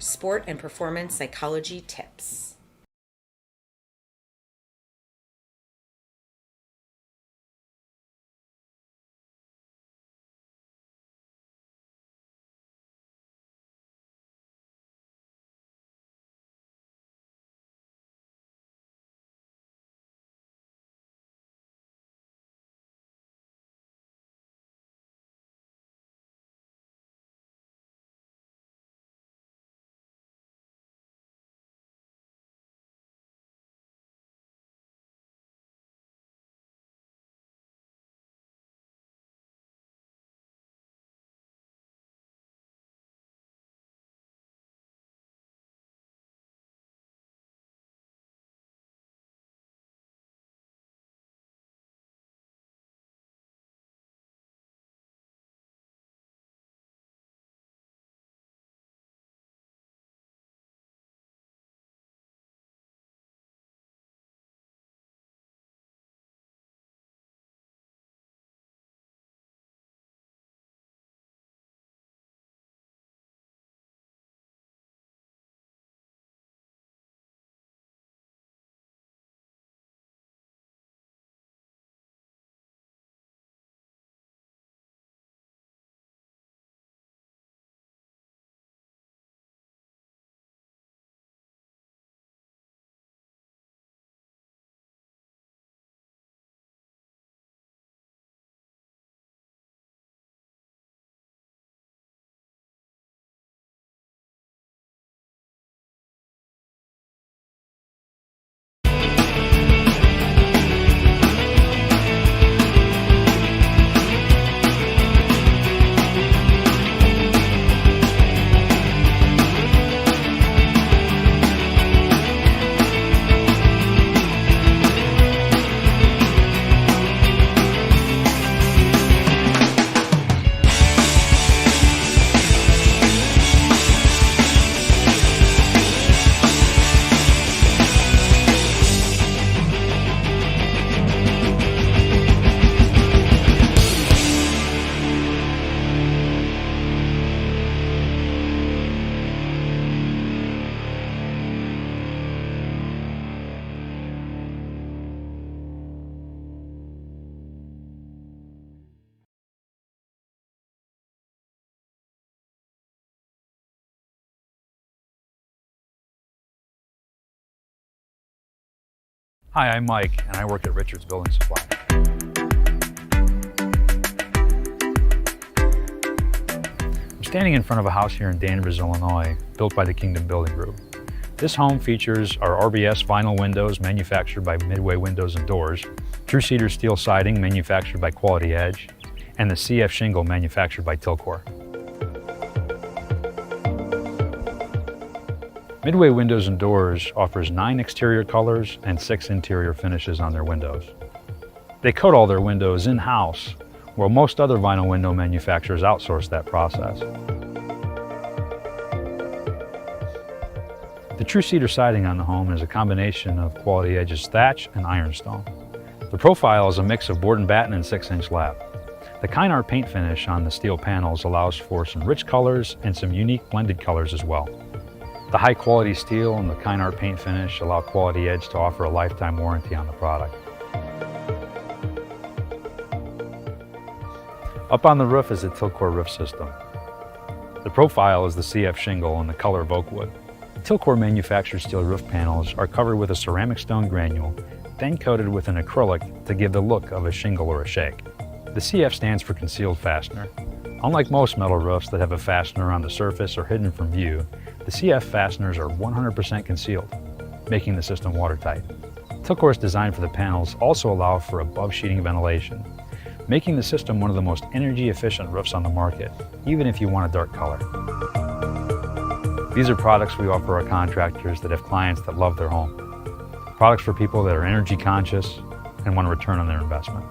sport and performance psychology tips. Hi, I'm Mike, and I work at Richards Building Supply. I'm standing in front of a house here in Danvers, Illinois, built by the Kingdom Building Group. This home features our RBS vinyl windows manufactured by Midway Windows and Doors, True Cedar steel siding manufactured by Quality Edge, and the CF shingle manufactured by Tilcor. Midway Windows and Doors offers 9 exterior colors and 6 interior finishes on their windows. They coat all their windows in-house, while most other vinyl window manufacturers outsource that process. The True Cedar siding on the home is a combination of Quality Edge's thatch and ironstone. The profile is a mix of board and batten and 6-inch lap. The Kynar paint finish on the steel panels allows for some rich colors and some unique blended colors as well. The high-quality steel and the Kynar paint finish allow Quality Edge to offer a lifetime warranty on the product. Up on the roof is a Tilcor roof system. The profile is the CF shingle in the color of oak wood. Tilcor manufactured steel roof panels are covered with a ceramic stone granule, then coated with an acrylic to give the look of a shingle or a shake. The CF stands for concealed fastener. Unlike most metal roofs that have a fastener on the surface or hidden from view, the CF fasteners are 100% concealed, making the system watertight. Tilcor's design for the panels also allow for above sheeting ventilation, making the system one of the most energy efficient roofs on the market, even if you want a dark color. These are products we offer our contractors that have clients that love their home. Products for people that are energy conscious and want a return on their investment.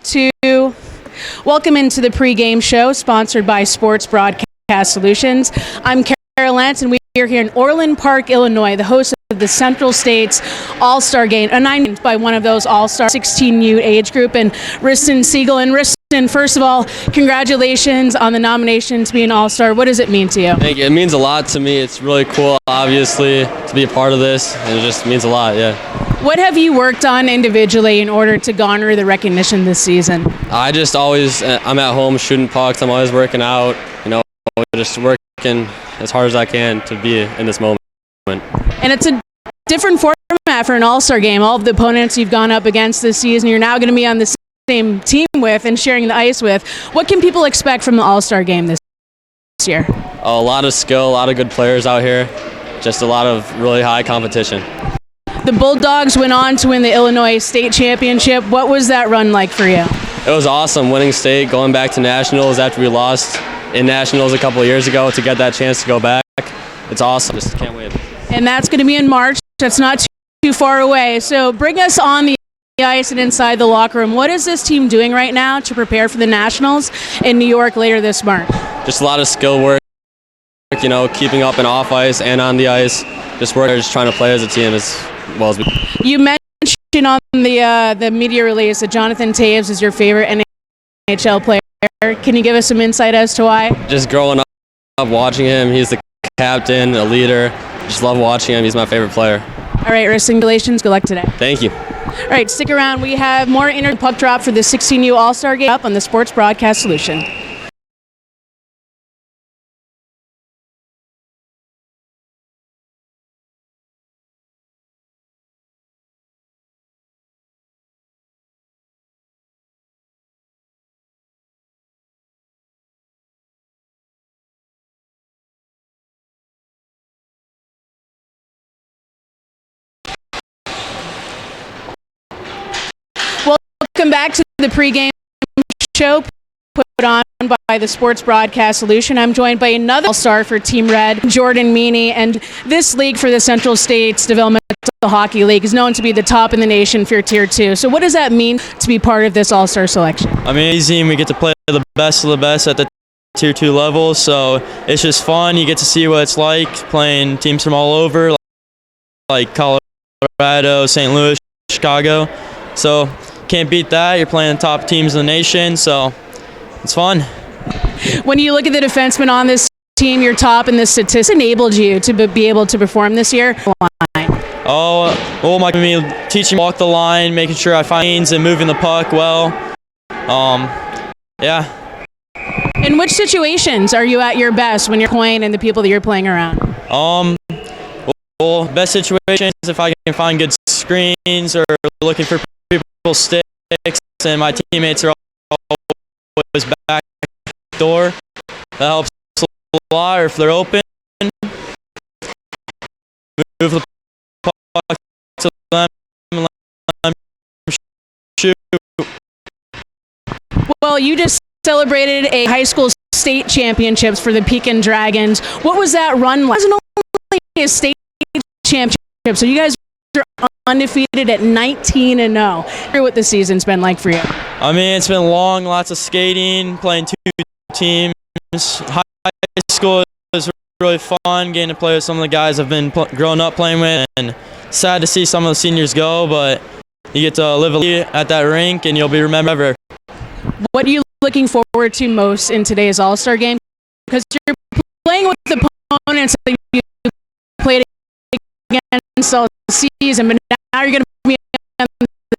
2. Welcome into the pregame show sponsored by Sports Broadcast Solutions. I'm Carol Lentz, and we are here in Orland Park, Illinois, the host of the Central States All-Star Game, and I'm by one of those All-Star 16U age group, and Riston Siegel. And Riston, first of all, congratulations on the nomination to be an All-Star. What does it mean to you? Thank you. It means a lot to me. It's really cool, obviously, to be a part of this, and it just means a lot, yeah. What have you worked on individually in order to garner the recognition this season? I just always, I'm at home shooting pucks. I'm always working out, just working as hard as I can to be in this moment. And it's a different format for an All-Star game. All of the opponents you've gone up against this season, you're now going to be on the same team with and sharing the ice with. What can people expect from the All-Star game this year? A lot of skill, a lot of good players out here, just a lot of really high competition. The Bulldogs went on to win the Illinois State Championship. What was that run like for you? It was awesome winning state, going back to nationals after we lost in nationals a couple of years ago, to get that chance to go back. It's awesome. Just can't wait. And that's going to be in March. That's not too far away. So bring us on the ice and inside the locker room. What is this team doing right now to prepare for the Nationals in New York later this March? Just a lot of skill work, keeping up and off ice and on the ice. Just trying to play as a team as well as we can. You mentioned on the media release that Jonathan Toews is your favorite NHL player. Can you give us some insight as to why? Just growing up watching him, he's the captain, a leader. Just love watching him. He's my favorite player. All right, congratulations. Good luck today. Thank you. All right, stick around. We have more puck drop for the 16U All-Star Game up on the Sports Broadcast Solution. Welcome back to the pregame show put on by the Sports Broadcast Solution. I'm joined by another All-Star for Team Red, Jordan Meany, and this league for the Central States Developmental Hockey League is known to be the top in the nation for Tier 2. So what does that mean to be part of this All-Star selection? Amazing. We get to play the best of the best at the Tier 2 level, so it's just fun. You get to see what it's like playing teams from all over, like Colorado, St. Louis, Chicago. So can't beat that. You're playing the top teams in the nation, so it's fun. When you look at the defensemen on this team, you're top in the statistics. Enabled you to be able to perform this year? Teaching me walk the line, making sure I find lanes and moving the puck well. Yeah. In which situations are you at your best when you're playing and the people that you're playing around? Best situations if I can find good screens or looking for people sticks, and my teammates are always back door. That helps a lot. Or if they're open, move the puck to them and let them shoot. Well, you just celebrated a high school state championships for the Pekin Dragons. What was that run like? It wasn't only a state championship, so you guys are undefeated at 19-0. What the season's been like for you? I mean, it's been long, lots of skating, playing two teams. High school is really fun, getting to play with some of the guys I've been growing up playing with, and sad to see some of the seniors go, but you get to live at that rink and you'll be remembered ever. What are you looking forward to most in today's All-Star game? Because you're playing with the opponents that you played against all season, but now you're going to be on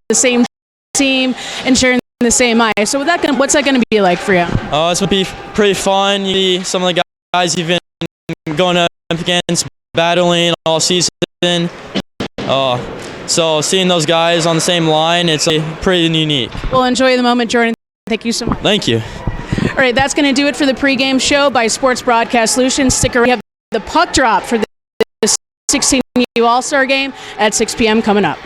the same team and sharing the same ice. So what's that going to be like for you? It's going to be pretty fun. You see some of the guys you've been going up against, battling all season. So seeing those guys on the same line, it's pretty unique. Well, enjoy the moment, Jordan. Thank you so much. Thank you. All right, that's going to do it for the pregame show by Sports Broadcast Solutions. Stick around. We have the puck drop for the 16U All-Star Game at 6 p.m. coming up.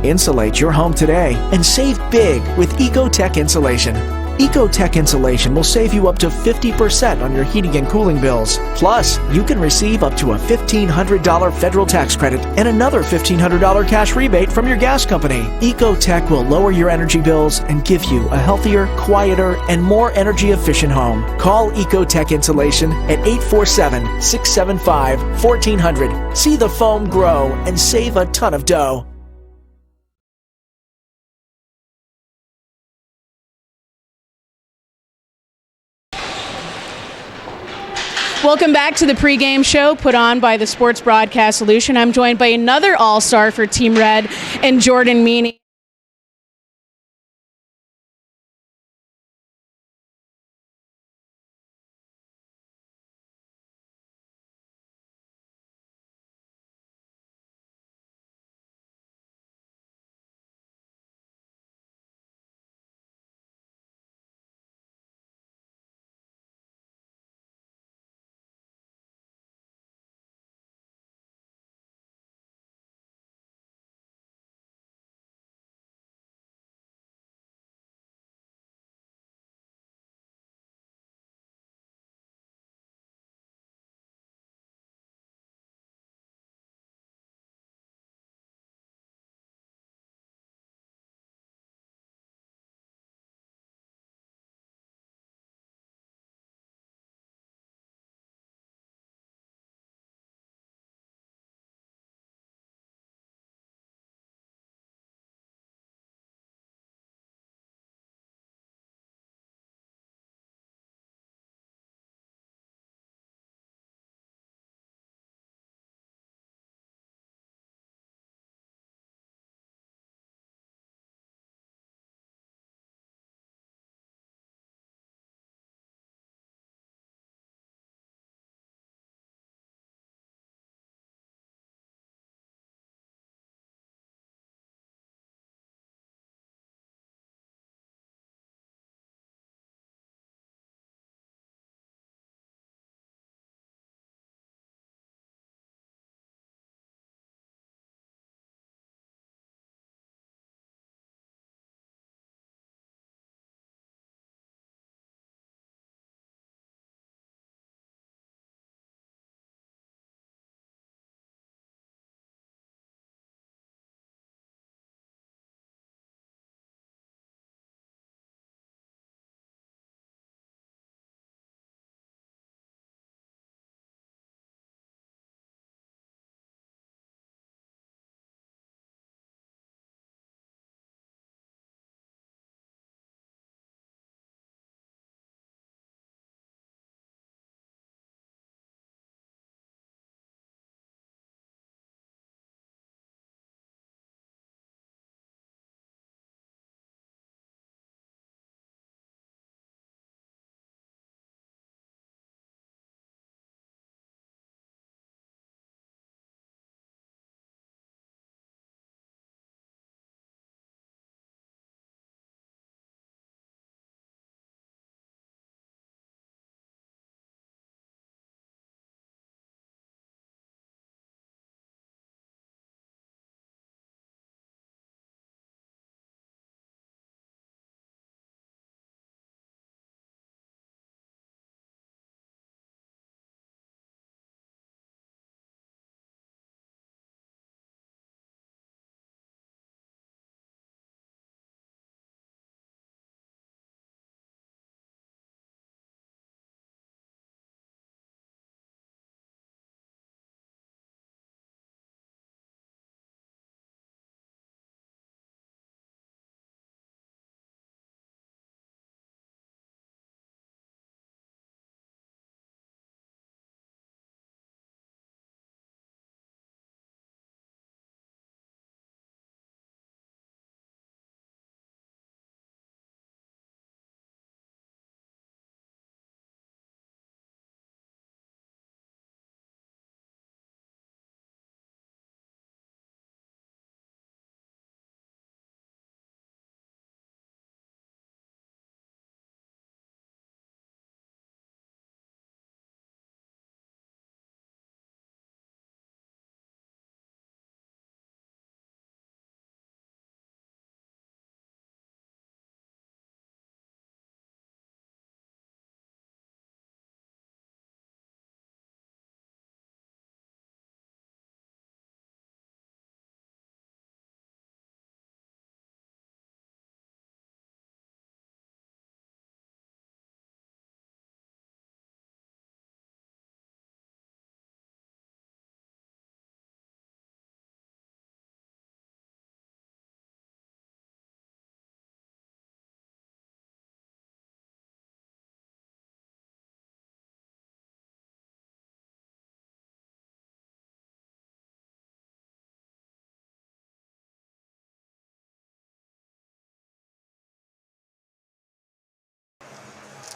Insulate your home today and save big with Ecotech Insulation. Ecotech insulation will save you up to 50% on your heating and cooling bills. Plus, you can receive up to a $1,500 federal tax credit and another $1,500 cash rebate from your gas company. Ecotech will lower your energy bills and give you a healthier, quieter, and more energy efficient home. Call Ecotech Insulation at 847-675-1400. See the foam grow and save a ton of dough. Welcome back to the pregame show put on by the Sports Broadcast Solution. I'm joined by another all-star for Team Red and Jordan Meany.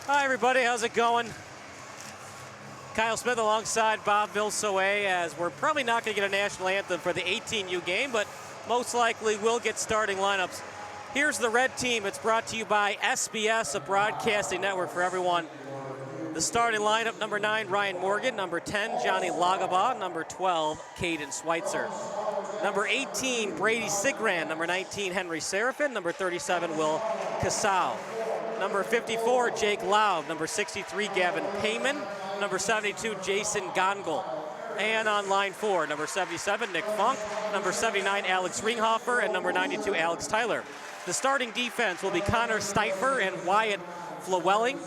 Hi, everybody. How's it going? Kyle Smith alongside Bob Vilsoe, as we're probably not going to get a national anthem for the 18U game, but most likely we'll get starting lineups. Here's the red team. It's brought to you by SBS, a broadcasting network for everyone. The starting lineup: number 9, Ryan Morgan; number 10, Johnny Lagabaugh; number 12, Caden Schweitzer; number 18, Brady Sigran; number 19, Henry Seraphin; number 37, Will Casal; number 54, Jake Laub; number 63, Gavin Payman; number 72, Jason Gongol; and on line 4, number 77, Nick Funk; number 79, Alex Ringhofer; and number 92, Alex Tyler. The starting defense will be Connor Steifer and Wyatt Flewelling.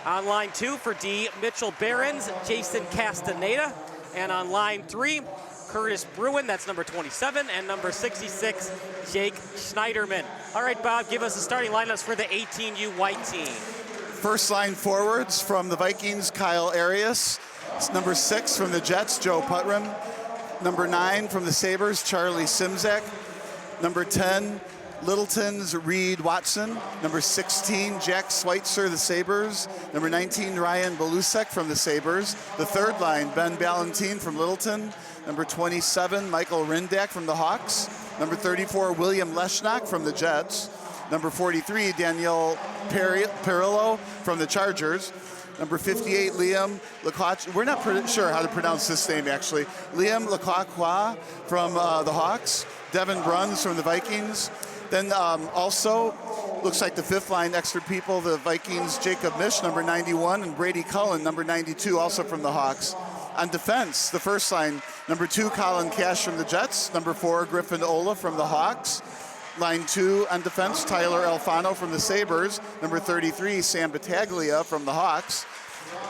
On line 2 for D, Mitchell Behrens, Jason Castaneda. And on line 3, Curtis Bruin, that's number 27, and number 66, Jake Schneiderman. All right, Bob, give us the starting lineups for the 18U white team. First line forwards from the Vikings, Kyle Arias. Number 6 from the Jets, Joe Putram. Number 9 from the Sabres, Charlie Simzek. Number 10, Littleton's Reed Watson. Number 16, Jack Schweitzer, the Sabres. Number 19, Ryan Belusek from the Sabres. The third line, Ben Ballantine from Littleton. Number 27, Michael Rindak from the Hawks. Number 34, William Leschnack from the Jets. Number 43, Danielle Perillo from the Chargers. Number 58, Liam Lacroix. We're not sure how to pronounce this name, actually. Liam Lacroix from the Hawks. Devin Bruns from the Vikings. Then also, looks like the fifth line, extra people, the Vikings, Jacob Mish, number 91, and Brady Cullen, number 92, also from the Hawks. On defense, the first line, number 2, Colin Cash from the Jets, number 4, Griffin Ola from the Hawks. Line 2 on defense, Tyler Alfano from the Sabres, number 33, Sam Battaglia from the Hawks.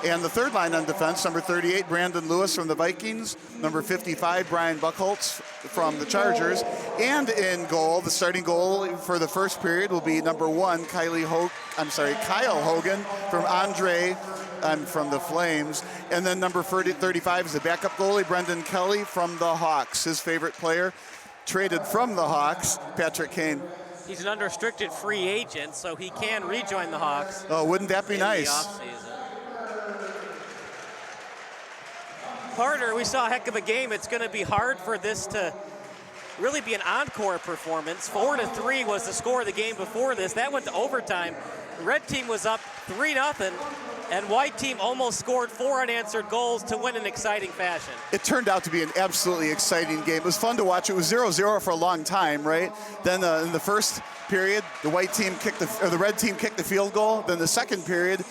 And the third line on defense, number 38, Brandon Lewis from the Vikings, number 55, Brian Buchholz from the Chargers. And in goal, the starting goal for the first period will be number 1, Kyle Hogan from Andre from the Flames. And then number 35 is the backup goalie, Brendan Kelly from the Hawks, his favorite player, traded from the Hawks, Patrick Kane. He's an unrestricted free agent, so he can rejoin the Hawks. Oh, wouldn't that be nice? The offseason. Partner, we saw a heck of a game. It's going to be hard for this to really be an encore performance. 4-3 was the score of the game before this. That went to overtime. The red team was up 3-0, and white team almost scored 4 unanswered goals to win in exciting fashion. It turned out to be an absolutely exciting game. It was fun to watch. It was 0-0 for a long time, right? Then in the first period, the red team kicked the field goal. Then the second period,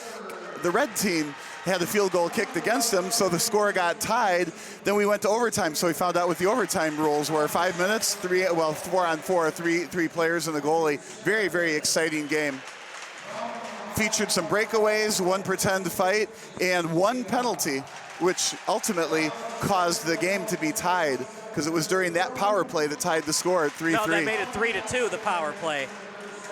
the red team had the field goal kicked against them, so the score got tied. Then we went to overtime, so we found out what the overtime rules were. 5 minutes, 4-on-4, three players and the goalie. Very, very exciting game. Featured some breakaways, 1 pretend fight, and 1 penalty, which ultimately caused the game to be tied, because it was during that power play that tied the score at 3-3. No, that made it 3-2, the power play.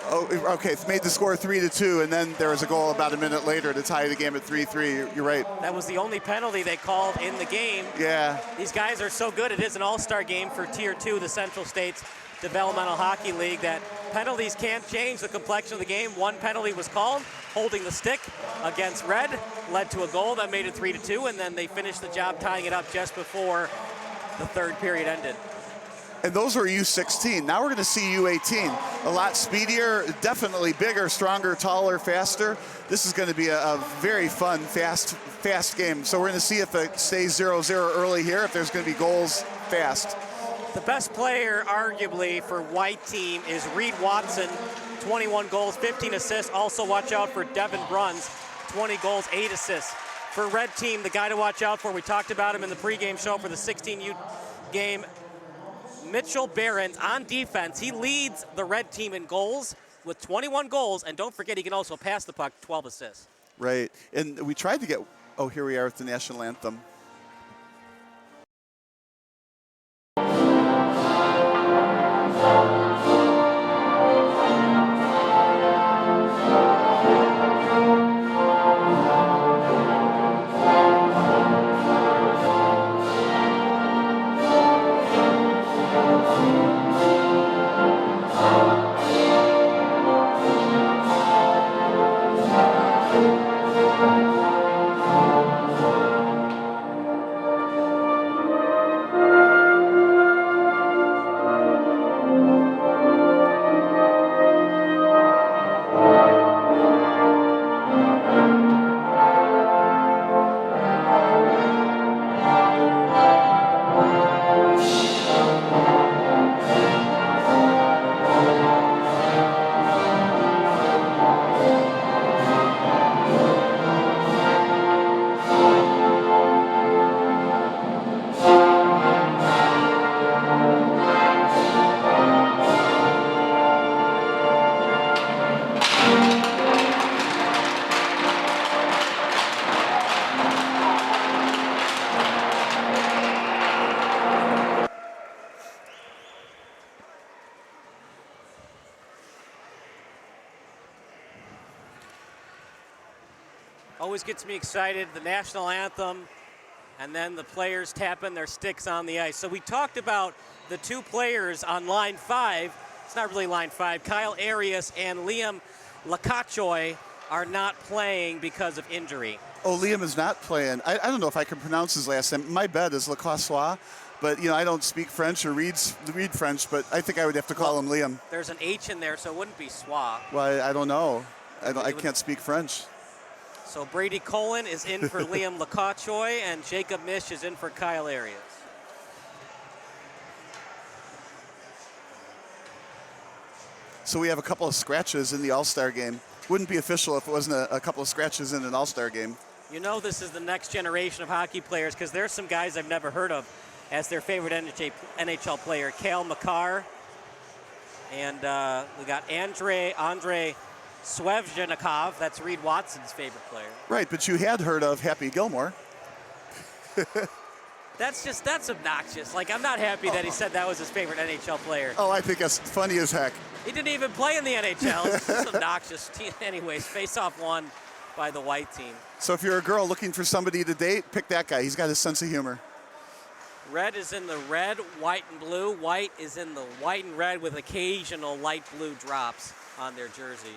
Oh, okay, it made the score 3-2, and then there was a goal about a minute later to tie the game at 3-3. You're right. That was the only penalty they called in the game. Yeah. These guys are so good. It is an all-star game for Tier 2, the Central States Developmental Hockey League, that penalties can't change the complexion of the game. 1 penalty was called, holding the stick against red, led to a goal that made it 3-2, and then they finished the job tying it up just before the third period ended. And those were U16. Now we're going to see U18. A lot speedier, definitely bigger, stronger, taller, faster. This is going to be a very fun, fast game. So we're going to see if it stays 0-0 early here, if there's going to be goals fast. The best player, arguably, for white team is Reed Watson, 21 goals, 15 assists. Also watch out for Devin Bruns, 20 goals, 8 assists. For red team, the guy to watch out for, we talked about him in the pregame show for the 16U game, Mitchell Behrens on defense. He leads the red team in goals with 21 goals, and don't forget he can also pass the puck, 12 assists. Right, and we tried to get, here we are with the national anthem. Always gets me excited, the national anthem, and then the players tapping their sticks on the ice. So we talked about the two players on line 5. It's not really line 5. Kyle Arias and Liam Lakachoy are not playing because of injury. Oh, Liam is not playing. I don't know if I can pronounce his last name. My bet is Lacassois, but I don't speak French or read French, but I think I would have to call him Liam. There's an H in there, so it wouldn't be Sois. Well, I don't know. I can't speak French. So Brady Colin is in for Liam Lakachoy, and Jacob Mish is in for Kyle Arias. So we have a couple of scratches in the All-Star game. Wouldn't be official if it wasn't a couple of scratches in an All-Star game. This is the next generation of hockey players because there's some guys I've never heard of as their favorite NHL player. Cale Makar, and we got Andrei Svechnikov. That's Reed Watson's favorite player. Right, but you had heard of Happy Gilmore. That's obnoxious. I'm not happy that he said that was his favorite NHL player. Oh, I think that's funny as heck. He didn't even play in the NHL. It's just obnoxious. Anyways, face-off won by the white team. So if you're a girl looking for somebody to date, pick that guy. He's got a sense of humor. Red is in the red, white and blue. White is in the white and red with occasional light blue drops on their jersey.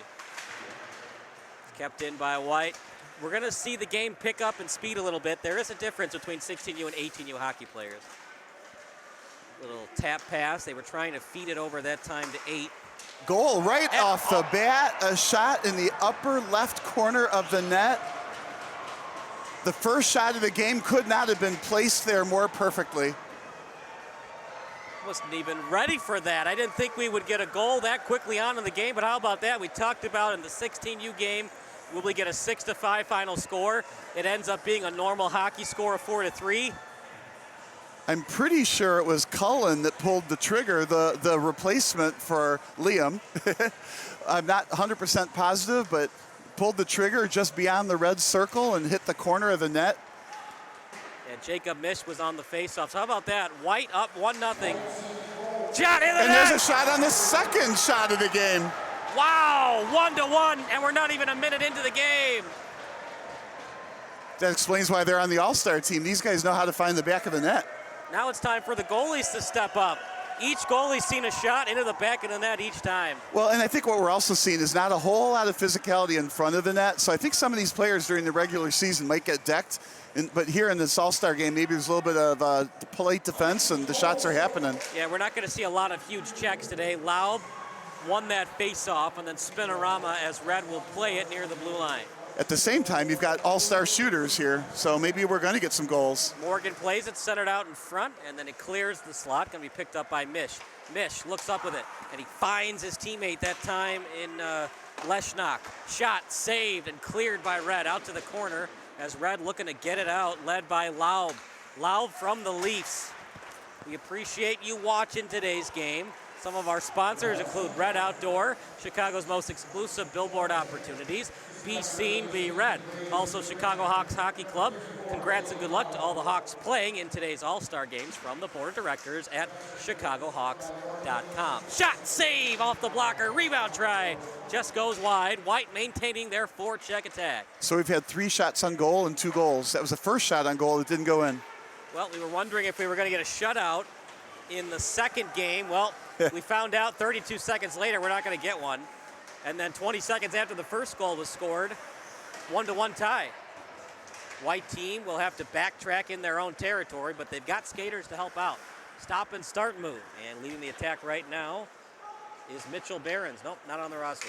Kept in by white. We're going to see the game pick up and speed a little bit. There is a difference between 16U and 18U hockey players. Little tap pass. They were trying to feed it over that time to 8. Goal right off the bat. A shot in the upper left corner of the net. The first shot of the game could not have been placed there more perfectly. Wasn't even ready for that. I didn't think we would get a goal that quickly on in the game, but how about that? We talked about in the 16U game, will we get a 6-5 final score? It ends up being a normal hockey score of 4-3. I'm pretty sure it was Cullen that pulled the trigger, the replacement for Liam. I'm not 100% positive, but pulled the trigger just beyond the red circle and hit the corner of the net. And Jacob Mish was on the faceoff. So how about that? White up 1-0. Shot in the net! And there's a shot on the second shot of the game. Wow, 1-1, and we're not even a minute into the game. That explains why they're on the All-Star team. These guys know how to find the back of the net. Now it's time for the goalies to step up. Each goalie's seen a shot into the back of the net each time. Well, and I think what we're also seeing is not a whole lot of physicality in front of the net. So I think some of these players during the regular season might get decked. But here in this All-Star game, maybe there's a little bit of polite defense and the shots are happening. Yeah, we're not going to see a lot of huge checks today. Laub won that face-off, and then Spinorama as Red will play it near the blue line. At the same time, you've got all-star shooters here, so maybe we're going to get some goals. Morgan plays it, centered out in front, and then it clears the slot. Going to be picked up by Mish. Mish looks up with it, and he finds his teammate that time in Leshnok. Shot saved and cleared by Red out to the corner as Red looking to get it out, led by Laub. Laub from the Leafs. We appreciate you watching today's game. Some of our sponsors include Red Outdoor, Chicago's most exclusive billboard opportunities. Be seen, be red. Also, Chicago Hawks Hockey Club. Congrats and good luck to all the Hawks playing in today's All-Star games from the board of directors at chicagohawks.com. Shot, save off the blocker, rebound try. Just goes wide. White maintaining their forecheck attack. So we've had 3 shots on goal and 2 goals. That was the first shot on goal that didn't go in. Well, we were wondering if we were going to get a shutout in the second game. Well, we found out 32 seconds later we're not going to get one. And then 20 seconds after the first goal was scored, 1-1 tie. White team will have to backtrack in their own territory, but they've got skaters to help out. Stop and start move. And leading the attack right now is Mitchell Behrens. Nope, not on the roster.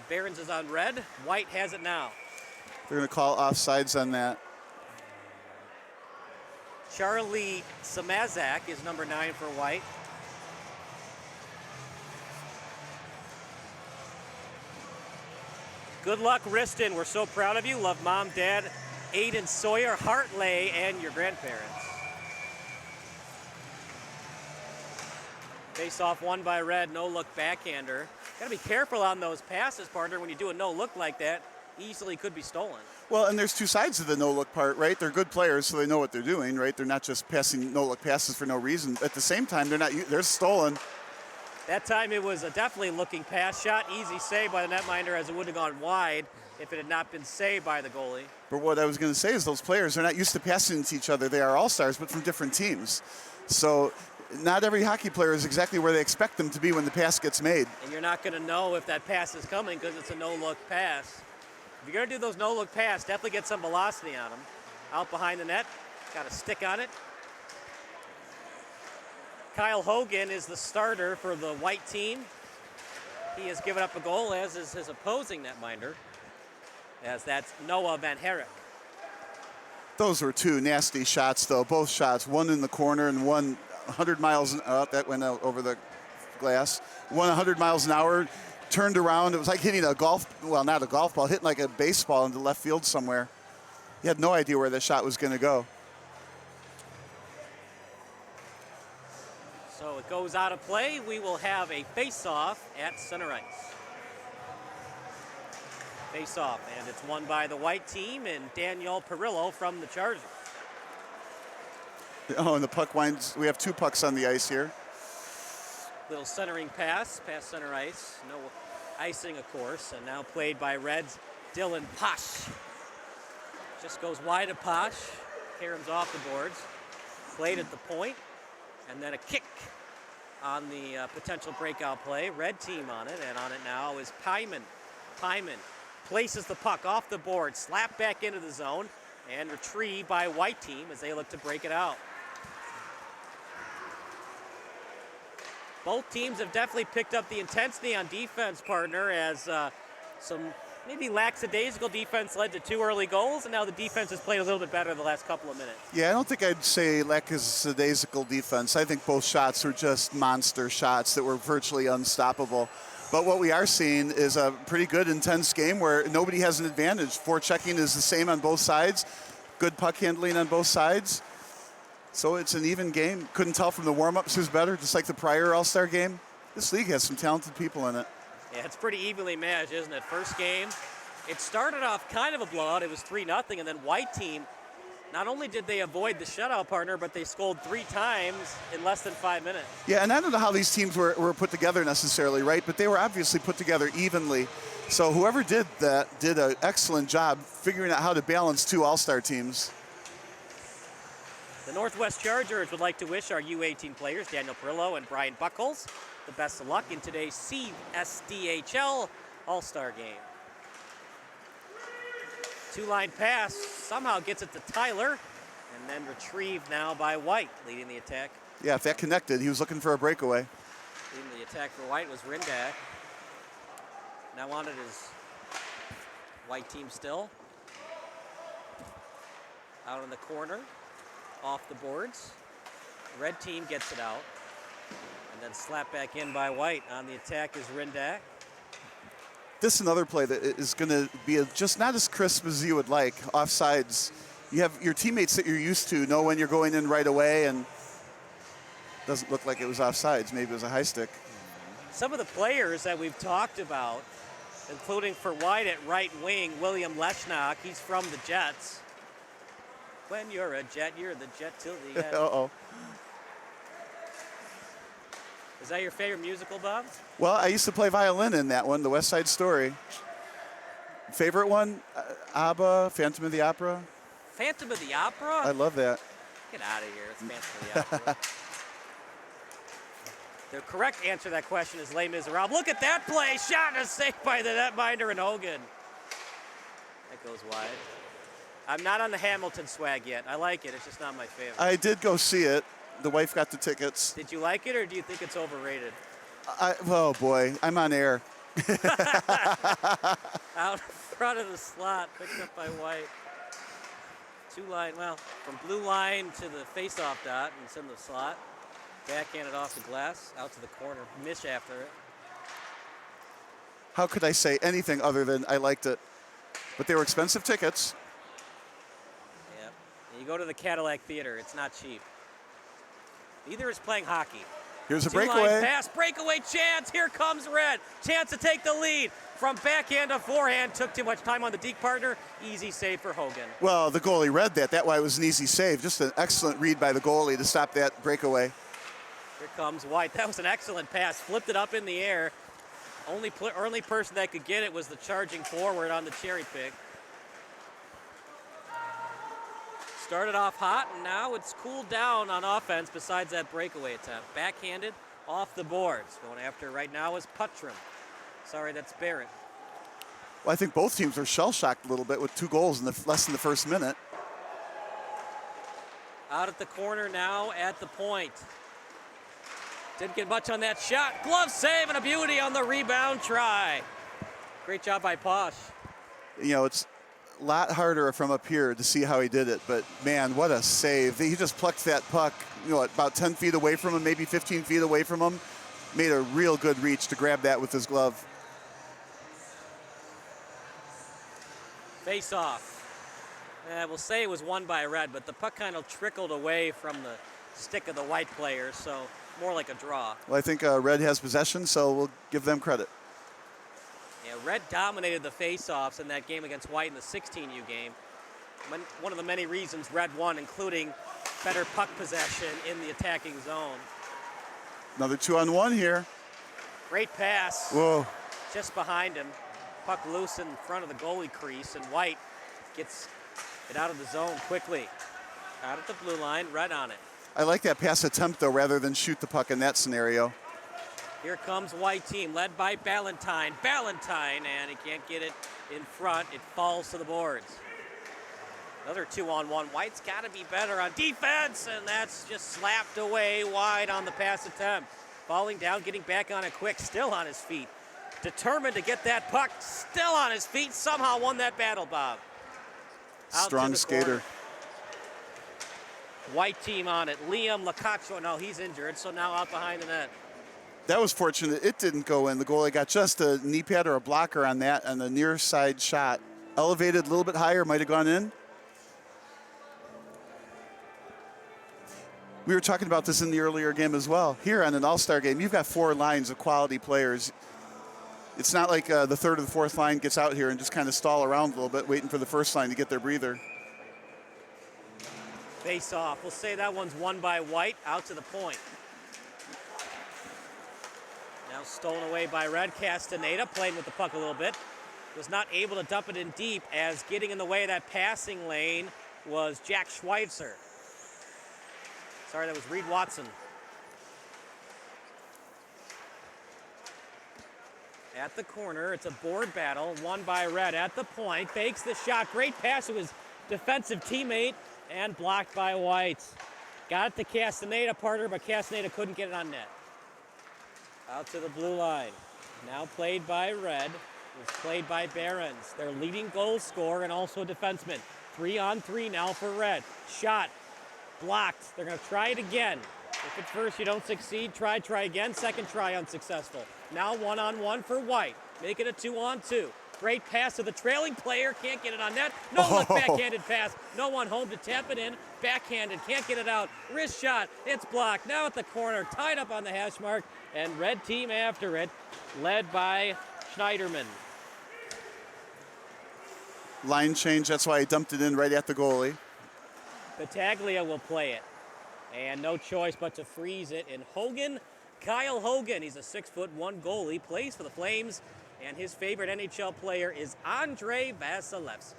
Behrens is on red. White has it now. They're going to call offsides on that. Charlie Samazak is number 9 for White. Good luck, Riston. We're so proud of you. Love Mom, Dad, Aiden Sawyer, Hartley, and your grandparents. Face off won by Red. No look backhander. Got to be careful on those passes, partner. When you do a no look like that, easily could be stolen. Well, and there's 2 sides to the no-look part, right? They're good players, so they know what they're doing, right? They're not just passing no-look passes for no reason. At the same time, they're stolen. That time it was a definitely looking pass shot. Easy save by the netminder as it would have gone wide. if it had not been saved by the goalie. But what I was going to say is those players are not used to passing to each other. They are all-stars, but from different teams. So not every hockey player is exactly where they expect them to be when the pass gets made. And you're not going to know if that pass is coming because it's a no-look pass. If you're going to do those no-look pass, definitely get some velocity on them. Out behind the net, got a stick on it. Kyle Hogan is the starter for the white team. He has given up a goal, as is his opposing netminder, as that's Noah Van Herrick. Those were two nasty shots, though. Both shots, one in the corner and one 100 miles that went out over the glass. One 100 miles an hour, turned around. It was like hitting a golf, well, not a golf ball, hitting like a baseball into left field somewhere. He had no idea where the shot was going to go. So it goes out of play. We will have a face-off at center ice. Face-off, and it's won by the white team and Daniel Perillo from the Chargers. Oh, and the puck winds. We have two pucks on the ice here. Little centering pass, past center ice. No icing, of course, and now played by Reds' Dylan Posh. Just goes wide of Posh. Karam's off the boards. Played at the point, and then a kick on the potential breakout play. Red team on it, and on it now is Pyman. Pyman places the puck off the board, slap back into the zone, and retrieved by white team as they look to break it out. Both teams have definitely picked up the intensity on defense, partner, as some maybe lackadaisical defense led to 2 early goals, and now the defense has played a little bit better the last couple of minutes. Yeah, I don't think I'd say lackadaisical defense. I think both shots were just monster shots that were virtually unstoppable. But what we are seeing is a pretty good, intense game where nobody has an advantage. Forechecking is the same on both sides. Good puck handling on both sides. So it's an even game. Couldn't tell from the warm-ups who's better, just like the prior All-Star game. This league has some talented people in it. Yeah, it's pretty evenly matched, isn't it? First game, it started off kind of a blowout. It was 3-0, and then white team, not only did they avoid the shutout, partner, but they scored 3 times in less than 5 minutes. Yeah, and I don't know how these teams were put together necessarily, right? But they were obviously put together evenly. So whoever did that did an excellent job figuring out how to balance 2 All-Star teams. The Northwest Chargers would like to wish our U18 players, Daniel Perillo and Brian Buckles, the best of luck in today's CSDHL All-Star game. 2-line pass somehow gets it to Tyler, and then retrieved now by White, leading the attack. Yeah, if that connected, he was looking for a breakaway. Leading the attack for White was Rindak. Now on it is white team still. Out in the corner, off the boards. Red team gets it out. And then slapped back in by White. On the attack is Rindak. This is another play that is going to be just not as crisp as you would like. Offsides, you have your teammates that you're used to know when you're going in right away, and doesn't look like it was offsides. Maybe it was a high stick. Some of the players that we've talked about, including for White at right wing, William Leshnock. He's from the Jets. When you're a Jet, you're the Jet till the end. Uh-oh. Is that your favorite musical, Bob? Well, I used to play violin in that one, The West Side Story. Favorite one? ABBA, Phantom of the Opera. Phantom of the Opera? I love that. Get out of here. It's Phantom of the Opera. The correct answer to that question is Les Miserables. Look at that play. Shot and a save by the netminder and Hogan. That goes wide. I'm not on the Hamilton swag yet. I like it. It's just not my favorite. I did go see it. The wife got the tickets. Did you like it, or do you think it's overrated? Oh, boy. I'm on air. Out in front of the slot, picked up by White. 2-line, well, from blue line to the face-off dot, and it's in the slot. Backhanded off the glass, out to the corner. Mish after it. How could I say anything other than I liked it? But they were expensive tickets. Yep. You go to the Cadillac Theater, it's not cheap. Neither is playing hockey. Here's a 2-line breakaway. pass, breakaway chance. Here comes Red. Chance to take the lead. From backhand to forehand. Took too much time on the deke partner. Easy save for Hogan. Well, the goalie read that. That's why it was an easy save. Just an excellent read by the goalie to stop that breakaway. Here comes White. That was an excellent pass. Flipped it up in the air. Only person that could get it was the charging forward on the cherry pick. Started off hot, and now it's cooled down on offense besides that breakaway attempt. Backhanded off the boards. Going after right now is Putram. Sorry, that's Barrett. Well, I think both teams are shell-shocked a little bit with 2 goals in less than the first minute. Out at the corner now at the point. Didn't get much on that shot. Glove save and a beauty on the rebound try. Great job by Posh. You know, it's a lot harder from up here to see how he did it, but man, what a save. He just plucked that puck, you know, about 10 feet away from him, maybe 15 feet away from him. Made a real good reach to grab that with his glove. Face off. We'll say it was won by Red, but the puck kind of trickled away from the stick of the white player, so more like a draw. Well, I think Red has possession, so we'll give them credit. Yeah, Red dominated the face-offs in that game against White in the 16U game. One of the many reasons Red won, including better puck possession in the attacking zone. Another 2-on-1 here. Great pass. Whoa. Just behind him. Puck loose in front of the goalie crease, and White gets it out of the zone quickly. Out at the blue line, Red on it. I like that pass attempt, though, rather than shoot the puck in that scenario. Here comes White team, led by Ballantyne. Ballantyne, and he can't get it in front. It falls to the boards. Another 2-on-1. White's got to be better on defense, and that's just slapped away wide on the pass attempt. Falling down, getting back on it quick, still on his feet. Determined to get that puck, still on his feet, somehow won that battle, Bob. Strong skater. Corner. White team on it. Liam Lacacho, no, he's injured, so now out behind the net. That was fortunate. It didn't go in. The goalie got just a knee pad or a blocker on that, and the near side shot. Elevated a little bit higher, might have gone in. We were talking about this in the earlier game as well. Here on an all-star game, you've got 4 lines of quality players. It's not like the third or the fourth line gets out here and just kind of stall around a little bit, waiting for the first line to get their breather. Face off. We'll say that one's won by White, out to the point. Now stolen away by Red. Castaneda playing with the puck a little bit. Was not able to dump it in deep, as getting in the way of that passing lane was Jack Schweitzer. Sorry, that was Reed Watson. At the corner, it's a board battle, won by Red at the point. Fakes the shot, great pass to his defensive teammate, and blocked by White. Got it to Castaneda, partner, but Castaneda couldn't get it on net. Out to the blue line. Now played by Red. It's played by Behrens. Their leading goal scorer and also a defenseman. 3-on-3 now for Red. Shot. Blocked. They're going to try it again. If at first you don't succeed, try again. Second try unsuccessful. Now 1-on-1 for White. Make it a 2-on-2. Great pass to the trailing player. Can't get it on net. No look backhanded pass. No one home to tap it in. Backhanded. Can't get it out. Wrist shot. It's blocked. Now at the corner. Tied up on the hash mark. And Red team after it. Led by Schneiderman. Line change. That's why I dumped it in right at the goalie. Battaglia will play it. And no choice but to freeze it in Hogan. Kyle Hogan. He's a 6'1" goalie. Plays for the Flames. And his favorite NHL player is Andrei Vasilevsky.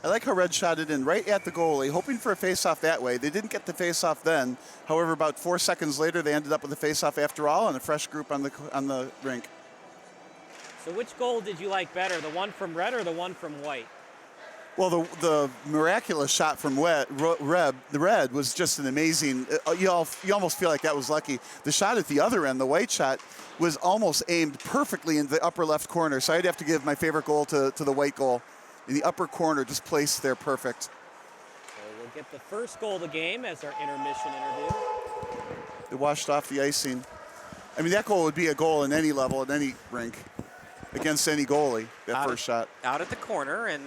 I like how Red shot it in right at the goalie, hoping for a face-off that way. They didn't get the face-off then. However, about 4 seconds later, they ended up with a face-off after all, and a fresh group on the rink. So which goal did you like better, the one from Red or the one from White? Well, the miraculous shot from the Red was just an amazing. You almost feel like that was lucky. The shot at the other end, the White shot, was almost aimed perfectly in the upper left corner. So I'd have to give my favorite goal to the White goal. In the upper corner, just placed there perfect. So we'll get the first goal of the game as our intermission interview. It washed off the icing. I mean, that goal would be a goal in any level, at any rink, against any goalie, that first shot. Out at the corner, and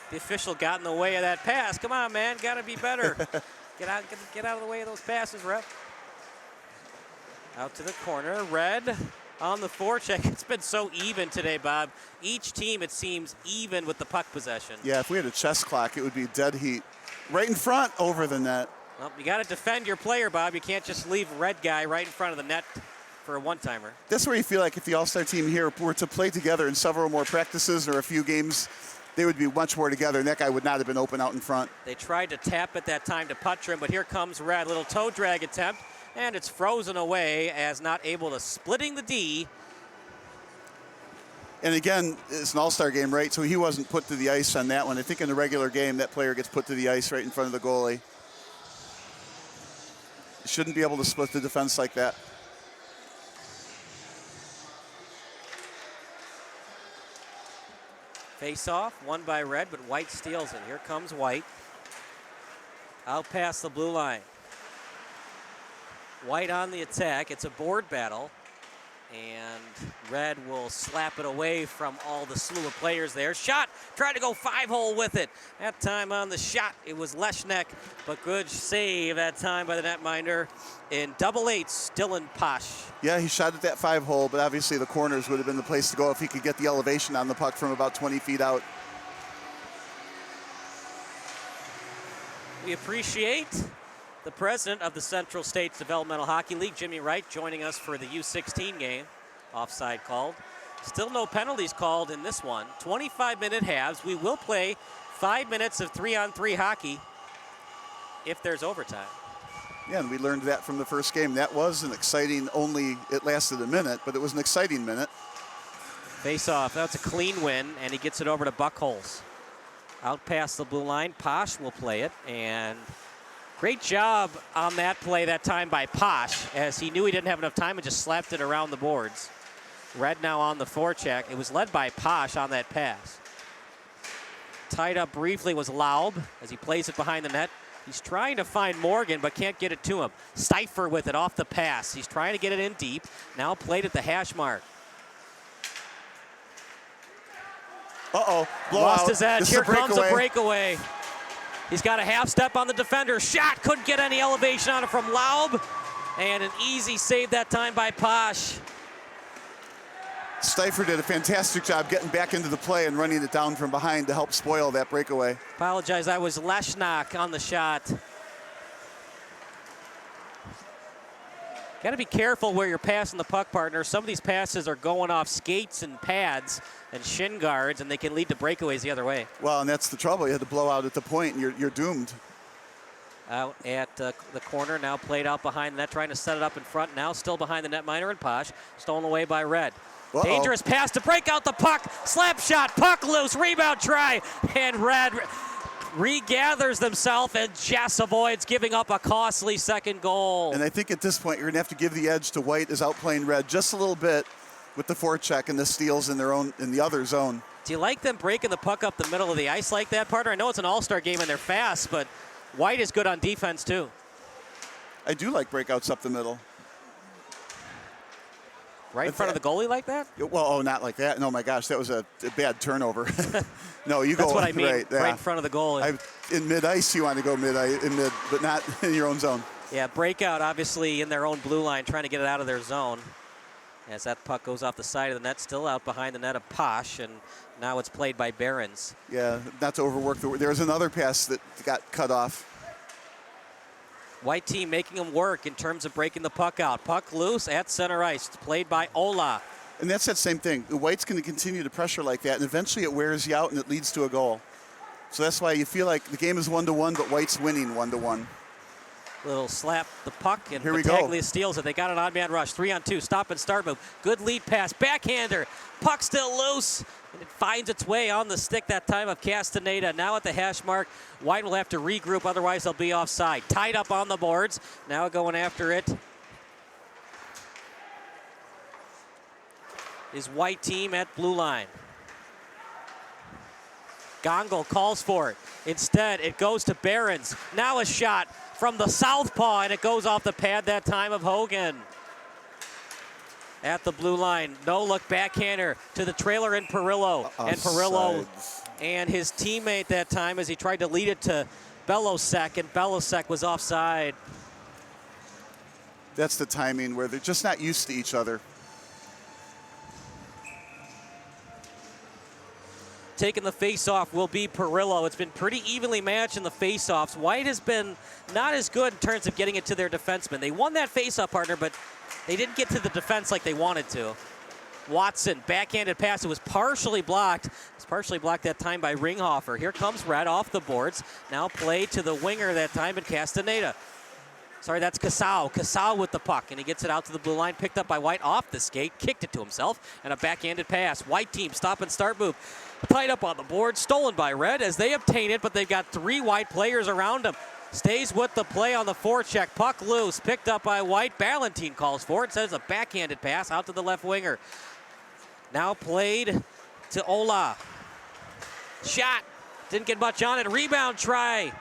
the official got in the way of that pass. Come on, man, got to be better. Get out of the way of those passes, ref. Out to the corner, Red on the forecheck. It's been so even today, Bob. Each team, it seems, even with the puck possession. Yeah, if we had a chess clock, it would be dead heat. Right in front, over the net. Well, you got to defend your player, Bob. You can't just leave Red guy right in front of the net for a one-timer. That's where you feel like if the All-Star team here were to play together in several more practices or a few games, they would be much more together, and that guy would not have been open out in front. They tried to tap it that time to Putram, but here comes Red. Little toe drag attempt, and it's frozen away as not able to splitting the D. And again, it's an all-star game, right? So he wasn't put to the ice on that one. I think in the regular game, that player gets put to the ice right in front of the goalie. Shouldn't be able to split the defense like that. Face-off, won by Red, but White steals it. Here comes White. Out past the blue line. White on the attack. It's a board battle. And Red will slap it away from all the slew of players there. Shot, tried to go 5-hole with it. That time on the shot, it was Leshnek, but good save that time by the netminder in double eights, Dylan Posh. Yeah, he shot at that 5-hole, but obviously the corners would have been the place to go if he could get the elevation on the puck from about 20 feet out. We appreciate the president of the Central States Developmental Hockey League, Jimmy Wright, joining us for the U16 game. Offside called. Still no penalties called in this one. 25-minute halves. We will play 5 minutes of 3-on-3 hockey if there's overtime. Yeah, and we learned that from the first game. That was an exciting, it lasted a minute, but it was an exciting minute. Face-off. That's a clean win, and he gets it over to Buckholz. Out past the blue line. Posh will play it, and great job on that play that time by Posh, as he knew he didn't have enough time and just slapped it around the boards. Red now on the forecheck. It was led by Posh on that pass. Tied up briefly was Laub as he plays it behind the net. He's trying to find Morgan, but can't get it to him. Steifer with it off the pass. He's trying to get it in deep. Now played at the hash mark. Uh-oh, blowout. Lost his edge. This Here is a comes a breakaway. breakaway. He's got a half step on the defender. Shot, couldn't get any elevation on it from Laub. And an easy save that time by Posh. Steifer did a fantastic job getting back into the play and running it down from behind to help spoil that breakaway. Apologize, I was Leshnak on the shot. Got to be careful where you're passing the puck, partner. Some of these passes are going off skates and pads and shin guards, and they can lead to breakaways the other way. Well, and that's the trouble. You had to blow out at the point, and you're doomed. Out at the corner, now played out behind the net, trying to set it up in front. Now still behind the netminder and Posh. Stolen away by Red. Uh-oh. Dangerous pass to break out the puck. Slap shot, puck loose, rebound try. And Red regathers themselves and just avoids giving up a costly second goal. And I think at this point, you're going to have to give the edge to White as outplaying Red just a little bit with the forecheck and the steals in the other zone. Do you like them breaking the puck up the middle of the ice like that, partner? I know it's an all-star game and they're fast, but White is good on defense too. I do like breakouts up the middle. Right in front of the goalie like that? Well, not like that. No, my gosh, that was a bad turnover. No, you go. That's what I mean, right in front of the goalie. In mid-ice, you want to go mid, but not in your own zone. Yeah, breakout obviously in their own blue line, trying to get it out of their zone. As that puck goes off the side of the net, still out behind the net of Posh, and now it's played by Behrens. Yeah, not to overwork. There was another pass that got cut off. White team making them work in terms of breaking the puck out. Puck loose at center ice, played by Ola. And that's that same thing. The White's going to continue to pressure like that, and eventually it wears you out and it leads to a goal. So that's why you feel like the game is 1-1, but White's winning 1-1. Little slap the puck, and Here we go. Battaglia steals it. They got an odd man rush, 3-on-2, stop and start move. Good lead pass, backhander, puck still loose, and it finds its way on the stick that time of Castaneda. Now at the hash mark, White will have to regroup, otherwise they'll be offside. Tied up on the boards, now going after it is White team at blue line. Gongol calls for it. Instead, it goes to Behrens. Now a shot from the southpaw, and it goes off the pad that time of Hogan. At the blue line, no look backhander to the trailer in Perillo. And Perillo and his teammate that time as he tried to lead it to Belosek, and Belosek was offside. That's the timing where they're just not used to each other. taking the face-off will be Perillo. It's been pretty evenly matched in the face-offs. White has been not as good in terms of getting it to their defensemen. They won that face-off, partner, but they didn't get to the defense like they wanted to. Watson, backhanded pass. It was partially blocked. It was partially blocked that time by Ringhofer. Here comes Red off the boards. Now play to the winger that time at Castaneda. Sorry, that's Casau. Casau with the puck, and he gets it out to the blue line, picked up by White off the skate, kicked it to himself, and a backhanded pass. White team stop and start move. Tied up on the board, stolen by Red as they obtain it, but they've got 3 White players around them. Stays with the play on the forecheck. Puck loose, picked up by White. Ballantine calls for it, says a backhanded pass out to the left winger. Now played to Ola. Shot, didn't get much on it. Rebound try.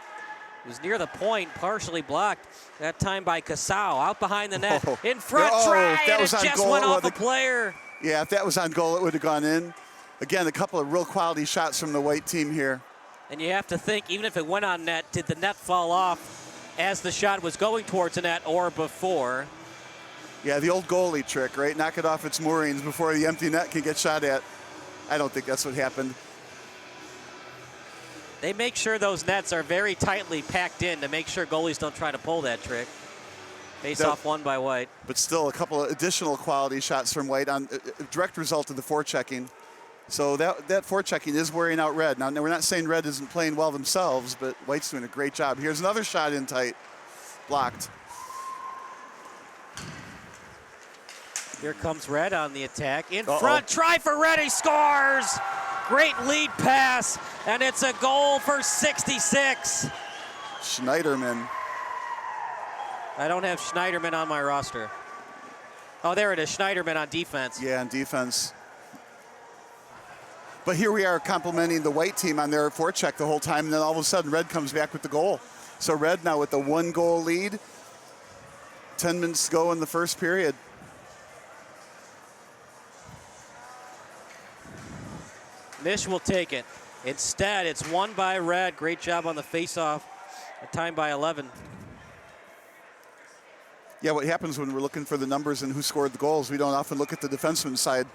It was near the point, partially blocked. That time by Casau, out behind the net. In front, try, and it just went off a player. Yeah, if that was on goal, it would have gone in. Again, a couple of real quality shots from the White team here. And you have to think, even if it went on net, did the net fall off as the shot was going towards the net or before? Yeah, the old goalie trick, right? Knock it off its moorings before the empty net can get shot at. I don't think that's what happened. They make sure those nets are very tightly packed in to make sure goalies don't try to pull that trick. Face off won by White. But still a couple of additional quality shots from White on a direct result of the forechecking. So that forechecking is wearing out Red. Now, we're not saying Red isn't playing well themselves, but White's doing a great job. Here's another shot in tight. Blocked. Here comes Red on the attack. In front, try for Red, he scores! Great lead pass, and it's a goal for 66. Schneiderman. I don't have Schneiderman on my roster. Oh, there it is, Schneiderman on defense. Yeah, on defense. But here we are complimenting the White team on their forecheck the whole time, and then all of a sudden Red comes back with the goal. So Red now with the 1-goal lead. 10 minutes to go in the first period. Mish will take it. Instead, it's won by Red. Great job on the face-off. A time by 11. Yeah, what happens when we're looking for the numbers and who scored the goals, we don't often look at the defenseman's side.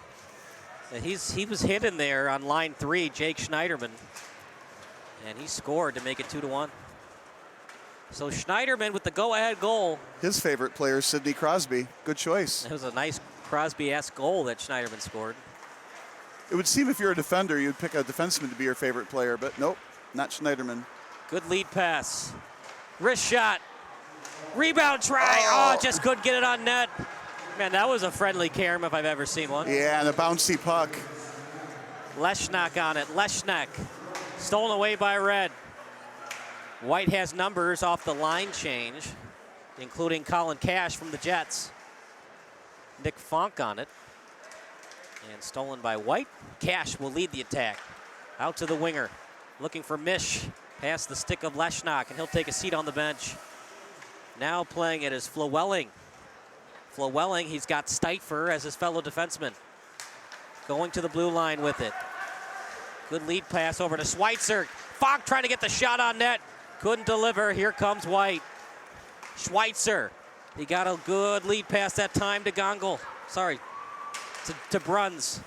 He was hidden there on line 3, Jake Schneiderman. And he scored to make it 2-1. So Schneiderman with the go-ahead goal. His favorite player is Sidney Crosby. Good choice. It was a nice Crosby-esque goal that Schneiderman scored. It would seem if you're a defender, you'd pick a defenseman to be your favorite player, but nope, not Schneiderman. Good lead pass. Wrist shot. Rebound try. Oh, just couldn't get it on net. Man, that was a friendly carom if I've ever seen one. Yeah, and a bouncy puck. Leshnak on it. Leshnak. Stolen away by Red. White has numbers off the line change, including Colin Cash from the Jets. Nick Funk on it. And stolen by White. Cash will lead the attack. Out to the winger. Looking for Mish. Past the stick of Leshnak, and he'll take a seat on the bench. Now playing it is Flowelling. Flowelling, he's got Steitfer as his fellow defenseman. Going to the blue line with it. Good lead pass over to Schweitzer. Funk trying to get the shot on net. Couldn't deliver. Here comes White. Schweitzer. He got a good lead pass that time to Gongol. Sorry, to Bruns.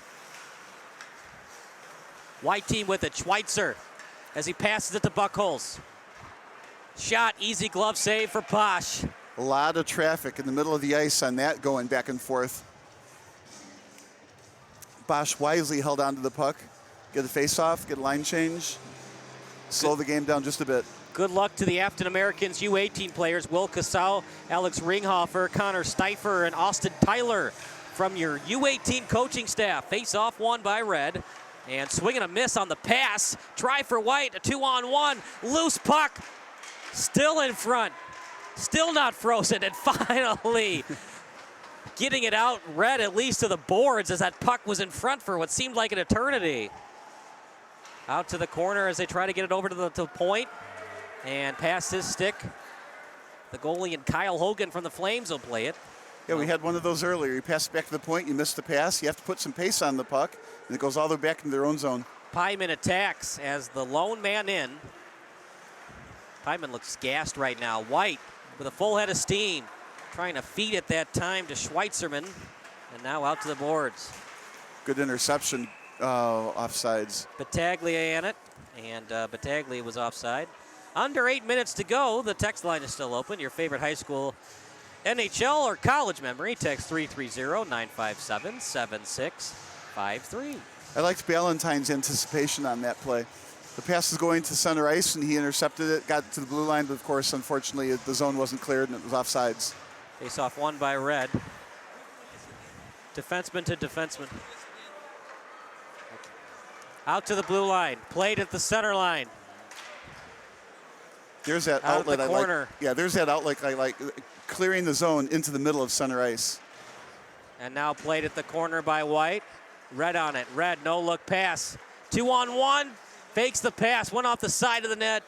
White team with it. Schweitzer as he passes it to Buckholz. Shot, easy glove save for Posh. A lot of traffic in the middle of the ice on that going back and forth. Bosch wisely held on to the puck. Get a face-off, get a line change. Slow the game down just a bit. Good luck to the Afton Americans U18 players. Will Casau, Alex Ringhofer, Connor Steifer, and Austin Tyler from your U18 coaching staff. Face-off won by Red. And swing and a miss on the pass. Try for White, a 2-on-1. Loose puck. Still in front. Still not frozen. And finally getting it out, Red at least to the boards as that puck was in front for what seemed like an eternity. Out to the corner as they try to get it over to the point. And past his stick. The goalie and Kyle Hogan from the Flames will play it. Yeah, we had one of those earlier. You pass it back to the point, you miss the pass. You have to put some pace on the puck, and it goes all the way back into their own zone. Pyman attacks as the lone man in. Pyman looks gassed right now. White with a full head of steam, trying to feed it that time to Schweitzerman, and now out to the boards. Good interception. offsides. Battaglia in it, and Battaglia was offside. Under 8 minutes to go. The text line is still open. Your favorite high school, NHL, or college memory, text 330-957-7653. I liked Ballantyne's anticipation on that play. The pass was going to center ice, and he intercepted it, got to the blue line, but of course, unfortunately, the zone wasn't cleared, and it was offsides. Face off won by Red. Defenseman to defenseman. Out to the blue line. Played at the center line. There's that Out outlet of the I corner. like. Yeah, there's that outlet I like, clearing the zone into the middle of center ice. And now played at the corner by White. Red on it. Red, no look pass. 2-on-1. Fakes the pass. Went off the side of the net.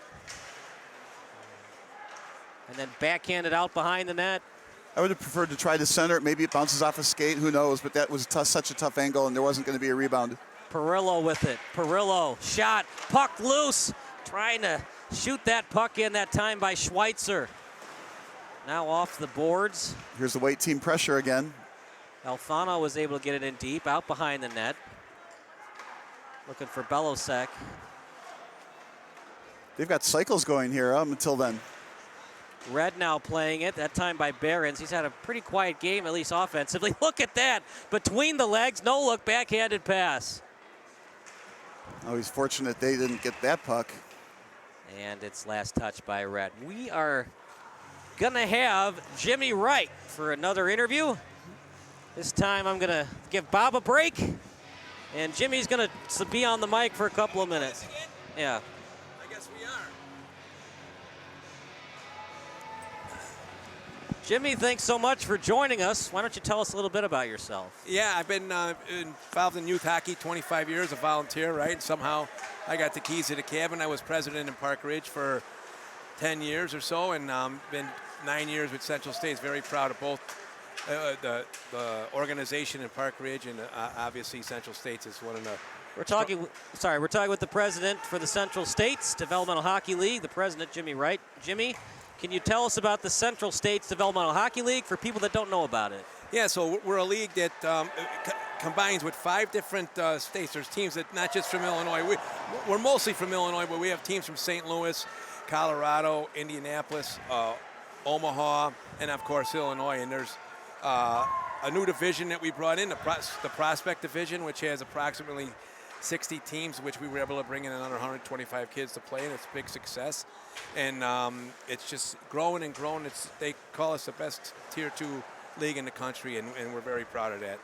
And then backhanded out behind the net. I would have preferred to try to center it. Maybe it bounces off a skate. Who knows? But that was such a tough angle, and there wasn't going to be a rebound. Perillo with it. Perillo shot. Puck loose. Trying to shoot that puck in that time by Schweitzer. Now off the boards. Here's the White team pressure again. Alfano was able to get it in deep, out behind the net. Looking for Belosek. They've got cycles going here until then. Red now playing it, that time by Behrens. He's had a pretty quiet game, at least offensively. Look at that. Between the legs, no look, backhanded pass. Oh, he's fortunate they didn't get that puck. And it's last touch by Red. We are going to have Jimmy Wright for another interview. This time I'm going to give Bob a break. And Jimmy's going to be on the mic for a couple of minutes. Yeah. I guess we are. Jimmy, thanks so much for joining us. Why don't you tell us a little bit about yourself? Yeah, I've been involved in youth hockey 25 years, a volunteer, right? And somehow I got the keys to the cabin. I was president in Park Ridge for 10 years or so, and been 9 years with Central States. Very proud of both the organization in Park Ridge, and obviously Central States is one of the. We're talking with the president for the Central States Developmental Hockey League, the president, Jimmy Wright. Jimmy, can you tell us about the Central States Developmental Hockey League for people that don't know about it? Yeah, so we're a league that combines with 5 different states. There's teams that not just from Illinois. We're mostly from Illinois, but we have teams from St. Louis, Colorado, Indianapolis, Omaha, and of course Illinois. And there's a new division that we brought in, the Prospect Division, which has approximately 60 teams, which we were able to bring in another 125 kids to play, and it's a big success. And it's just growing and growing. They call us the best Tier 2 league in the country, and we're very proud of that.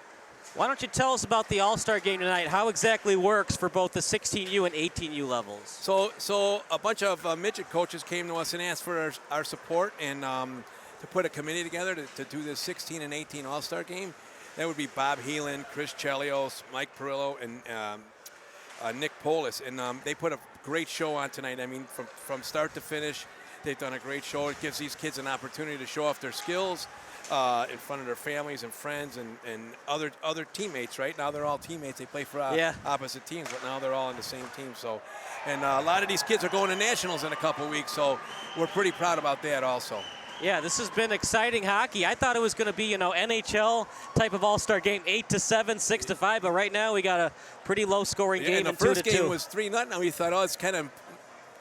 Why don't you tell us about the All-Star game tonight? How exactly works for both the 16U and 18U levels? So a bunch of midget coaches came to us and asked for our support and to put a committee together to do this 16 and 18 All-Star game. That would be Bob Heelan, Chris Chelios, Mike Perillo, and Nick Polis. And they put a great show on tonight. I mean, from start to finish, they've done a great show. It gives these kids an opportunity to show off their skills in front of their families and friends and other teammates. Right now, they're all teammates. They play for opposite teams, but now they're all on the same team. So, and a lot of these kids are going to nationals in a couple weeks. So, we're pretty proud about that also. Yeah, this has been exciting hockey. I thought it was going to be, NHL type of all-star game, 8-7, 6-5, but right now we got a pretty low-scoring game. And the first game was 3-0. Now we thought, it's kind of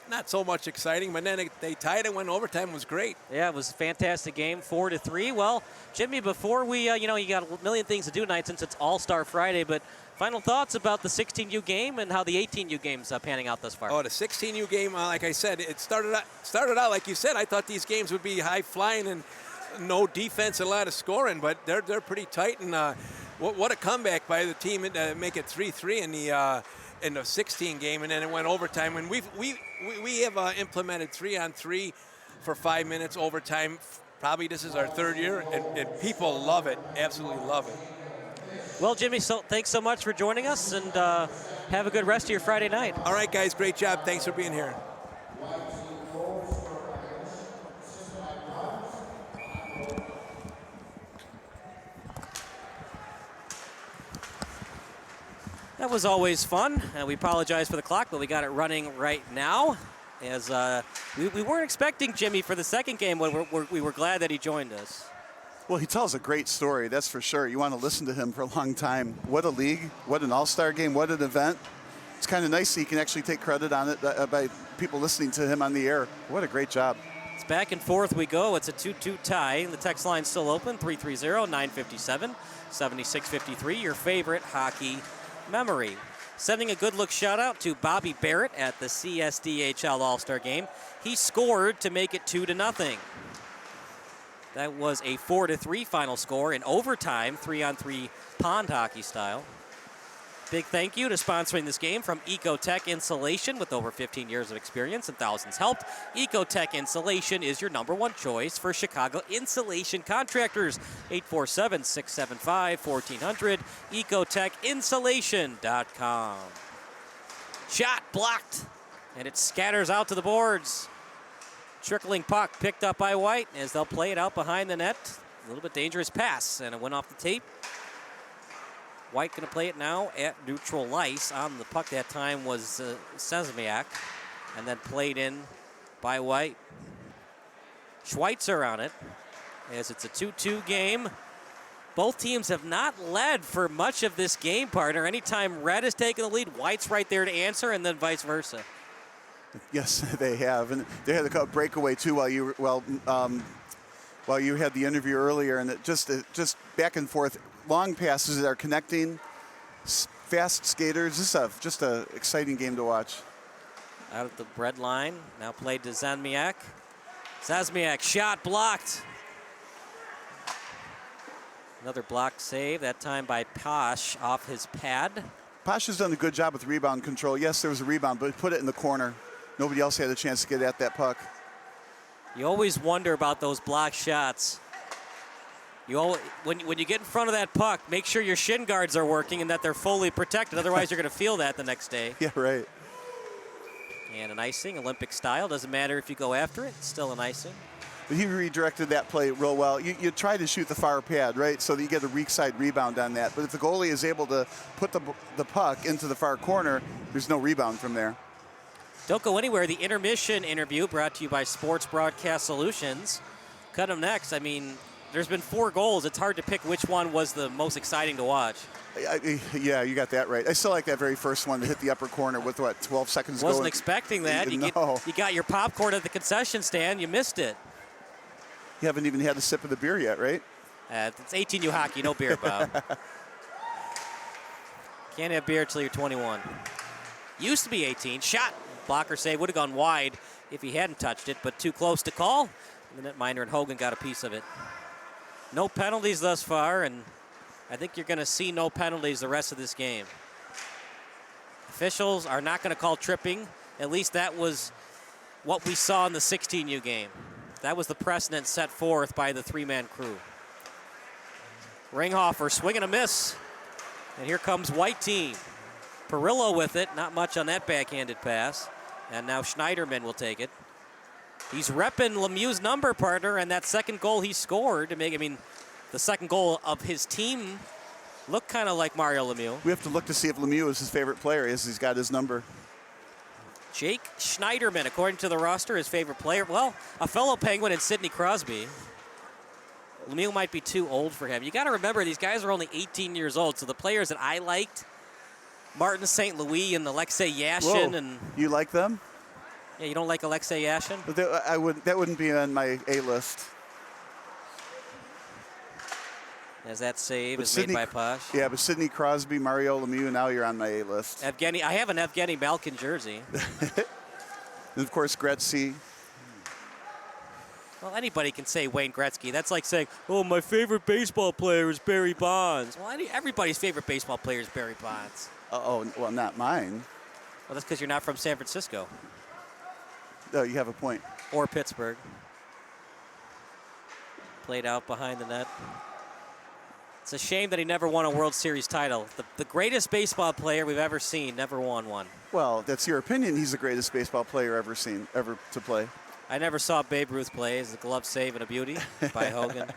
not so much exciting, but then they tied it, went overtime. It was great. Yeah, it was a fantastic game, 4-3. Well, Jimmy, before we, you got a million things to do tonight since it's All-Star Friday, but final thoughts about the 16U game and how the 18U game's panning out thus far? Oh, the 16U game, like I said, it started out like you said. I thought these games would be high flying and no defense, a lot of scoring, but they're pretty tight. And what a comeback by the team to make it 3-3 in the 16 game, and then it went overtime. And we have implemented 3-on-3 for 5 minutes overtime. Probably this is our 3rd year, and people love it, absolutely love it. Well, Jimmy, thanks so much for joining us, and have a good rest of your Friday night. All right, guys, great job. Thanks for being here. That was always fun. We apologize for the clock, but we got it running right now. As we weren't expecting Jimmy for the second game, but we were glad that he joined us. Well, he tells a great story, that's for sure. You want to listen to him for a long time. What a league, what an all-star game, what an event. It's kind of nice that he can actually take credit on it by people listening to him on the air. What a great job. It's back and forth we go. It's a 2-2 tie. The text line's still open, 330-957-7653, your favorite hockey memory. Sending a good look shout out to Bobby Barrett at the CSDHL All-Star Game. He scored to make it 2-0. That was a 4-3 final score in overtime, 3-on-3 pond hockey style. Big thank you to sponsoring this game from Ecotech Insulation. With over 15 years of experience and thousands helped, Ecotech Insulation is your #1 choice for Chicago insulation contractors. 847-675-1400, ecotechinsulation.com. Shot blocked, and it scatters out to the boards. Trickling puck picked up by White as they'll play it out behind the net. A little bit dangerous pass, and it went off the tape. White going to play it now at neutral ice. On the puck that time was Sesmiak, and then played in by White. Schweitzer on it, as it's a 2-2 game. Both teams have not led for much of this game, partner. Anytime Red has taken the lead, White's right there to answer, and then vice versa. Yes, they have, and they had a breakaway too while you had the interview earlier, and it just back and forth, long passes that are connecting, fast skaters. This is just an exciting game to watch. Out at the bread line, now played to Sesmiak. Sesmiak shot blocked. Another block save, that time by Posh off his pad. Posh has done a good job with rebound control. Yes, there was a rebound, but he put it in the corner. Nobody else had a chance to get at that puck. You always wonder about those block shots. When you get in front of that puck, make sure your shin guards are working and that they're fully protected. Otherwise, you're going to feel that the next day. Yeah, right. And an icing, Olympic style. Doesn't matter if you go after it. It's still an icing. But he redirected that play real well. You try to shoot the far pad, right, so that you get a weak side rebound on that. But if the goalie is able to put the puck into the far corner, there's no rebound from there. Don't go anywhere. The intermission interview brought to you by Sports Broadcast Solutions. Cut them next. I mean, there's been 4 goals. It's hard to pick which one was the most exciting to watch. Yeah, you got that right. I still like that very first one to hit the upper corner with, 12 seconds to go. Wasn't expecting that. You got your popcorn at the concession stand. You missed it. You haven't even had a sip of the beer yet, right? It's 18U hockey, no beer, Bob. Can't have beer till you're 21. Used to be 18. Shot. Blocker save would have gone wide if he hadn't touched it, but too close to call. And the netminder and Hogan got a piece of it. No penalties thus far, and I think you're going to see no penalties the rest of this game. Officials are not going to call tripping. At least that was what we saw in the 16U game. That was the precedent set forth by the 3-man crew. Ringhofer swing and a miss. And here comes White team. Perillo with it, not much on that backhanded pass. And now Schneiderman will take it. He's repping Lemieux's number, partner, and that second goal he scored to make, the second goal of his team looked kind of like Mario Lemieux. We have to look to see if Lemieux is his favorite player, as he's got his number. Jake Schneiderman, according to the roster, his favorite player. Well, a fellow Penguin in Sidney Crosby. Lemieux might be too old for him. You got to remember, these guys are only 18 years old, so the players that I liked, Martin St. Louis and Alexei Yashin. Whoa. And you like them? Yeah, you don't like Alexei Yashin? But that wouldn't be on my A list. As that save is made by Posh. Yeah, but Sidney Crosby, Mario Lemieux, now you're on my A list. I have an Evgeny Malkin jersey. And of course, Gretzky. Well, anybody can say Wayne Gretzky. That's like saying, oh, my favorite baseball player is Barry Bonds. Well, everybody's favorite baseball player is Barry Bonds. Oh, well, not mine. Well, that's because you're not from San Francisco. Oh, you have a point. Or Pittsburgh. Played out behind the net. It's a shame that he never won a World Series title. The greatest baseball player we've ever seen never won one. Well, that's your opinion. He's the greatest baseball player ever to play. I never saw Babe Ruth play. As a glove save and a beauty by Hogan.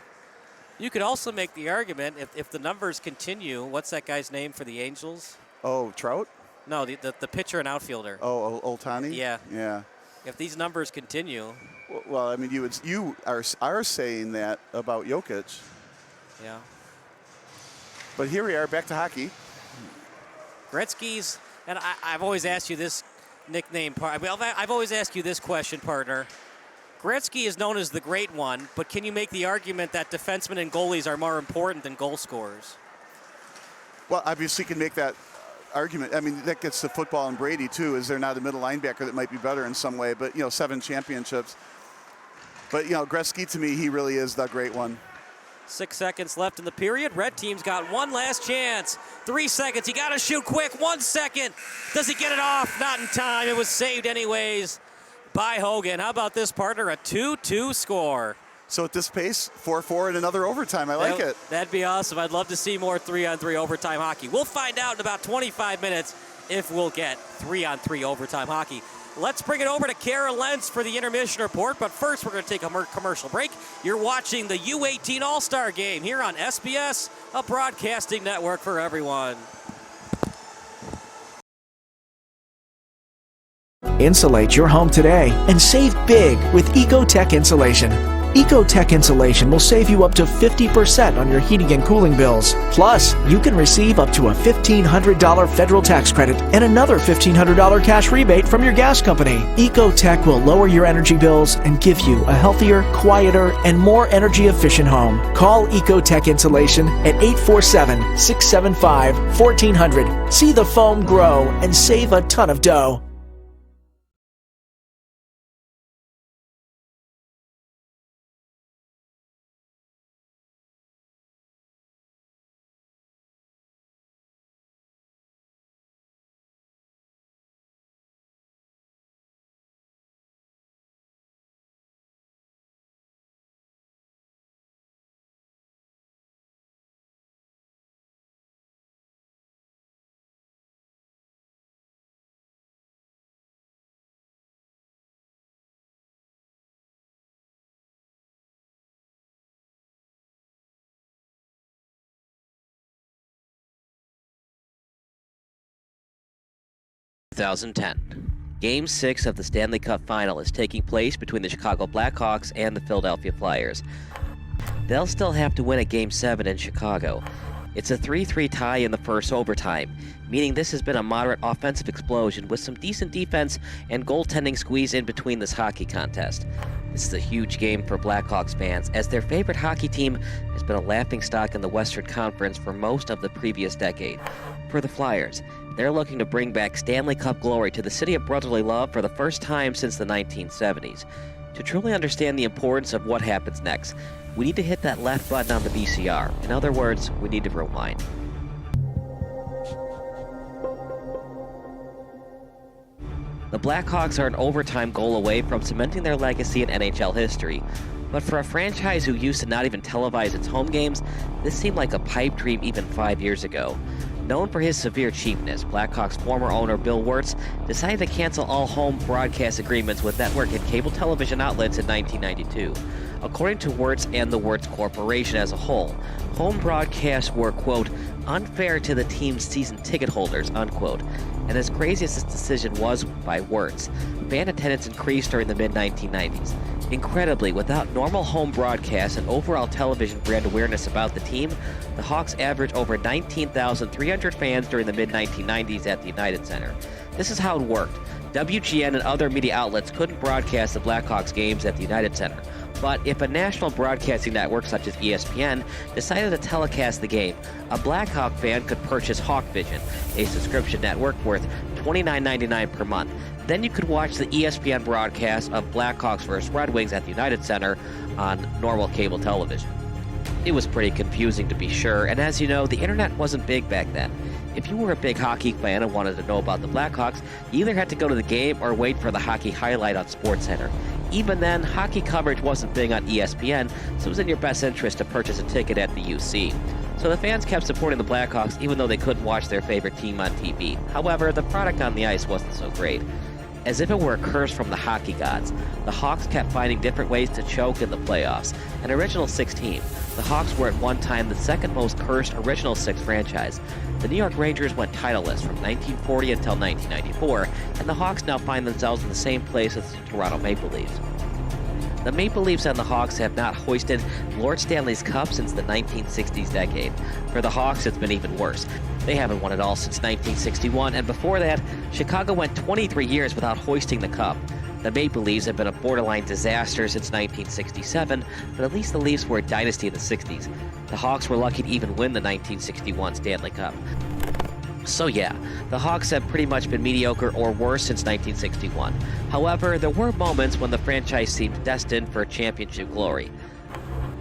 You could also make the argument, if the numbers continue, what's that guy's name for the Angels? Oh, Trout? No, the pitcher and outfielder. Oh, Ohtani? Yeah. Yeah. If these numbers continue. Well, you are saying that about Jokic. Yeah. But here we are, back to hockey. Gretzky's, and I've always asked you this nickname, I've always asked you this question, partner. Gretzky is known as the Great One, but can you make the argument that defensemen and goalies are more important than goal scorers? Well, obviously you can make that argument. I mean, that gets to football and Brady, too. Is there not a middle linebacker that might be better in some way? But, 7 championships. But, Gretzky, to me, he really is the Great One. 6 seconds left in the period. Red team's got one last chance. 3 seconds. You got to shoot quick. 1 second. Does he get it off? Not in time. It was saved anyways by Hogan. How about this, partner? A 2-2 score. So at this pace, 4-4 and another overtime. I like it. That'd be awesome. I'd love to see more 3-on-3 overtime hockey. We'll find out in about 25 minutes if we'll get 3-on-3 overtime hockey. Let's bring it over to Kara Lentz for the intermission report, but first we're going to take a commercial break. You're watching the U18 All-Star Game here on SBS, a broadcasting network for everyone. Insulate your home today and save big with Ecotech Insulation. Ecotech Insulation will save you up to 50% on your heating and cooling bills. Plus, you can receive up to a $1,500 federal tax credit and another $1,500 cash rebate from your gas company. Ecotech will lower your energy bills and give you a healthier, quieter, and more energy-efficient home. Call Ecotech Insulation at 847-675-1400. See the foam grow and save a ton of dough. Game 6 of the Stanley Cup Final is taking place between the Chicago Blackhawks and the Philadelphia Flyers. They'll still have to win at Game 7 in Chicago. It's a 3-3 tie in the first overtime, meaning this has been a moderate offensive explosion with some decent defense and goaltending squeeze in between this hockey contest. This is a huge game for Blackhawks fans, as their favorite hockey team has been a laughingstock in the Western Conference for most of the previous decade. For the Flyers, they're looking to bring back Stanley Cup glory to the city of brotherly love for the first time since the 1970s. To truly understand the importance of what happens next, we need to hit that left button on the VCR. In other words, we need to rewind. The Blackhawks are an overtime goal away from cementing their legacy in NHL history. But for a franchise who used to not even televise its home games, this seemed like a pipe dream even 5 years ago. Known for his severe cheapness, Blackhawks former owner Bill Wirtz decided to cancel all home broadcast agreements with network and cable television outlets in 1992. According to Wirtz and the Wirtz Corporation as a whole, home broadcasts were, quote, unfair to the team's season ticket holders, unquote. And as crazy as this decision was by Wirtz, fan attendance increased during the mid-1990s. Incredibly, without normal home broadcasts and overall television brand awareness about the team, the Hawks averaged over 19,300 fans during the mid-1990s at the United Center. This is how it worked. WGN and other media outlets couldn't broadcast the Blackhawks games at the United Center. But if a national broadcasting network such as ESPN decided to telecast the game, a Blackhawk fan could purchase HawkVision, a subscription network worth $29.99 per month. Then you could watch the ESPN broadcast of Blackhawks vs. Red Wings at the United Center on normal cable television. It was pretty confusing, to be sure, and as you know, the internet wasn't big back then. If you were a big hockey fan and wanted to know about the Blackhawks, you either had to go to the game or wait for the hockey highlight on SportsCenter. Even then, hockey coverage wasn't big on ESPN, so it was in your best interest to purchase a ticket at the UC. So the fans kept supporting the Blackhawks even though they couldn't watch their favorite team on TV. However, the product on the ice wasn't so great. As if it were a curse from the hockey gods, the Hawks kept finding different ways to choke in the playoffs. An Original Six team, the Hawks were at one time the second most cursed Original Six franchise. The New York Rangers went titleless from 1940 until 1994, and the Hawks now find themselves in the same place as the Toronto Maple Leafs. The Maple Leafs and the Hawks have not hoisted Lord Stanley's Cup since the 1960s decade. For the Hawks, it's been even worse. They haven't won it all since 1961, and before that, Chicago went 23 years without hoisting the Cup. The Maple Leafs have been a borderline disaster since 1967, but at least the Leafs were a dynasty in the 60s. The Hawks were lucky to even win the 1961 Stanley Cup. So yeah, the Hawks have pretty much been mediocre or worse since 1961. However, there were moments when the franchise seemed destined for championship glory.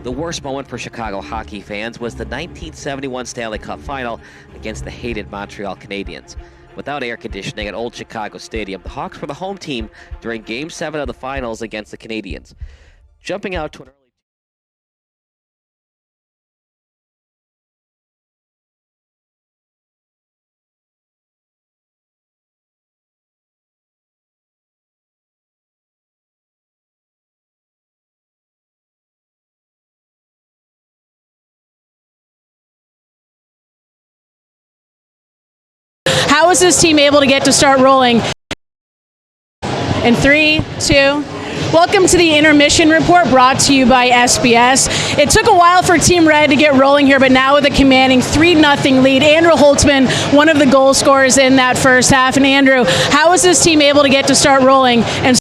The worst moment for Chicago hockey fans was the 1971 Stanley Cup Final against the hated Montreal Canadiens. Without air conditioning at Old Chicago Stadium, the Hawks were the home team during Game 7 of the Finals against the Canadiens. Jumping out to an early How was this team able to get to start rolling? In 3, 2, welcome to the intermission report brought to you by SBS. It took a while for Team Red to get rolling here, but now with a commanding 3-0 lead. Andrew Holtzman, one of the goal scorers in that first half. And Andrew, how was this team able to get to start rolling and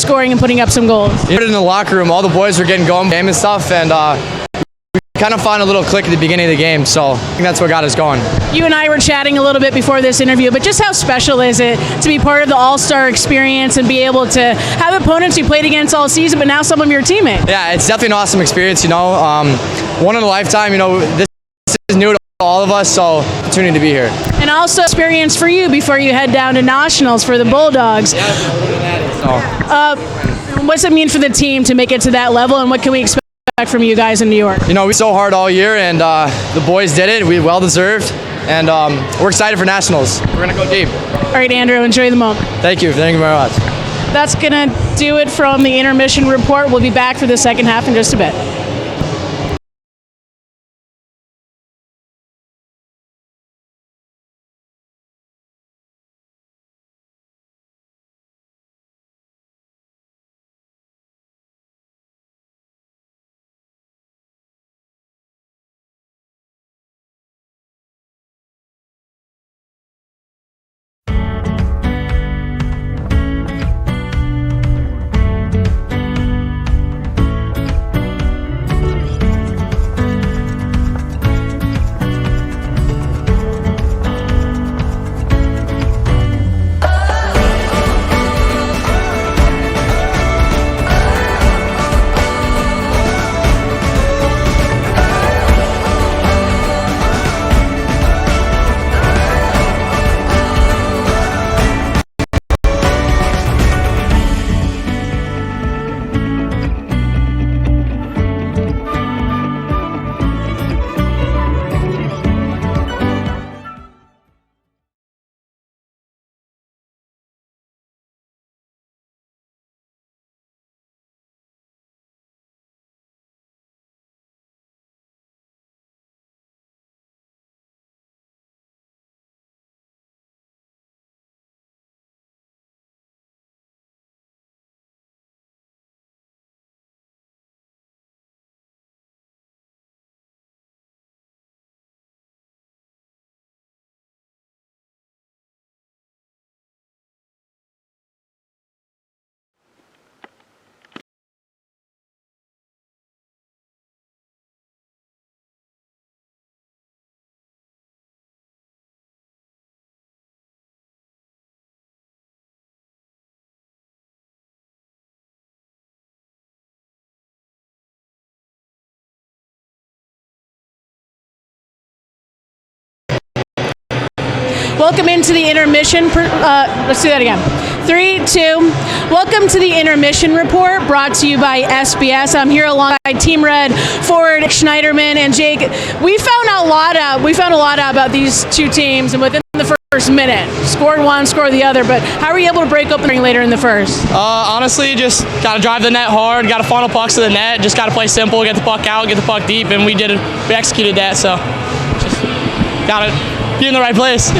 scoring and putting up some goals? In the locker room, all the boys were getting going game and stuff, and we kind of found a little click at the beginning of the game, so I think that's what got us going. You and I were chatting a little bit before this interview, but just how special is it to be part of the All-Star experience and be able to have opponents you played against all season, but now some of your teammates? Yeah, it's definitely an awesome experience, one in a lifetime, this is new to all of us, so opportunity to be here. And also experience for you before you head down to Nationals for the Bulldogs. What's it mean for the team to make it to that level, and what can we expect from you guys in New York? We worked so hard all year, and the boys did it. We well deserved, and we're excited for Nationals. We're gonna go deep. All right, Andrew, enjoy the moment. Thank you very much. That's gonna do it from the intermission report. We'll be back for the second half in just a bit. Welcome into the intermission. Let's do that again. 3, 2. Welcome to the intermission report brought to you by SBS. I'm here alongside Team Red forward Schneiderman and Jake. We found a lot out about these two teams, and within the first minute, scored one, scored the other. But how were you able to break open later in the first? Honestly, just got to drive the net hard, got to funnel pucks to the net, just got to play simple, get the puck out, get the puck deep, and we executed that. So just got to be in the right place.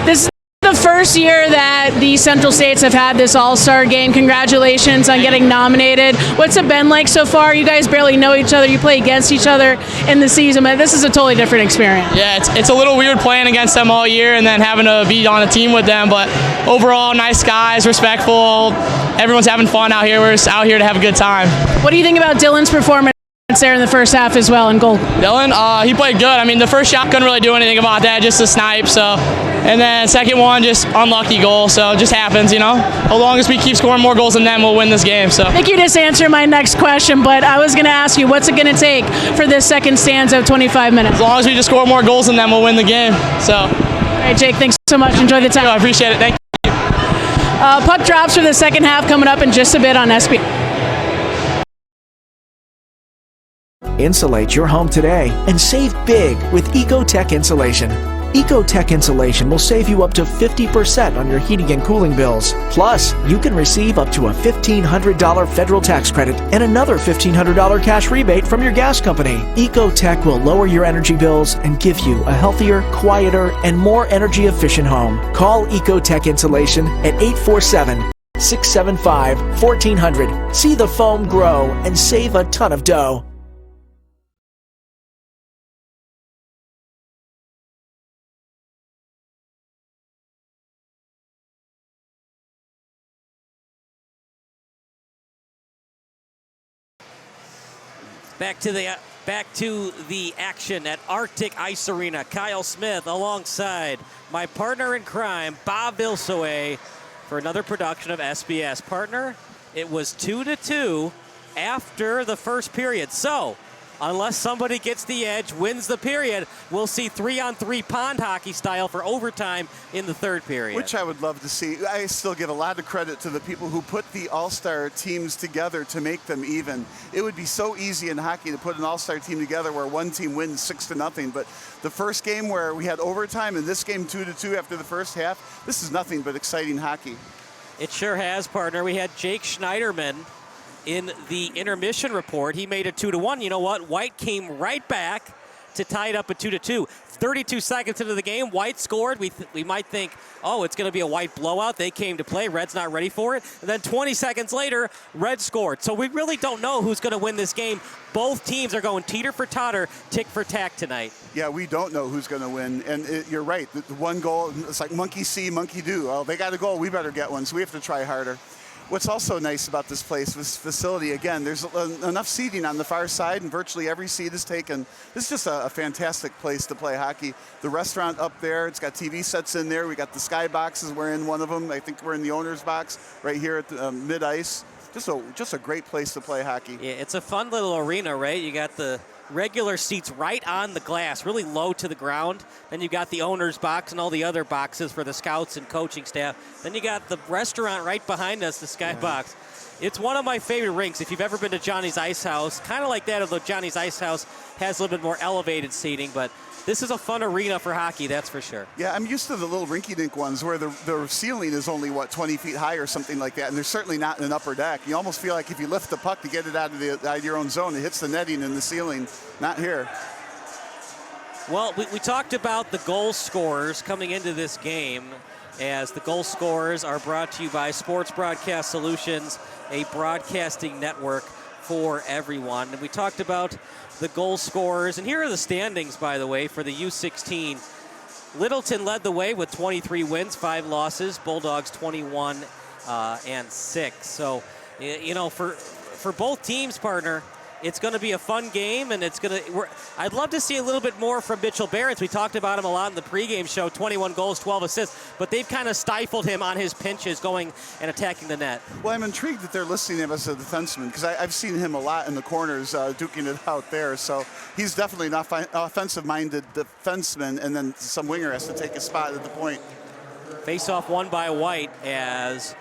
This is the first first year that the Central States have had this All-Star game. Congratulations on getting nominated. What's it been like so far? You guys barely know each other. You play against each other in the season, but this is a totally different experience. Yeah, it's a little weird playing against them all year and then having to be on a team with them, but overall, nice guys, respectful. Everyone's having fun out here. We're just out here to have a good time. What do you think about Dylan's performance there in the first half as well in goal? Dylan, he played good. I mean, the first shot couldn't really do anything about that, just a snipe. So, and then second one, just unlucky goal. So it just happens, you know. As long as we keep scoring more goals than them, we'll win this game. So I think you just answered my next question, but I was going to ask you, what's it going to take for this second stanza of 25 minutes? As long as we just score more goals than them, we'll win the game. So, all right, Jake, thanks so much. Enjoy the time. I appreciate it. Thank you. Puck drops for the second half coming up in just a bit on SB. Insulate your home today and save big with Ecotech Insulation. Ecotech Insulation will save you up to 50% on your heating and cooling bills. Plus, you can receive up to a $1,500 federal tax credit and another $1,500 cash rebate from your gas company. Ecotech will lower your energy bills and give you a healthier, quieter, and more energy-efficient home. Call Ecotech Insulation at 847-675-1400. See the foam grow and save a ton of dough. Back to the action at Arctic Ice Arena. Kyle Smith alongside my partner in crime, Bob Vilsoe, for another production of SBS. Partner, it was 2-2 after the first period. So, unless somebody gets the edge, wins the period, we'll see 3-on-3 pond hockey style for overtime in the third period. Which I would love to see. I still give a lot of credit to the people who put the all-star teams together to make them even. It would be so easy in hockey to put an all-star team together where one team wins 6-0, but the first game where we had overtime and this game 2-2 after the first half, this is nothing but exciting hockey. It sure has, partner. We had Jake Schneiderman in the intermission report. He made it 2-1. You know what? White came right back to tie it up at 2-2. 32 seconds into the game, White scored. We might think, oh, it's going to be a White blowout. They came to play. Red's not ready for it. And then 20 seconds later, Red scored. So we really don't know who's going to win this game. Both teams are going teeter for totter, tick for tack tonight. Yeah, we don't know who's going to win. And you're right. The one goal, it's like monkey see, monkey do. Oh, they got a goal. We better get one. So we have to try harder. What's also nice about this place, this facility, again, there's enough seating on the far side, and virtually every seat is taken. This is just a fantastic place to play hockey. The restaurant up there, it's got TV sets in there. We got the sky boxes. We're in one of them. I think we're in the owner's box right here at the mid-ice. Just a great place to play hockey. Yeah, it's a fun little arena, right? You got the regular seats right on the glass, really low to the ground. Then you got the owner's box and all the other boxes for the scouts and coaching staff. Then you got the restaurant right behind us, the skybox. It's one of my favorite rinks. If you've ever been to Johnny's Ice House, kind of like that, although Johnny's Ice House has a little bit more elevated seating, but this is a fun arena for hockey, that's for sure. Yeah, I'm used to the little rinky-dink ones where the ceiling is only, 20 feet high or something like that, and there's certainly not an upper deck. You almost feel like if you lift the puck to get it out of your own zone, it hits the netting and the ceiling. Not here. Well, we talked about the goal scorers coming into this game, as the goal scorers are brought to you by Sports Broadcast Solutions, a broadcasting network for everyone. And we talked about the goal scorers, and here are the standings, by the way, for the U16. Littleton led the way with 23 wins, 5 losses. Bulldogs 21 and 6. So, you know, for both teams, partner, it's going to be a fun game, and I'd love to see a little bit more from Mitchell Behrens. We talked about him a lot in the pregame show, 21 goals, 12 assists, but they've kind of stifled him on his pinches going and attacking the net. Well, I'm intrigued that they're listing him as a defenseman, because I've seen him a lot in the corners duking it out there. So he's definitely an offensive-minded defenseman, and then some winger has to take a spot at the point. Face-off won by White, as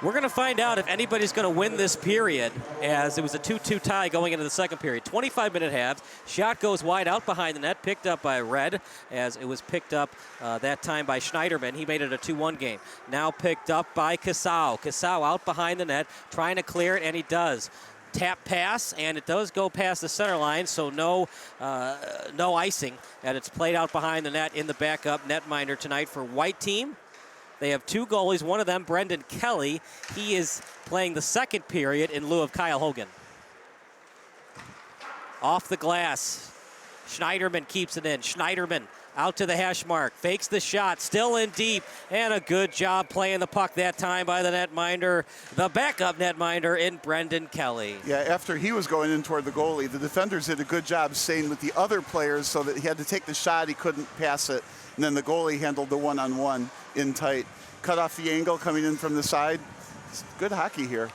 we're going to find out if anybody's going to win this period, as it was a 2-2 tie going into the second period. 25-minute halves. Shot goes wide out behind the net, picked up by Red, as it was picked up that time by Schneiderman. He made it a 2-1 game. Now picked up by Casau. Casau out behind the net, trying to clear it, and he does. Tap pass, and it does go past the center line, so no icing, and it's played out behind the net in the backup netminder tonight for White team. They have two goalies, one of them, Brendan Kelly. He is playing the second period in lieu of Kyle Hogan. Off the glass. Schneiderman keeps it in. Schneiderman out to the hash mark. Fakes the shot. Still in deep. And a good job playing the puck that time by the netminder. The backup netminder in Brendan Kelly. Yeah, after he was going in toward the goalie, the defenders did a good job staying with the other players so that he had to take the shot. He couldn't pass it. And then the goalie handled the one-on-one in tight. Cut off the angle coming in from the side. It's good hockey here.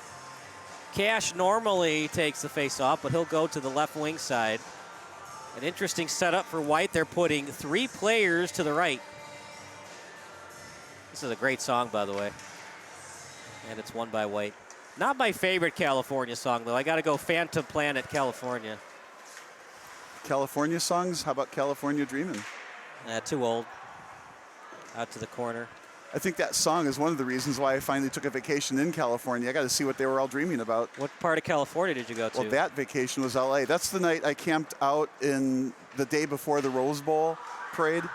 Cash normally takes the face-off, but he'll go to the left wing side. An interesting setup for White. They're putting 3 players to the right. This is a great song, by the way. And it's won by White. Not my favorite California song, though. I got to go Phantom Planet, California. California songs? How about California Dreamin'? Too old. Out to the corner. I think that song is one of the reasons why I finally took a vacation in California. I got to see what they were all dreaming about. What part of California did you go to? Well, that vacation was LA. That's the night I camped out in the day before the Rose Bowl parade.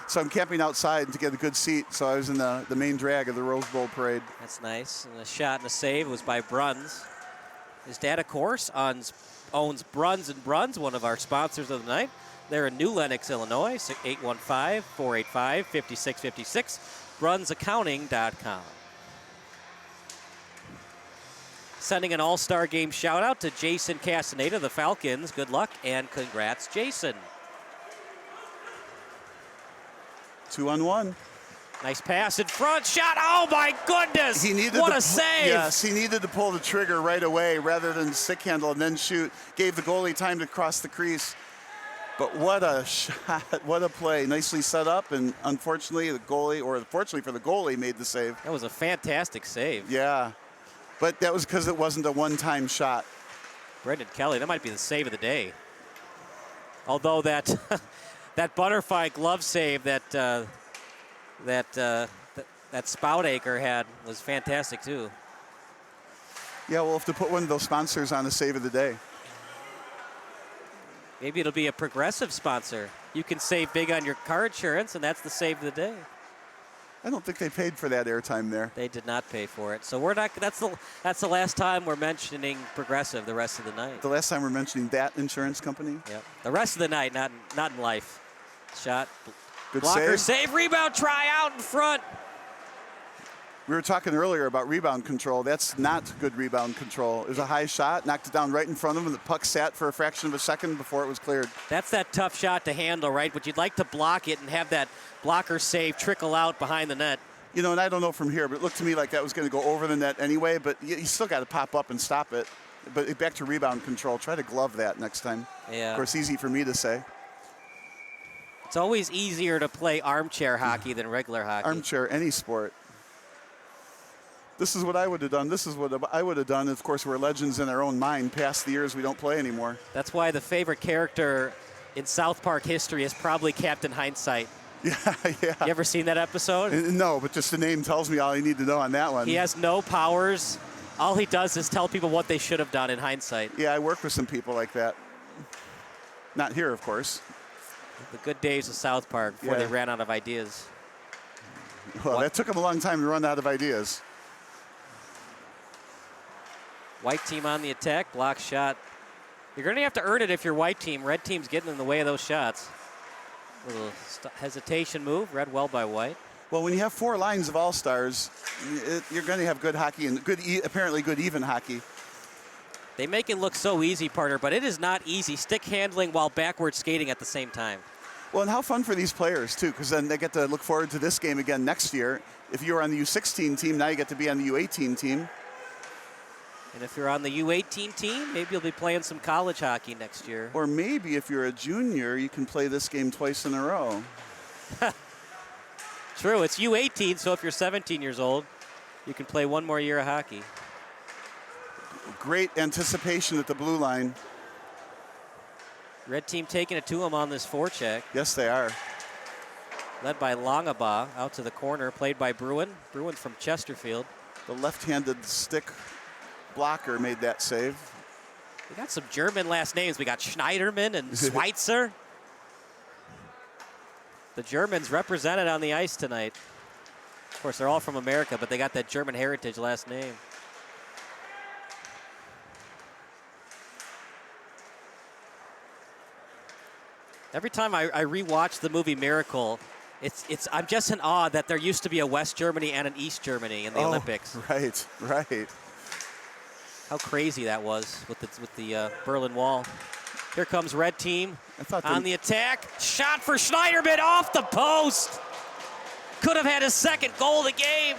So I'm camping outside to get a good seat. So I was in the main drag of the Rose Bowl parade. That's nice. And the shot and the save was by Bruns. His dad, of course, owns Bruns and Bruns, one of our sponsors of the night. They're in New Lenox, Illinois, 815-485-5656, brunsaccounting.com. Sending an all-star game shout-out to Jason Castaneda, the Falcons. Good luck and congrats, Jason. 2-on-1. Nice pass in front, shot, oh my goodness! What a save! Yes, he needed to pull the trigger right away rather than stick handle and then shoot. Gave the goalie time to cross the crease. But what a shot, what a play. Nicely set up, and unfortunately the goalie, or fortunately for the goalie, made the save. That was a fantastic save. Yeah, but that was because it wasn't a one-time shot. Brendan Kelly, that might be the save of the day. Although that that butterfly glove save that Spoutacre had was fantastic too. Yeah, we'll have to put one of those sponsors on the save of the day. Maybe it'll be a Progressive sponsor. You can save big on your car insurance, and that's the save of the day. I don't think they paid for that airtime there. They did not pay for it. So we're not. That's the last time we're mentioning Progressive the rest of the night. The last time we're mentioning that insurance company. Yep. The rest of the night, not in life. Shot. Good blocker, save. rebound, try out in front. We were talking earlier about rebound control. That's not good rebound control. It was a high shot, knocked it down right in front of him, and the puck sat for a fraction of a second before it was cleared. That's that tough shot to handle, right? But you'd like to block it and have that blocker save trickle out behind the net. You know, and I don't know from here, but it looked to me like that was going to go over the net anyway, but you still got to pop up and stop it. But back to rebound control. Try to glove that next time. Yeah. Of course, easy for me to say. It's always easier to play armchair hockey than regular hockey. Armchair, any sport. This is what I would have done. This is what I would have done. Of course, we're legends in our own mind. Past the years, we don't play anymore. That's why the favorite character in South Park history is probably Captain Hindsight. Yeah, yeah. You ever seen that episode? No, but just the name tells me all you need to know on that one. He has no powers. All he does is tell people what they should have done in hindsight. Yeah, I work with some people like that. Not here, of course. The good days of South Park before they ran out of ideas. Well, that took them a long time to run out of ideas. White team on the attack, block shot. You're going to have to earn it if you're white team. Red team's getting in the way of those shots. Little hesitation move, read well by White. Well, when you have 4 lines of all-stars, you're going to have good hockey and apparently good even hockey. They make it look so easy, partner, but it is not easy. Stick handling while backward skating at the same time. Well, and how fun for these players, too, because then they get to look forward to this game again next year. If you were on the U16 team, now you get to be on the U18 team. And if you're on the U18 team, maybe you'll be playing some college hockey next year. Or maybe if you're a junior, you can play this game twice in a row. True, it's U18, so if you're 17 years old, you can play one more year of hockey. Great anticipation at the blue line. Red team taking it to him on this forecheck. Yes, they are. Led by Longabaugh, out to the corner, played by Bruin. Bruin from Chesterfield. The left-handed stick blocker made that save. We got some German last names. We got Schneiderman and Schweitzer. The Germans represented on the ice tonight. Of course, they're all from America, but they got that German heritage last name. Every time I rewatch the movie Miracle, I'm just in awe that there used to be a West Germany and an East Germany in the Olympics. Right. How crazy that was with the Berlin Wall. Here comes red team on the attack. Shot for Schneiderman off the post. Could have had his second goal of the game.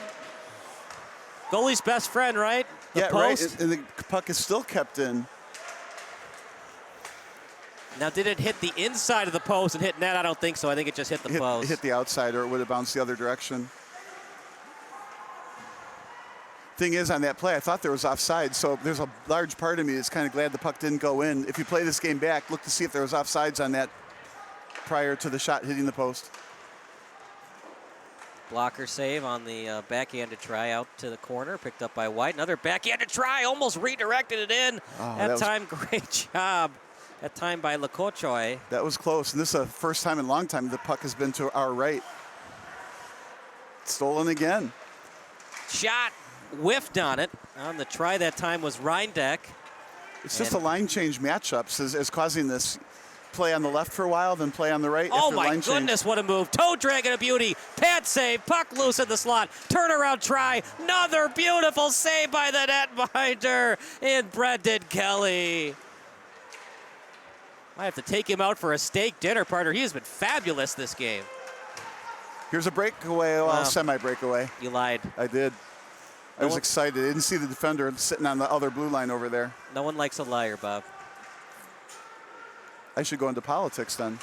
Goalie's best friend, right? The post. Right. And the puck is still kept in. Now, did it hit the inside of the post and hit net? I don't think so. I think it just hit the post. It hit the outside, or it would have bounced the other direction. Thing is, on that play, I thought there was offside, so there's a large part of me that's kind of glad the puck didn't go in. If you play this game back, look to see if there was offsides on that prior to the shot hitting the post. Blocker save on the backhanded try out to the corner, picked up by White. Another backhanded try, almost redirected it in. That time, great job. That time by Lekochoy. That was close, and this is the first time in a long time the puck has been to our right. Stolen again. Shot, whiffed on it. On the try that time was Reindeck. It's just a line change matchups is causing this. Play on the left for a while, then play on the right. Oh my goodness, what a move. Toe drag and a beauty. Pad save, puck loose in the slot. Turnaround try. Another beautiful save by the netminder in Brendan Kelly. I have to take him out for a steak dinner, partner. He has been fabulous this game. Here's a breakaway, semi-breakaway. You lied. I did. I was excited. I didn't see the defender sitting on the other blue line over there. No one likes a liar, Bob. I should go into politics then.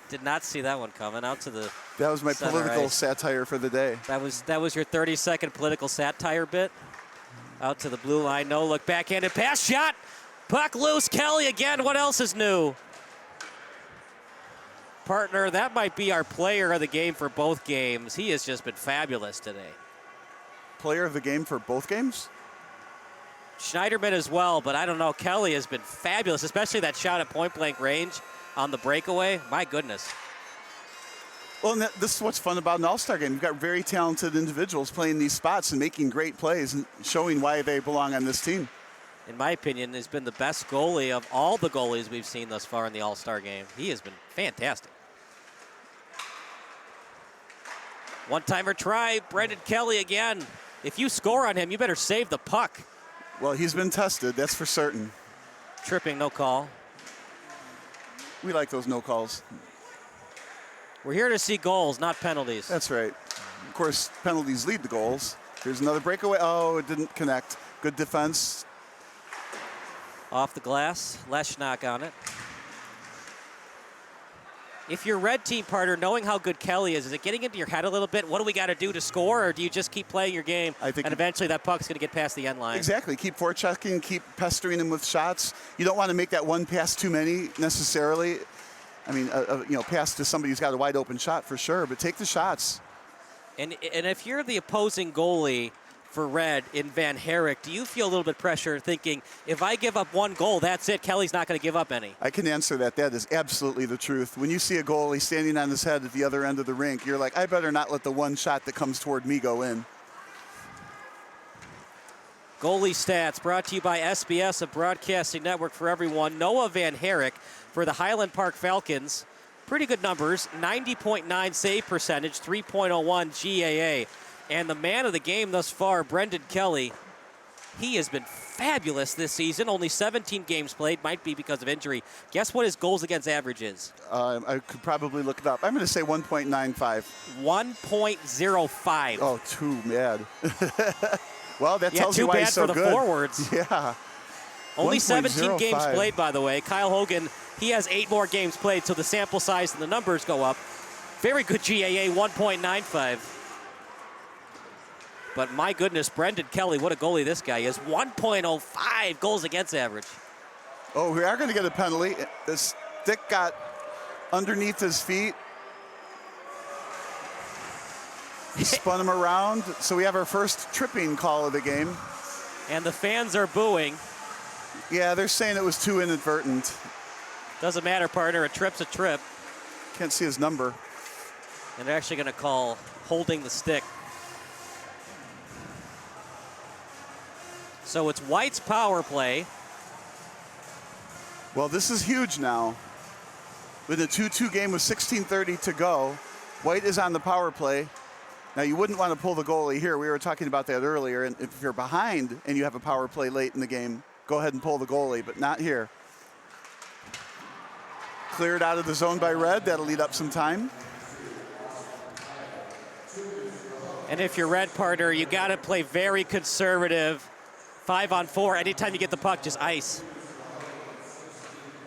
Did not see that one coming out to the. That was my political satire for the day. That was your 30-second political satire bit. Out to the blue line, no look, backhanded pass, shot, puck loose, Kelly again. What else is new? Partner, that might be our player of the game for both games. He has just been fabulous today. Player of the game for both games? Schneiderman as well, but I don't know. Kelly has been fabulous, especially that shot at point-blank range on the breakaway. My goodness. Well, and this is what's fun about an all-star game. You've got very talented individuals playing these spots and making great plays and showing why they belong on this team. In my opinion, has been the best goalie of all the goalies we've seen thus far in the all-star game. He has been fantastic. One-timer try, Brendan Kelly again. If you score on him, you better save the puck. Well, he's been tested, that's for certain. Tripping, no call. We like those no calls. We're here to see goals, not penalties. That's right. Of course, penalties lead to goals. Here's another breakaway. Oh, it didn't connect. Good defense. Off the glass, Leschnak on it. If you're red team, partner, knowing how good Kelly is it getting into your head a little bit? What do we got to do to score, or do you just keep playing your game and eventually that puck's going to get past the end line? Exactly. Keep forechecking, keep pestering him with shots. You don't want to make that one pass too many necessarily. I mean, pass to somebody who's got a wide open shot for sure, but take the shots. And if you're the opposing goalie for red in Van Herrick, do you feel a little bit pressure thinking, if I give up one goal, that's it, Kelly's not going to give up any? I can answer that. That is absolutely the truth. When you see a goalie standing on his head at the other end of the rink, you're like, I better not let the one shot that comes toward me go in. Goalie stats brought to you by SBS, a broadcasting network for everyone. Noah Van Herrick for the Highland Park Falcons. Pretty good numbers, 90.9 save percentage, 3.01 GAA. And the man of the game thus far, Brendan Kelly, he has been fabulous this season. Only 17 games played, might be because of injury. Guess what his goals against average is? I could probably look it up. I'm going to say 1.95. 1.05. Oh, too bad. Well, that tells you why he's so good. Too bad for the forwards. Yeah. Only 17 games played, by the way. Kyle Hogan, he has 8 more games played, so the sample size and the numbers go up. Very good GAA, 1.95. But my goodness, Brendan Kelly, what a goalie this guy is. 1.05 goals against average. Oh, we are going to get a penalty. The stick got underneath his feet. He spun him around. So we have our first tripping call of the game. And the fans are booing. Yeah, they're saying it was too inadvertent. Doesn't matter, partner. A trip's a trip. Can't see his number. And they're actually going to call holding the stick. So it's White's power play. Well, this is huge now. With a 2-2 game with 16:30 to go, White is on the power play. Now, you wouldn't want to pull the goalie here. We were talking about that earlier. And if you're behind and you have a power play late in the game, go ahead and pull the goalie, but not here. Cleared out of the zone by Red. That'll lead up some time. And if you're Red, partner, you got to play very conservative. 5-on-4. Anytime you get the puck, just ice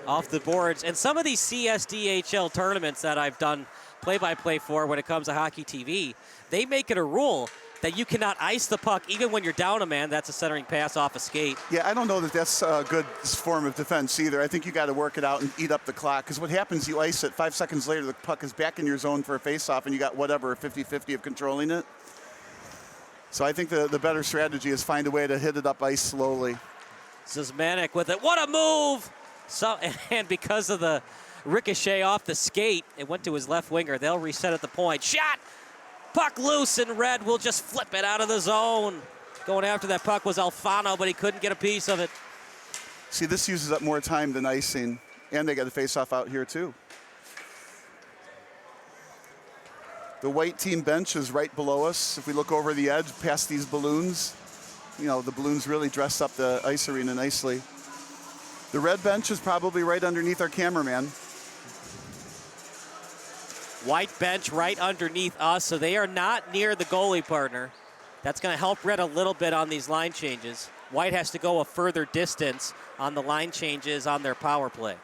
off the boards. And some of these CSDHL tournaments that I've done play-by-play for when it comes to hockey TV, they make it a rule that you cannot ice the puck even when you're down a man. That's a centering pass off a skate. Yeah, I don't know that that's a good form of defense either. I think you got to work it out and eat up the clock, because what happens, you ice it, 5 seconds later the puck is back in your zone for a face-off and you got whatever, 50-50 of controlling it. So I think the better strategy is find a way to hit it up ice slowly. Zizmanek with it. What a move! So, and because of the ricochet off the skate, it went to his left winger. They'll reset at the point. Shot! Puck loose, and Red will just flip it out of the zone. Going after that puck was Alfano, but he couldn't get a piece of it. See, this uses up more time than icing, and they got a face-off out here too. The White team bench is right below us. If we look over the edge past these balloons, you know, the balloons really dress up the ice arena nicely. The Red bench is probably right underneath our cameraman. White bench right underneath us, so they are not near the goalie, partner. That's going to help Red a little bit on these line changes. White has to go a further distance on the line changes on their power play.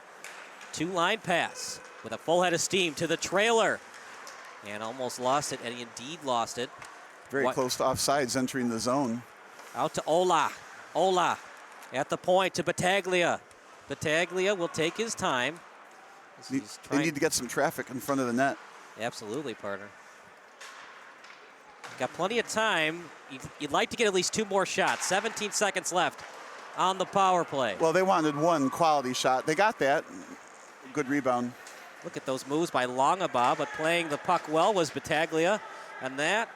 2-line pass with a full head of steam to the trailer. And almost lost it, and he indeed lost it. Very close to offsides entering the zone. Out to Ola. Ola at the point to Battaglia. Battaglia will take his time. They need to get some traffic in front of the net. Absolutely, partner. Got plenty of time. You'd like to get at least 2 more shots. 17 seconds left on the power play. Well, they wanted one quality shot. They got that. Good rebound. Look at those moves by Longaba, but playing the puck well was Battaglia, and that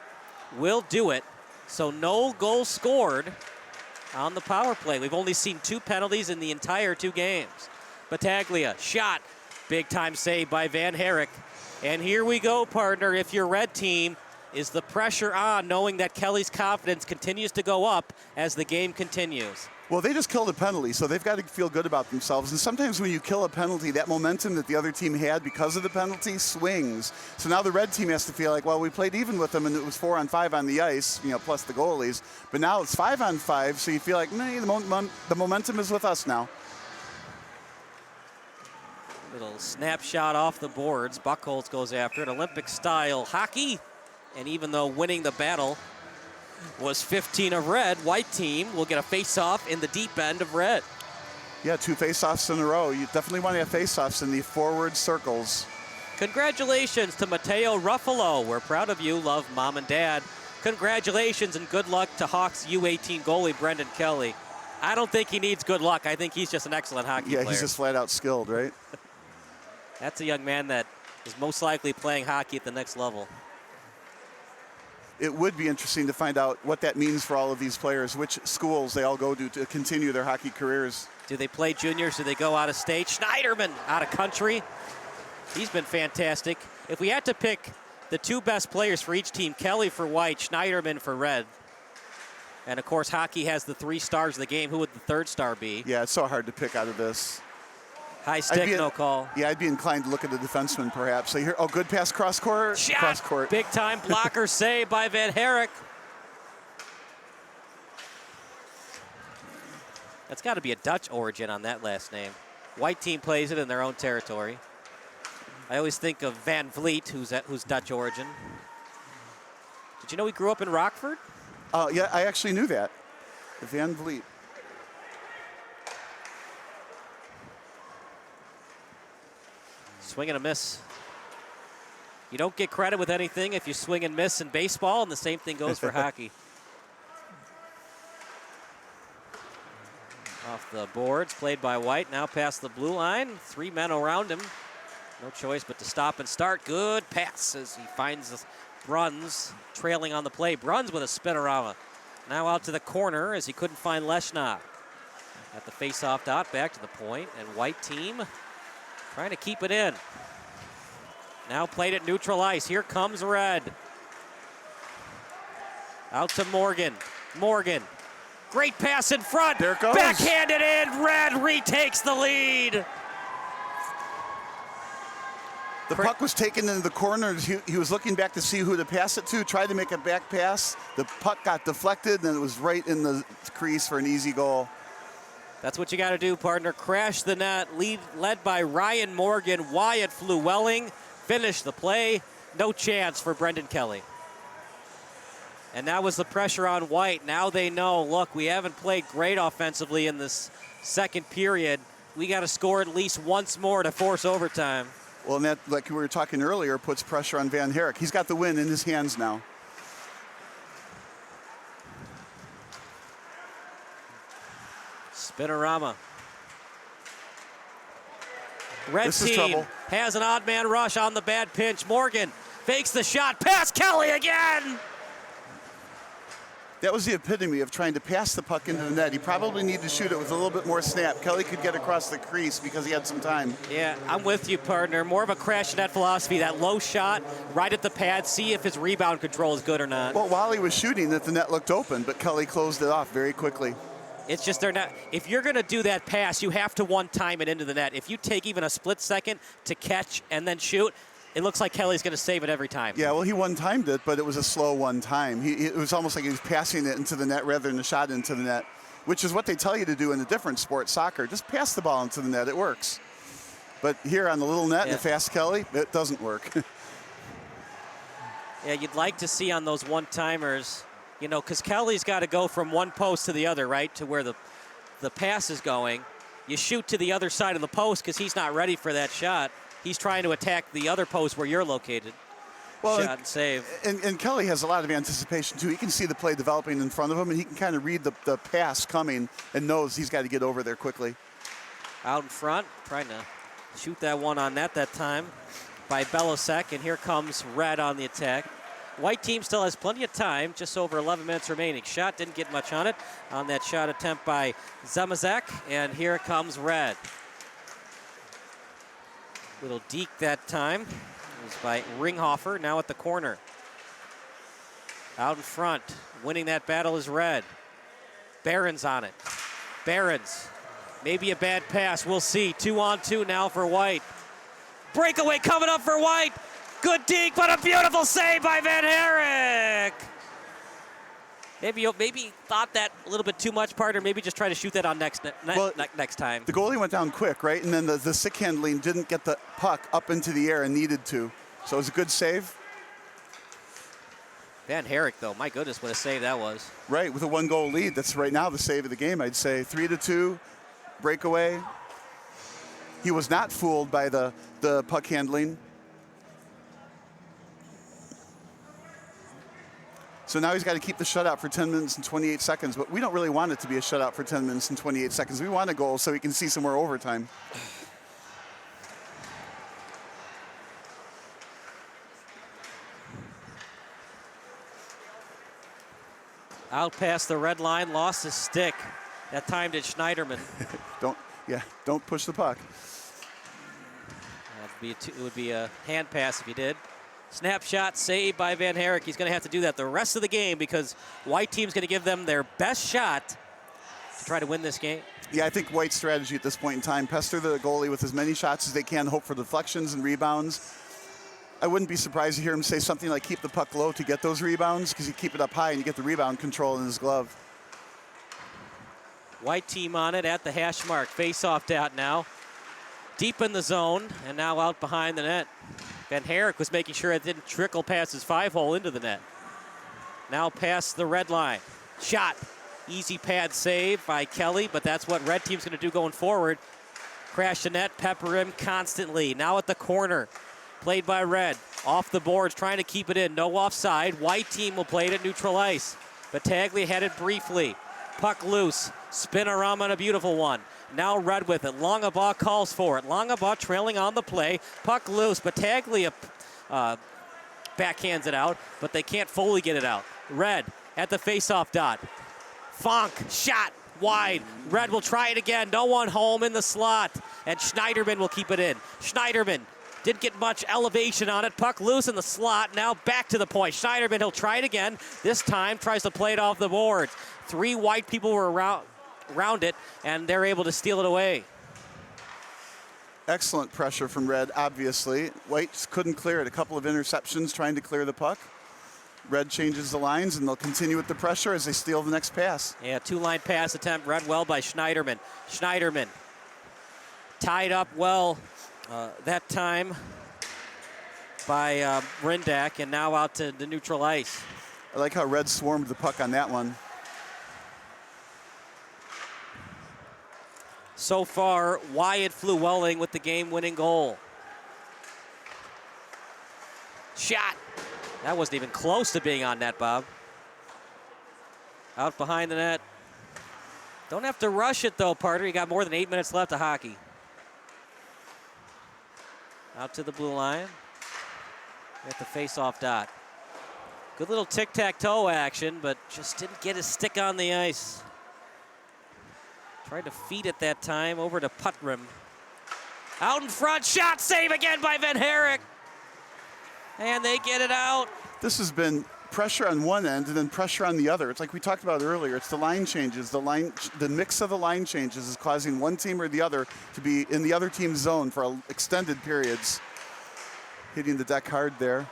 will do it. So no goal scored on the power play. We've only seen 2 penalties in the entire 2 games. Battaglia, shot. Big time save by Van Herrick. And here we go, partner. If your Red team, is the pressure on, knowing that Kelly's confidence continues to go up as the game continues? Well, they just killed a penalty, so they've got to feel good about themselves. And sometimes when you kill a penalty, that momentum that the other team had because of the penalty swings. So now the Red team has to feel like, well, we played even with them, and it was 4-on-5 on the ice, you know, plus the goalies. But now it's 5-on-5, so you feel like, the momentum is with us now. Little snapshot off the boards. Buchholz goes after it. Olympic-style hockey. And even though winning the battle was 15 of Red, White team will get a face-off in the deep end of Red. Yeah, 2 face-offs in a row. You definitely want to have face-offs in the forward circles. Congratulations to Matteo Ruffalo. We're proud of you. Love, Mom and Dad. Congratulations and good luck to Hawks U18 goalie Brendan Kelly. I don't think he needs good luck. I think he's just an excellent hockey player. Yeah, he's just flat-out skilled, right? That's a young man that is most likely playing hockey at the next level. It would be interesting to find out what that means for all of these players, which schools they all go to continue their hockey careers. Do they play juniors? Do they go out of state? Schneiderman out of country. He's been fantastic. If we had to pick the 2 best players for each team, Kelly for White, Schneiderman for Red. And of course, hockey has the 3 stars of the game. Who would the 3rd star be? Yeah, it's so hard to pick out of this. High stick, no call. Yeah, I'd be inclined to look at the defenseman perhaps. So here, oh, good pass cross court. Shot. Cross court. Big time blocker save by Van Herrick. That's got to be a Dutch origin on that last name. White team plays it in their own territory. I always think of Van Vliet, who's Dutch origin. Did you know he grew up in Rockford? Yeah, I actually knew that. Van Vliet. Swing and a miss. You don't get credit with anything if you swing and miss in baseball, and the same thing goes for hockey. Off the boards, played by White, now past the blue line. 3 men around him. No choice but to stop and start. Good pass as he finds Bruns trailing on the play. Bruns with a spinorama. Now out to the corner as he couldn't find Leshna. At the face-off dot, back to the point, and white team trying to keep it in. Now played at neutral ice. Here comes red. Out to Morgan. Morgan. Great pass in front. There it goes. Backhanded in. Red retakes the lead. The puck was taken into the corner. He was looking back to see who to pass it to, tried to make a back pass. The puck got deflected, and it was right in the crease for an easy goal. That's what you got to do, partner. Crash the net, led by Ryan Morgan. Wyatt Fluwelling finished the play. No chance for Brendan Kelly. And that was the pressure on White. Now they know, look, we haven't played great offensively in this second period. We got to score at least once more to force overtime. Well, and that, like we were talking earlier, puts pressure on Van Herrick. He's got the win in his hands now. Spinorama. Red This is team trouble. has an odd man rush on the bad pinch. Morgan fakes the shot. Pass Kelly again. That was the epitome of trying to pass the puck into the net. He probably needed to shoot it with a little bit more snap. Kelly could get across the crease because he had some time. Yeah, I'm with you, partner. More of a crash net philosophy. That low shot right at the pad. See if his rebound control is good or not. Well, while he was shooting, that the net looked open, but Kelly closed it off very quickly. It's just they're not. If you're going to do that pass, you have to one-time it into the net. If you take even a split second to catch and then shoot, it looks like Kelly's going to save it every time. Yeah, well, he one-timed it, but it was a slow one-time. It was almost like he was passing it into the net rather than a shot into the net, which is what they tell you to do in a different sport, soccer. Just pass the ball into the net. It works. But here on the little net, Yeah. the fast Kelly, it doesn't work. Yeah, you'd like to see on those one-timers, you know, because Kelly's got to go from one post to the other, right, to where the pass is going. You shoot to the other side of the post because he's not ready for that shot. He's trying to attack the other post where you're located. Well, Shot and save. And Kelly has a lot of anticipation, too. He can see the play developing in front of him, and he can kind of read the pass coming and knows he's got to get over there quickly. Out in front, trying to shoot that one on net that time by Belasek, and here comes Red on the attack. White team still has plenty of time, just over 11 minutes remaining. Shot didn't get much on it on that shot attempt by Zemazek, and here comes Red. Little deke that time. It was by Ringhofer, now at the corner. Out in front, winning that battle is Red. Barron's on it. Barron's, maybe a bad pass, we'll see. 2-on-2 now for White. Breakaway coming up for White. Good deke, but a beautiful save by Van Herrick. Maybe thought that a little bit too much, partner. Maybe just try to shoot that on next time. The goalie went down quick, right? And then the stick handling didn't get the puck up into the air and needed to. So it was a good save. Van Herrick, though, my goodness, what a save that was. Right, with a one-goal lead. That's right now the save of the game, I'd say. 3-2, breakaway. He was not fooled by the puck handling. So now he's got to keep the shutout for 10 minutes and 28 seconds, but we don't really want it to be a shutout for 10 minutes and 28 seconds. We want a goal so we can see some more overtime. Out past the red line, lost his stick. That time did Schneiderman. Don't push the puck. It would be a hand pass if he did. Snapshot saved by Van Herrick. He's going to have to do that the rest of the game because White team's going to give them their best shot to try to win this game. Yeah, I think White's strategy at this point in time, pester the goalie with as many shots as they can, hope for deflections and rebounds. I wouldn't be surprised to hear him say something like keep the puck low to get those rebounds because you keep it up high and you get the rebound control in his glove. White team on it at the hash mark. Face-off dot now. Deep in the zone and now out behind the net. Van Herrick was making sure it didn't trickle past his 5-hole into the net. Now past the red line. Shot. Easy pad save by Kelly, but that's what red team's going to do going forward. Crash the net, pepper him constantly. Now at the corner. Played by red. Off the boards, trying to keep it in. No offside. White team will play it at neutral ice. Battaglia had it briefly. Puck loose. Spinorama and a beautiful one. Now Red with it. Longabaugh calls for it. Longabaugh trailing on the play. Puck loose. Battaglia backhands it out, but they can't fully get it out. Red at the faceoff dot. Funk, shot, wide. Red will try it again. No one home in the slot. And Schneiderman will keep it in. Schneiderman didn't get much elevation on it. Puck loose in the slot. Now back to the point. Schneiderman, he'll try it again. This time tries to play it off the boards. 3 white people were around it, and they're able to steal it away. Excellent pressure from Red, obviously. White couldn't clear it. A couple of interceptions trying to clear the puck. Red changes the lines, and they'll continue with the pressure as they steal the next pass. Yeah, 2-line pass attempt read well by Schneiderman. Schneiderman tied up well that time by Rindak, and now out to the neutral ice. I like how Red swarmed the puck on that one. So far, Wyatt Flew-Welling with the game-winning goal. Shot. That wasn't even close to being on net, Bob. Out behind the net. Don't have to rush it, though, partner. You got more than 8 minutes left of hockey. Out to the blue line. At the face-off dot. Good little tic-tac-toe action, but just didn't get his stick on the ice. Tried to feed it that time over to Putram. Out in front, shot, save again by Van Herrick. And they get it out. This has been pressure on one end and then pressure on the other. It's like we talked about earlier. It's the line changes. The mix of the line changes is causing one team or the other to be in the other team's zone for extended periods. Hitting the deck hard there.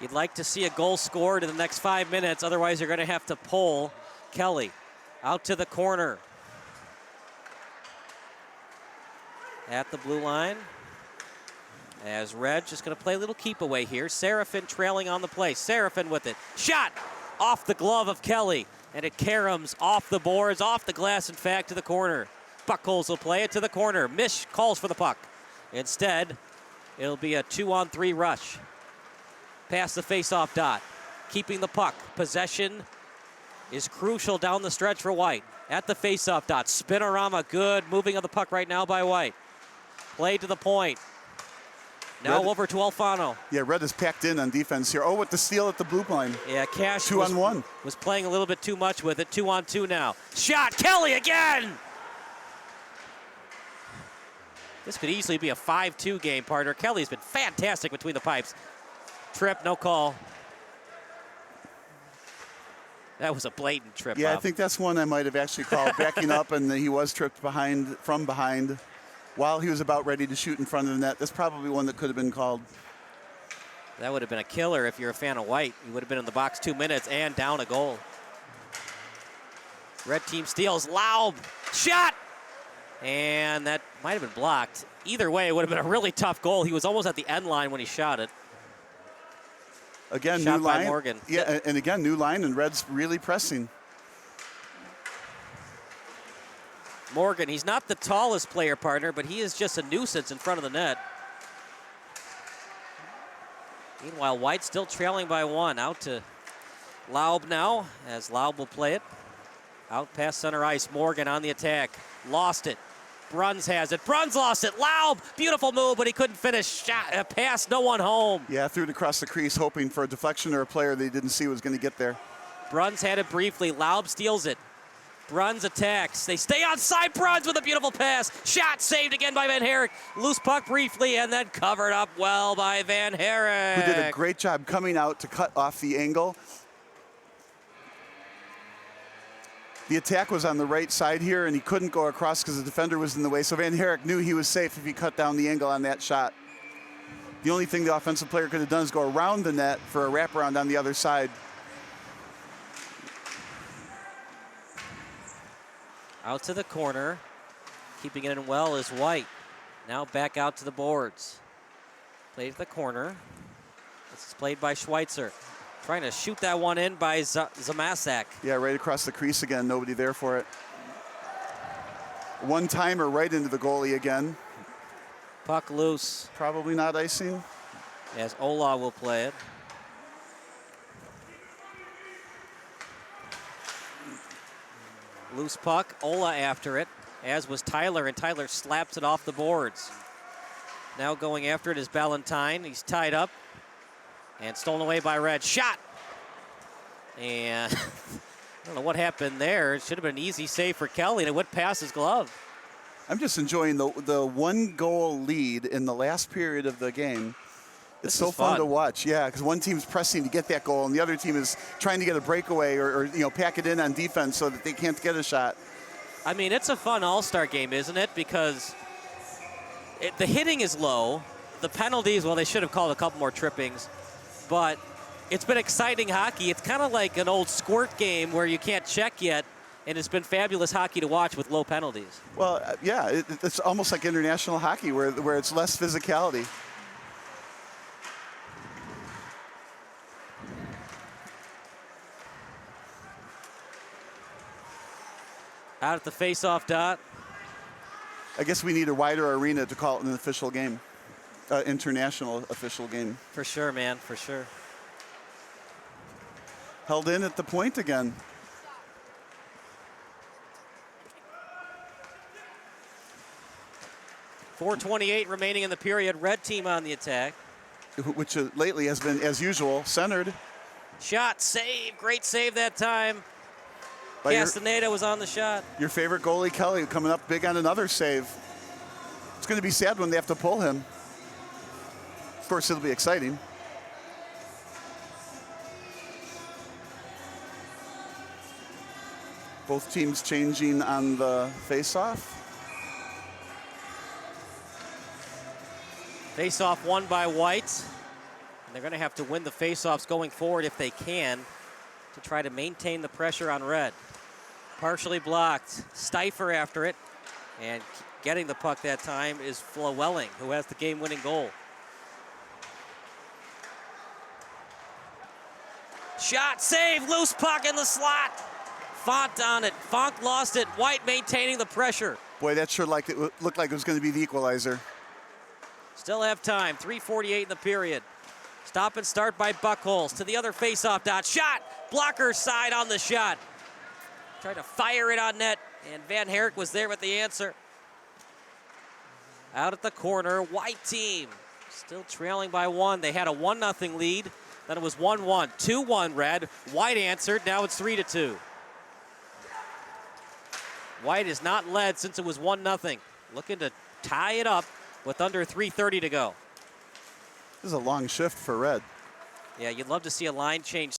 You'd like to see a goal scored in the next 5 minutes. Otherwise, you're going to have to pull Kelly out to the corner. At the blue line. As Red just going to play a little keep away here. Seraphin trailing on the play. Seraphin with it. Shot off the glove of Kelly. And it caroms off the boards, off the glass, in fact, to the corner. Buckholz will play it to the corner. Mish calls for the puck. Instead, it'll be a 2-on-3 rush. Past the face-off dot. Keeping the puck. Possession is crucial down the stretch for White. At the face-off dot. Spinorama, good moving of the puck right now by White. Played to the point. Now over to Alfano. Yeah, Red is packed in on defense here. Oh, with the steal at the blue line. Yeah, Cash 2-on-1. Was playing a little bit too much with it. 2-on-2 now. Shot, Kelly again! This could easily be a 5-2 game, partner. Kelly's been fantastic between the pipes. Trip, no call. That was a blatant trip, Yeah, Bob. I think that's one I might have actually called. Backing up, and he was tripped from behind while he was about ready to shoot in front of the net. That's probably one that could have been called. That would have been a killer if you're a fan of White. You would have been in the box 2 minutes and down a goal. Red team steals. Laub, shot! And that might have been blocked. Either way, it would have been a really tough goal. He was almost at the end line when he shot it. Again, Shot new by line. Morgan. Yeah, and again, new line, and Red's really pressing. Morgan, he's not the tallest player, partner, but he is just a nuisance in front of the net. Meanwhile, White still trailing by 1. Out to Laub now, as Laub will play it. Out past center ice, Morgan on the attack. Lost it. Bruns has it. Bruns lost it. Laub, beautiful move, but he couldn't finish. Shot, pass, no one home. Yeah, threw it across the crease, hoping for a deflection or a player they didn't see was going to get there. Bruns had it briefly. Laub steals it. Bruns attacks. They stay outside. Bruns with a beautiful pass. Shot saved again by Van Herrick. Loose puck briefly and then covered up well by Van Herrick. Who did a great job coming out to cut off the angle. The attack was on the right side here, and he couldn't go across because the defender was in the way. So Van Herrick knew he was safe if he cut down the angle on that shot. The only thing the offensive player could have done is go around the net for a wraparound on the other side. Out to the corner. Keeping it in well is White. Now back out to the boards. Played to the corner. This is played by Schweitzer. Trying to shoot that one in by Zamasak. Yeah, right across the crease again. Nobody there for it. One-timer right into the goalie again. Puck loose. Probably not icing. As Ola will play it. Loose puck, Ola after it, as was Tyler, and Tyler slaps it off the boards. Now going after it is Ballantyne. He's tied up and stolen away by Red. Shot! And I don't know what happened there. It should have been an easy save for Kelly, and it went past his glove. I'm just enjoying the 1-goal lead in the last period of the game. It's so fun to watch, yeah, because one team's pressing to get that goal, and the other team is trying to get a breakaway or pack it in on defense so that they can't get a shot. I mean, it's a fun all-star game, isn't it? Because the hitting is low. The penalties, well, they should have called a couple more trippings. But it's been exciting hockey. It's kind of like an old squirt game where you can't check yet, and it's been fabulous hockey to watch with low penalties. Well, yeah, it's almost like international hockey where it's less physicality. Out at the face-off dot. I guess we need a wider arena to call it an official game, international official game. For sure, man, for sure. Held in at the point again. .428 remaining in the period. Red team on the attack. Which lately has been, as usual, centered. Shot, save, great save that time. Castaneda was on the shot. Your favorite goalie, Kelly, coming up big on another save. It's going to be sad when they have to pull him. Of course, it'll be exciting. Both teams changing on the face-off. Face-off won by White. And they're going to have to win the face-offs going forward if they can to try to maintain the pressure on Red. Partially blocked. Stifer after it. And getting the puck that time is Flewelling, who has the game-winning goal. Shot, save, loose puck in the slot. Font on it. Font lost it. White maintaining the pressure. Boy, that sure looked like it was going to be the equalizer. Still have time. 3:48 in the period. Stop and start by Buckholz to the other faceoff dot. Shot! Blocker side on the shot. Tried to fire it on net, and Van Herrick was there with the answer. Out at the corner, White team still trailing by 1. They had a 1-0 lead. Then it was 1-1. 2-1 Red. White answered. Now it's 3-2. White has not led since it was 1-0. Looking to tie it up with under 3:30 to go. This is a long shift for Red. Yeah, you'd love to see a line change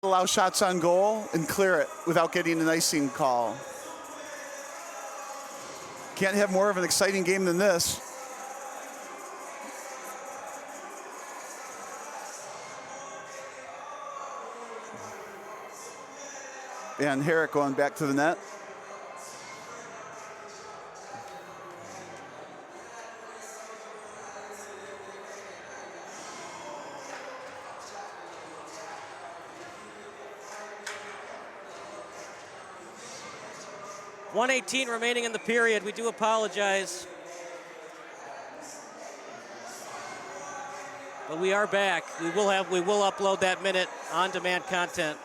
allow shots on goal and clear it without getting an icing call. Can't have more of an exciting game than this. Van Herrick going back to the net. .118 remaining in the period. We do apologize. But we are back. We will upload that minute on-demand content.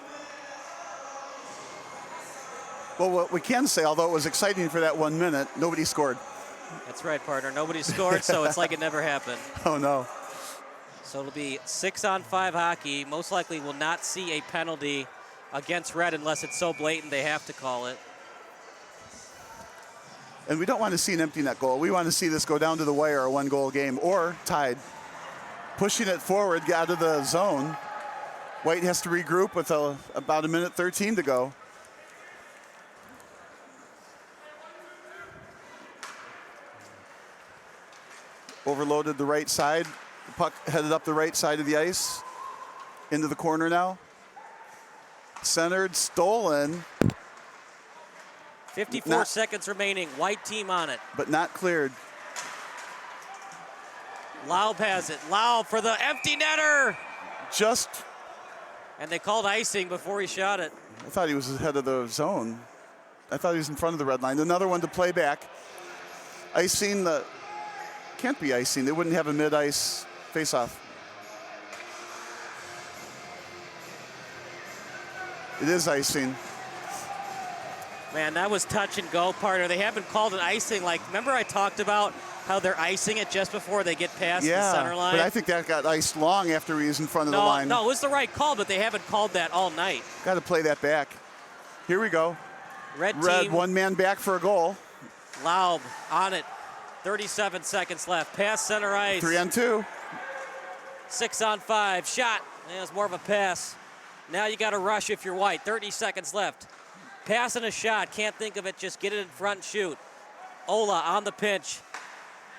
Well, what we can say, although it was exciting for that 1 minute, nobody scored. That's right, partner. Nobody scored, so it's like it never happened. Oh, no. So it'll be 6-on-5 hockey. Most likely will not see a penalty against Red unless it's so blatant they have to call it. And we don't want to see an empty net goal. We want to see this go down to the wire, a one-goal game, or tied. Pushing it forward, get out of the zone. White has to regroup with about 1:13 to go. Overloaded the right side. The puck headed up the right side of the ice. Into the corner now. Centered, stolen. 54 seconds remaining. White team on it. But not cleared. Laub has it. Laub for the empty netter. And they called icing before he shot it. I thought he was ahead of the zone. I thought he was in front of the red line. Another one to play back. Icing can't be icing. They wouldn't have a mid-ice face-off. It is icing. Man, that was touch and go, partner. They haven't called it icing. Like, remember I talked about how they're icing it just before they get past the center line? But I think that got iced long after he was in front of the line. No, it was the right call, but they haven't called that all night. Got to play that back. Here we go. Red team. One man back for a goal. Laub on it. 37 seconds left. Pass center ice. 3-on-2. 6-on-5. Shot. Yeah, it's more of a pass. Now you got to rush if you're White. 30 seconds left. Pass and a shot. Can't think of it. Just get it in front and shoot. Ola on the pinch.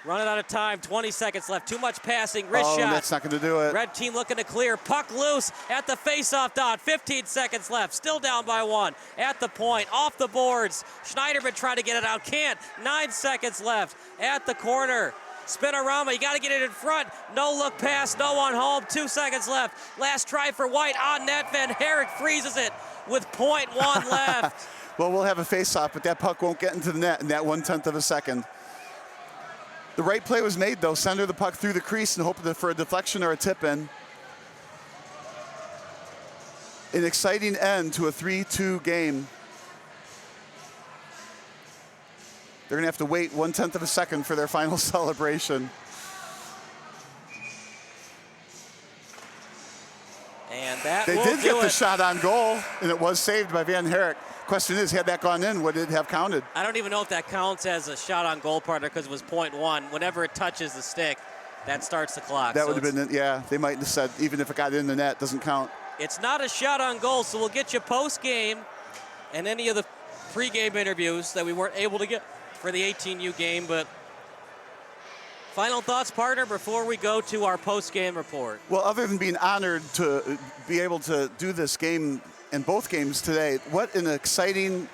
Running out of time. 20 seconds left. Too much passing. Wrist shot. That's not going to do it. Red team looking to clear. Puck loose at the face-off dot. 15 seconds left. Still down by 1. At the point. Off the boards. Schneiderman trying to get it out. Can't. 9 seconds left. At the corner. Spinorama, you got to get it in front. No look pass. No one home. 2 seconds left. Last try for White on net. Van Herrick freezes it with .1 left. Well, we'll have a face-off, but that puck won't get into the net in that 1/10 of a second. The right play was made, though. Center the puck through the crease and hope for a deflection or a tip-in. An exciting end to a 3-2 game. They're going to have to wait 1/10 of a second for their final celebration. And that they will did get do the it. shot on goal, and it was saved by Van Herrick. Question is, had that gone in, would it have counted? I don't even know if that counts as a shot on goal, partner, because it was .1. Whenever it touches the stick, that starts the clock. That would have been, yeah, they might have said, even if it got in the net, doesn't count. It's not a shot on goal, so we'll get you post-game and any of the pre-game interviews that we weren't able to get for the 18U game. But final thoughts, partner, before we go to our post-game report. Well, other than being honored to be able to do this game in both games today, what an exciting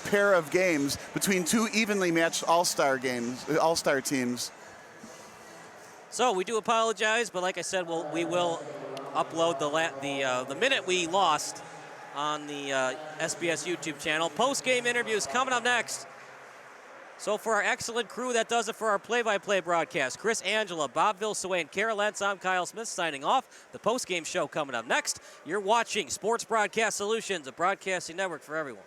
pair of games between two evenly matched all-star teams. So we do apologize, but like I said, we will upload the minute we lost on the SBS YouTube channel. Post-game interviews coming up next. So for our excellent crew, that does it for our play-by-play broadcast. Chris Angela, Bob Vilsaway, and Kara Lentz, I'm Kyle Smith signing off. The post-game show coming up next. You're watching Sports Broadcast Solutions, a broadcasting network for everyone.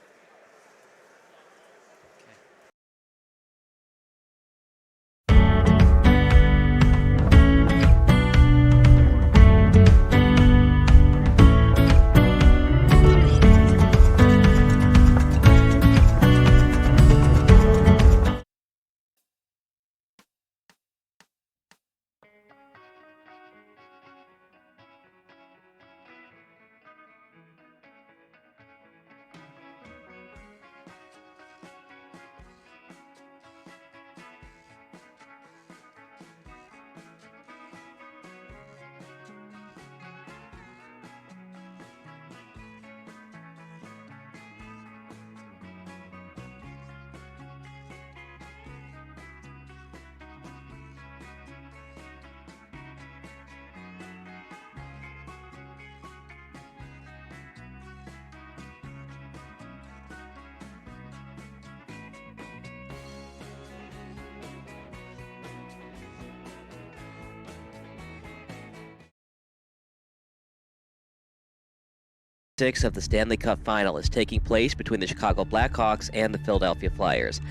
6 of the Stanley Cup Final is taking place between the Chicago Blackhawks and the Philadelphia Flyers.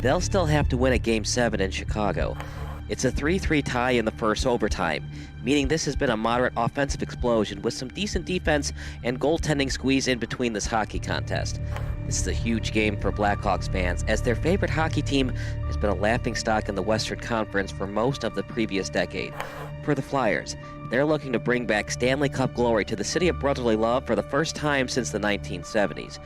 They'll still have to win a Game 7 in Chicago. It's a 3-3 tie in the first overtime, meaning this has been a moderate offensive explosion with some decent defense and goaltending squeeze in between this hockey contest. This is a huge game for Blackhawks fans, as their favorite hockey team has been a laughingstock in the Western Conference for most of the previous decade. For the Flyers, they're looking to bring back Stanley Cup glory to the city of brotherly love for the first time since the 1970s.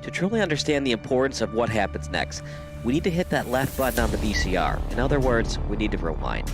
To truly understand the importance of what happens next, we need to hit that left button on the VCR. In other words, we need to rewind.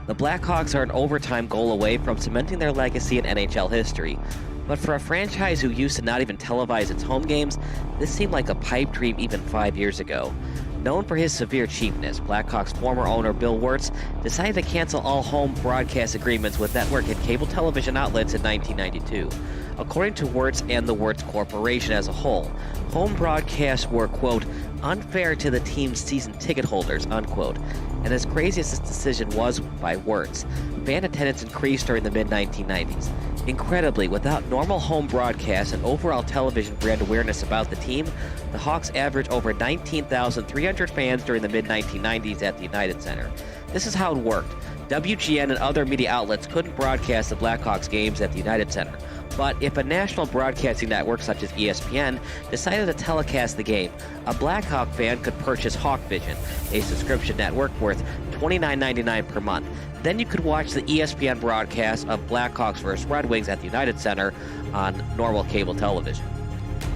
The Blackhawks are an overtime goal away from cementing their legacy in NHL history. But for a franchise who used to not even televise its home games, this seemed like a pipe dream even 5 years ago. Known for his severe cheapness, Blackhawks former owner Bill Wirtz decided to cancel all home broadcast agreements with network and cable television outlets in 1992. According to Wirtz and the Wirtz Corporation as a whole, home broadcasts were, quote, unfair to the team's season ticket holders, unquote. And as crazy as this decision was by Wirtz, fan attendance increased during the mid-1990s. Incredibly, without normal home broadcasts and overall television brand awareness about the team, the Hawks averaged over 19,300 fans during the mid-1990s at the United Center. This is how it worked. WGN and other media outlets couldn't broadcast the Blackhawks games at the United Center. But if a national broadcasting network such as ESPN decided to telecast the game, a Blackhawk fan could purchase HawkVision, a subscription network worth $29.99 per month. Then you could watch the ESPN broadcast of Blackhawks vs. Red Wings at the United Center on normal cable television.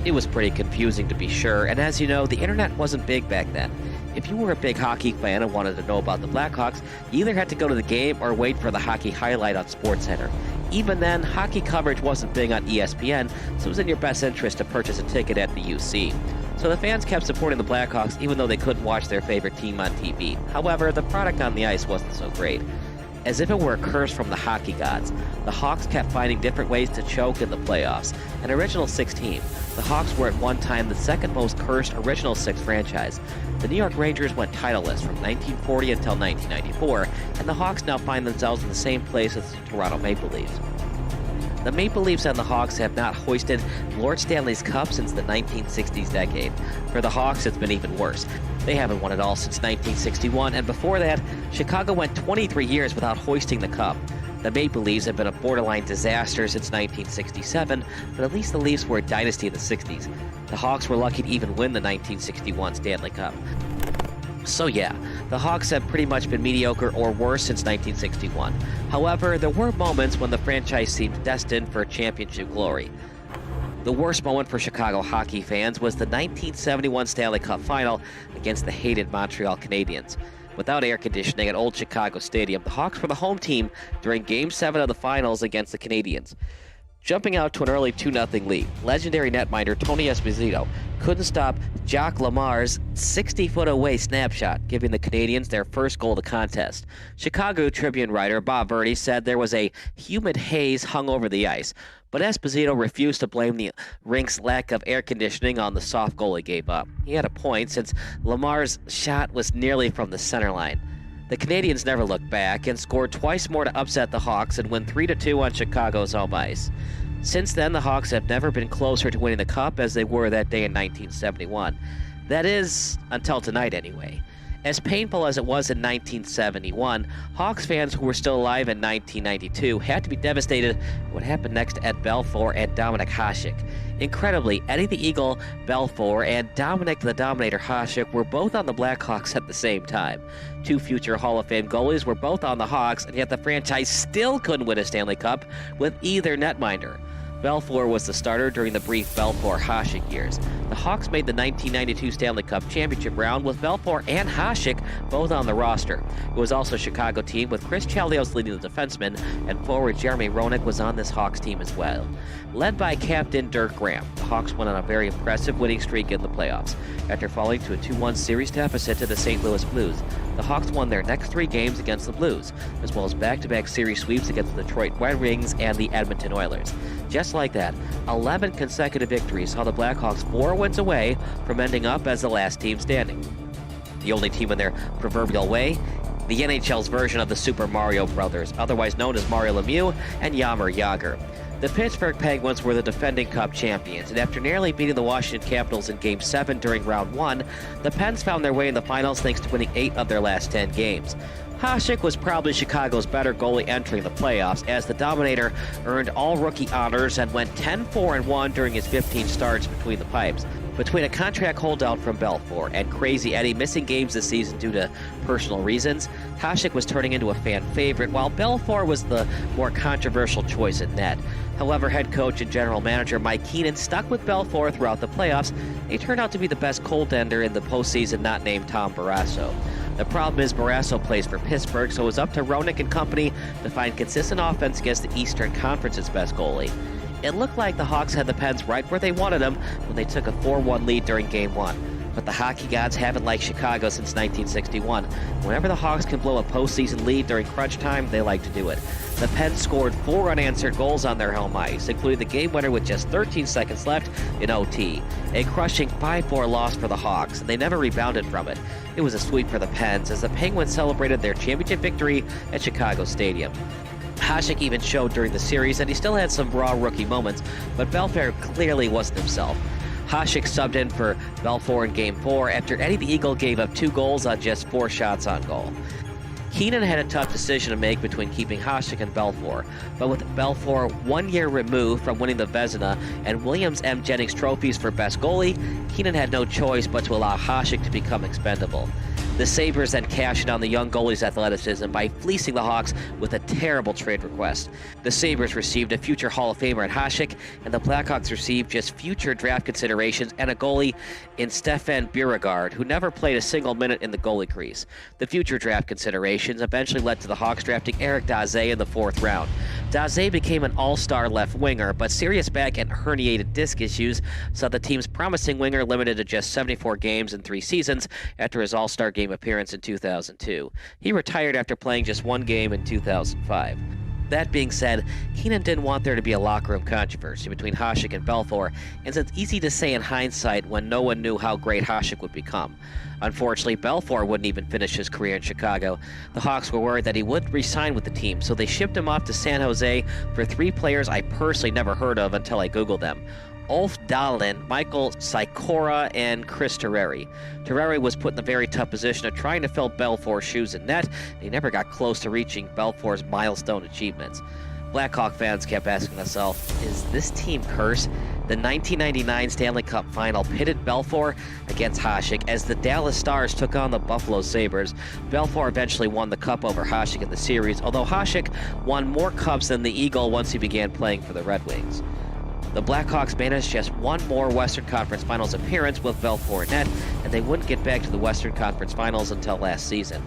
It was pretty confusing, to be sure, and as you know, the internet wasn't big back then. If you were a big hockey fan and wanted to know about the Blackhawks, you either had to go to the game or wait for the hockey highlight on SportsCenter. Even then, hockey coverage wasn't big on ESPN, so it was in your best interest to purchase a ticket at the UC. So the fans kept supporting the Blackhawks even though they couldn't watch their favorite team on TV. However, the product on the ice wasn't so great. As if it were a curse from the hockey gods, the Hawks kept finding different ways to choke in the playoffs. An original six team, the Hawks were at one time the second most cursed original six franchise. The New York Rangers went titleless from 1940 until 1994, and the Hawks now find themselves in the same place as the Toronto Maple Leafs. The Maple Leafs and the Hawks have not hoisted Lord Stanley's Cup since the 1960s decade. For the Hawks, it's been even worse. They haven't won it all since 1961, and before that, Chicago went 23 years without hoisting the Cup. The Maple Leafs have been a borderline disaster since 1967, but at least the Leafs were a dynasty in the 60s. The Hawks were lucky to even win the 1961 Stanley Cup. So yeah, the Hawks have pretty much been mediocre or worse since 1961. However, there were moments when the franchise seemed destined for championship glory. The worst moment for Chicago hockey fans was the 1971 Stanley Cup Final against the hated Montreal Canadiens. Without air conditioning at Old Chicago Stadium, the Hawks were the home team during Game 7 of the Finals against the Canadiens. Jumping out to an early 2-0 lead, legendary netminder Tony Esposito couldn't stop Jacques Lamar's 60-foot-away snapshot, giving the Canadiens their first goal of the contest. Chicago Tribune writer Bob Verdi said there was a humid haze hung over the ice, but Esposito refused to blame the rink's lack of air conditioning on the soft goal he gave up. He had a point, since Lamar's shot was nearly from the center line. The Canadiens never looked back and scored twice more to upset the Hawks and win 3-2 on Chicago's home ice. Since then, the Hawks have never been closer to winning the Cup as they were that day in 1971. That is, until tonight anyway. As painful as it was in 1971, Hawks fans who were still alive in 1992 had to be devastated at what happened next to Ed Belfour and Dominik Hasek. Incredibly, Eddie the Eagle Belfour and Dominik the Dominator Hasek were both on the Blackhawks at the same time. Two future Hall of Fame goalies were both on the Hawks, and yet the franchise still couldn't win a Stanley Cup with either netminder. Belfour was the starter during the brief Belfour-Hasek years. The Hawks made the 1992 Stanley Cup championship round with Belfour and Hasek both on the roster. It was also a Chicago team with Chris Chelios leading the defenseman, and forward Jeremy Roenick was on this Hawks team as well. Led by captain Dirk Graham, the Hawks went on a very impressive winning streak in the playoffs. After falling to a 2-1 series deficit to the St. Louis Blues, the Hawks won their next 3 games against the Blues, as well as back-to-back series sweeps against the Detroit Red Wings and the Edmonton Oilers. Just like that, 11 consecutive victories saw the Blackhawks 4 wins away from ending up as the last team standing. The only team in their proverbial way the NHL's version of the Super Mario Brothers, otherwise known as Mario Lemieux and Jaromir Jagr. The Pittsburgh Penguins were the defending Cup champions, and after narrowly beating the Washington Capitals in Game 7 during Round 1, the Pens found their way in the finals thanks to winning 8 of their last 10 games. Hasek was probably Chicago's better goalie entering the playoffs, as the Dominator earned all rookie honors and went 10-4-1 during his 15 starts between the pipes. Between a contract holdout from Belfour and Crazy Eddie missing games this season due to personal reasons, Hasek was turning into a fan favorite, while Belfour was the more controversial choice in net. However, head coach and general manager Mike Keenan stuck with Belfour throughout the playoffs. He turned out to be the best goaltender in the postseason, not named Tom Barrasso. The problem is Barrasso plays for Pittsburgh, so it was up to Roenick and company to find consistent offense against the Eastern Conference's best goalie. It looked like the Hawks had the Pens right where they wanted them when they took a 4-1 lead during Game 1. But the hockey gods haven't liked Chicago since 1961. Whenever the Hawks can blow a postseason lead during crunch time, they like to do it. The Pens scored 4 unanswered goals on their home ice, including the game winner with just 13 seconds left in OT. A crushing 5-4 loss for the Hawks, and they never rebounded from it. It was a sweep for the Pens as the Penguins celebrated their championship victory at Chicago Stadium. Hasek even showed during the series that he still had some raw rookie moments, but Belfour clearly wasn't himself. Hasek subbed in for Belfour in Game 4 after Eddie the Eagle gave up 2 goals on just 4 shots on goal. Keenan had a tough decision to make between keeping Hasek and Belfour, but with Belfour 1 year removed from winning the Vezina and Williams M. Jennings trophies for best goalie, Keenan had no choice but to allow Hasek to become expendable. The Sabres then cashed in on the young goalie's athleticism by fleecing the Hawks with a terrible trade request. The Sabres received a future Hall of Famer in Hasek, and the Blackhawks received just future draft considerations and a goalie in Stefan Beauregard, who never played a single minute in the goalie crease. The future draft considerations eventually led to the Hawks drafting Eric Daze in the 4th round. Daze became an all-star left winger, but serious back and herniated disc issues saw the team's promising winger limited to just 74 games in 3 seasons after his all-star game appearance in 2002. He retired after playing just 1 game in 2005. That being said, Keenan didn't want there to be a locker room controversy between Hasek and Belfour, and it's easy to say in hindsight when no one knew how great Hasek would become. Unfortunately, Belfour wouldn't even finish his career in Chicago. The Hawks were worried that he would re-sign with the team, so they shipped him off to San Jose for 3 players I personally never heard of until I Googled them: Ulf Dahlin, Michael Sikora, and Chris Terreri. Terreri was put in the very tough position of trying to fill Belfour's shoes in net, and he never got close to reaching Belfour's milestone achievements. Blackhawk fans kept asking themselves, is this team cursed? The 1999 Stanley Cup Final pitted Belfour against Hasek as the Dallas Stars took on the Buffalo Sabres. Belfour eventually won the Cup over Hasek in the series, although Hasek won more Cups than the Eagle once he began playing for the Red Wings. The Blackhawks managed just 1 more Western Conference Finals appearance with Belfour in net, and they wouldn't get back to the Western Conference Finals until last season.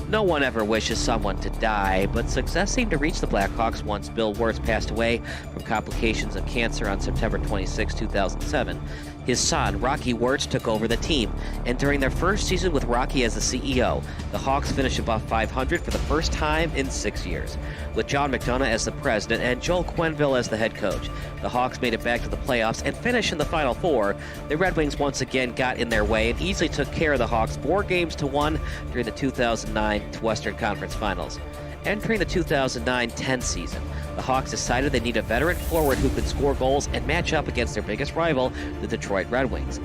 No one ever wishes someone to die, but success seemed to reach the Blackhawks once Bill Wirtz passed away from complications of cancer on September 26, 2007. His son, Rocky Wirtz, took over the team, and during their first season with Rocky as the CEO, the Hawks finished above 500 for the first time in 6 years. With John McDonough as the president and Joel Quenneville as the head coach, the Hawks made it back to the playoffs and finished in the Final Four. The Red Wings once again got in their way and easily took care of the Hawks 4-1 during the 2009 Western Conference Finals. Entering the 2009-10 season, the Hawks decided they need a veteran forward who could score goals and match up against their biggest rival, the Detroit Red Wings.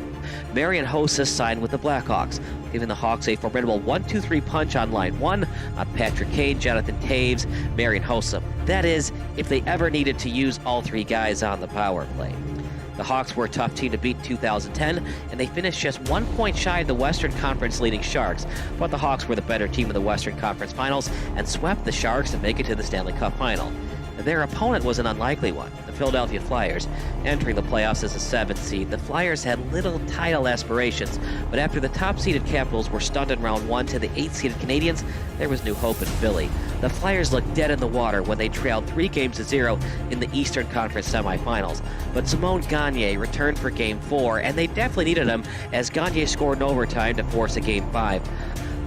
Marian Hossa signed with the Blackhawks, giving the Hawks a formidable 1-2-3 punch on line 1 on Patrick Kane, Jonathan Taves, Marian Hossa. That is, if they ever needed to use all 3 guys on the power play. The Hawks were a tough team to beat in 2010, and they finished just 1 point shy of the Western Conference leading Sharks, but the Hawks were the better team in the Western Conference Finals and swept the Sharks to make it to the Stanley Cup Final. Their opponent was an unlikely one, the Philadelphia Flyers. Entering the playoffs as a 7th seed, the Flyers had little title aspirations, but after the top-seeded Capitals were stunned in round 1 to the 8th-seeded Canadiens, there was new hope in Philly. The Flyers looked dead in the water when they trailed 3-0 in the Eastern Conference semifinals, but Simon Gagne returned for Game 4, and they definitely needed him as Gagne scored in overtime to force a Game 5.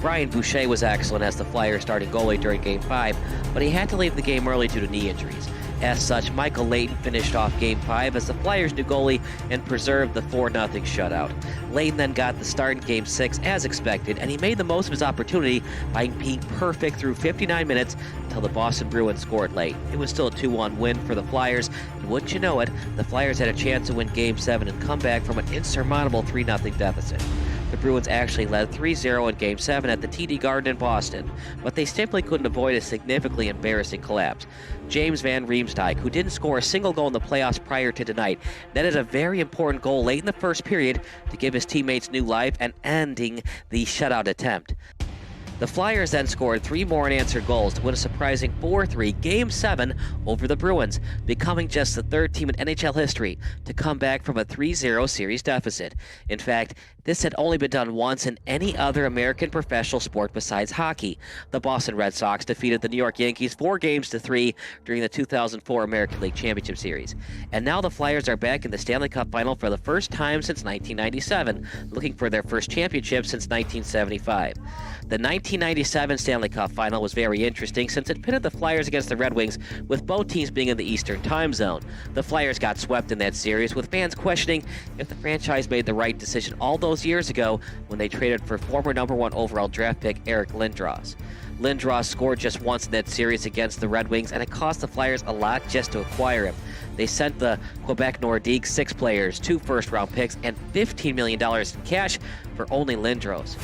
Brian Boucher was excellent as the Flyers starting goalie during Game 5, but he had to leave the game early due to knee injuries. As such, Michael Layton finished off Game 5 as the Flyers' new goalie and preserved the 4-0 shutout. Layton then got the start in Game 6 as expected, and he made the most of his opportunity by being perfect through 59 minutes until the Boston Bruins scored late. It was still a 2-1 win for the Flyers, and wouldn't you know it, the Flyers had a chance to win Game 7 and come back from an insurmountable 3-0 deficit. The Bruins actually led 3-0 in Game 7 at the TD Garden in Boston, but they simply couldn't avoid a significantly embarrassing collapse. James Van Riemsdyk, who didn't score a single goal in the playoffs prior to tonight, netted a very important goal late in the first period to give his teammates new life and ending the shutout attempt. The Flyers then scored 3 more unanswered goals to win a surprising 4-3 Game 7 over the Bruins, becoming just the 3rd team in NHL history to come back from a 3-0 series deficit. In fact, this had only been done once in any other American professional sport besides hockey. The Boston Red Sox defeated the New York Yankees 4-3 during the 2004 American League Championship Series. And now the Flyers are back in the Stanley Cup Final for the first time since 1997, looking for their first championship since 1975. The 1997 Stanley Cup Final was very interesting since it pitted the Flyers against the Red Wings, with both teams being in the Eastern Time Zone. The Flyers got swept in that series, with fans questioning if the franchise made the right decision all those years ago when they traded for former #1 overall draft pick Eric Lindros. Lindros scored just once in that series against the Red Wings, and it cost the Flyers a lot just to acquire him. They sent the Quebec Nordiques 6 players, 2 first-round picks, and $15 million in cash for only Lindros.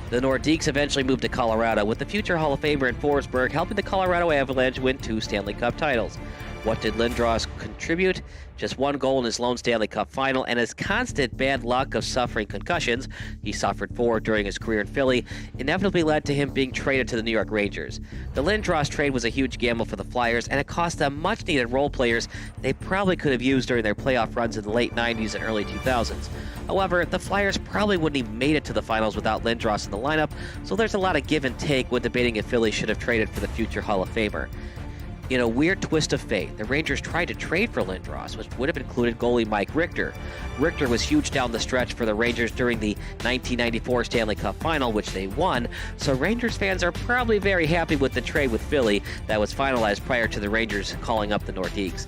The Nordiques eventually moved to Colorado, with the future Hall of Famer in Forsberg helping the Colorado Avalanche win 2 Stanley Cup titles. What did Lindros contribute? Just 1 goal in his lone Stanley Cup final, and his constant bad luck of suffering concussions, he suffered 4 during his career in Philly, inevitably led to him being traded to the New York Rangers. The Lindros trade was a huge gamble for the Flyers, and it cost them much-needed role players they probably could have used during their playoff runs in the late 90s and early 2000s. However, the Flyers probably wouldn't have made it to the finals without Lindros in the lineup, so there's a lot of give and take when debating if Philly should have traded for the future Hall of Famer. In a weird twist of fate, the Rangers tried to trade for Lindros, which would have included goalie Mike Richter. Richter was huge down the stretch for the Rangers during the 1994 Stanley Cup Final, which they won, so Rangers fans are probably very happy with the trade with Philly that was finalized prior to the Rangers calling up the Nordiques.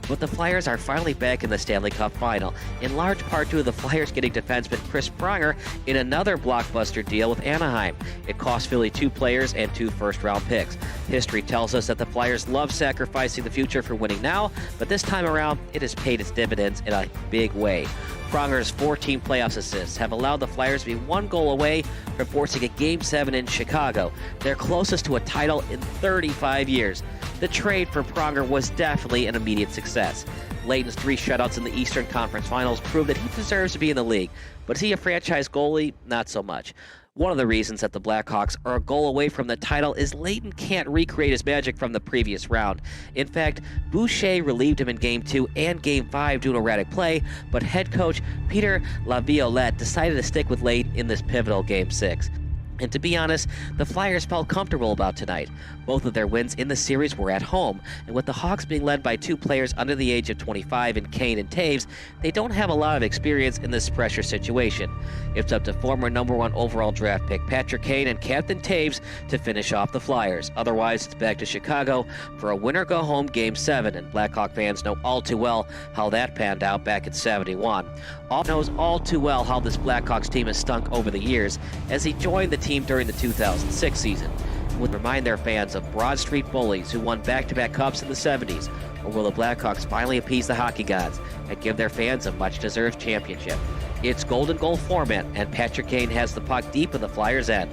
But the Flyers are finally back in the Stanley Cup Final, in large part due to the Flyers getting defenseman Chris Pronger in another blockbuster deal with Anaheim. It cost Philly 2 players and 2 first-round picks. History tells us that the Flyers love sacrificing the future for winning now, but this time around, it has paid its dividends in a big way. Pronger's 14 playoffs assists have allowed the Flyers to be 1 goal away from forcing a Game 7 in Chicago, their closest to a title in 35 years. The trade for Pronger was definitely an immediate success. Layton's 3 shutouts in the Eastern Conference Finals prove that he deserves to be in the league, but is he a franchise goalie? Not so much. One of the reasons that the Blackhawks are a goal away from the title is Layton can't recreate his magic from the previous round. In fact, Boucher relieved him in Game 2 and Game 5 due to erratic play, but head coach Peter Laviolette decided to stick with Layton in this pivotal Game 6. And to be honest, the Flyers felt comfortable about tonight. Both of their wins in the series were at home, and with the Hawks being led by 2 players under the age of 25 in Kane and Taves, they don't have a lot of experience in this pressure situation. It's up to former #1 overall draft pick Patrick Kane and Captain Taves to finish off the Flyers. Otherwise, it's back to Chicago for a winner-go-home Game 7, and Blackhawk fans know all too well how that panned out back in '71. All knows all too well how this Blackhawks team has stunk over the years as he joined the team during the 2006 season. Would remind their fans of Broad Street bullies who won back-to-back cups in the 70s, or will the Blackhawks finally appease the hockey gods and give their fans a much-deserved championship? It's golden goal format, and Patrick Kane has the puck deep in the Flyers' end.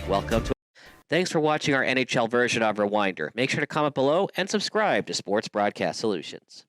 Welcome to. Thanks for watching our NHL version of Rewinder. Make sure to comment below and subscribe to Sports Broadcast Solutions.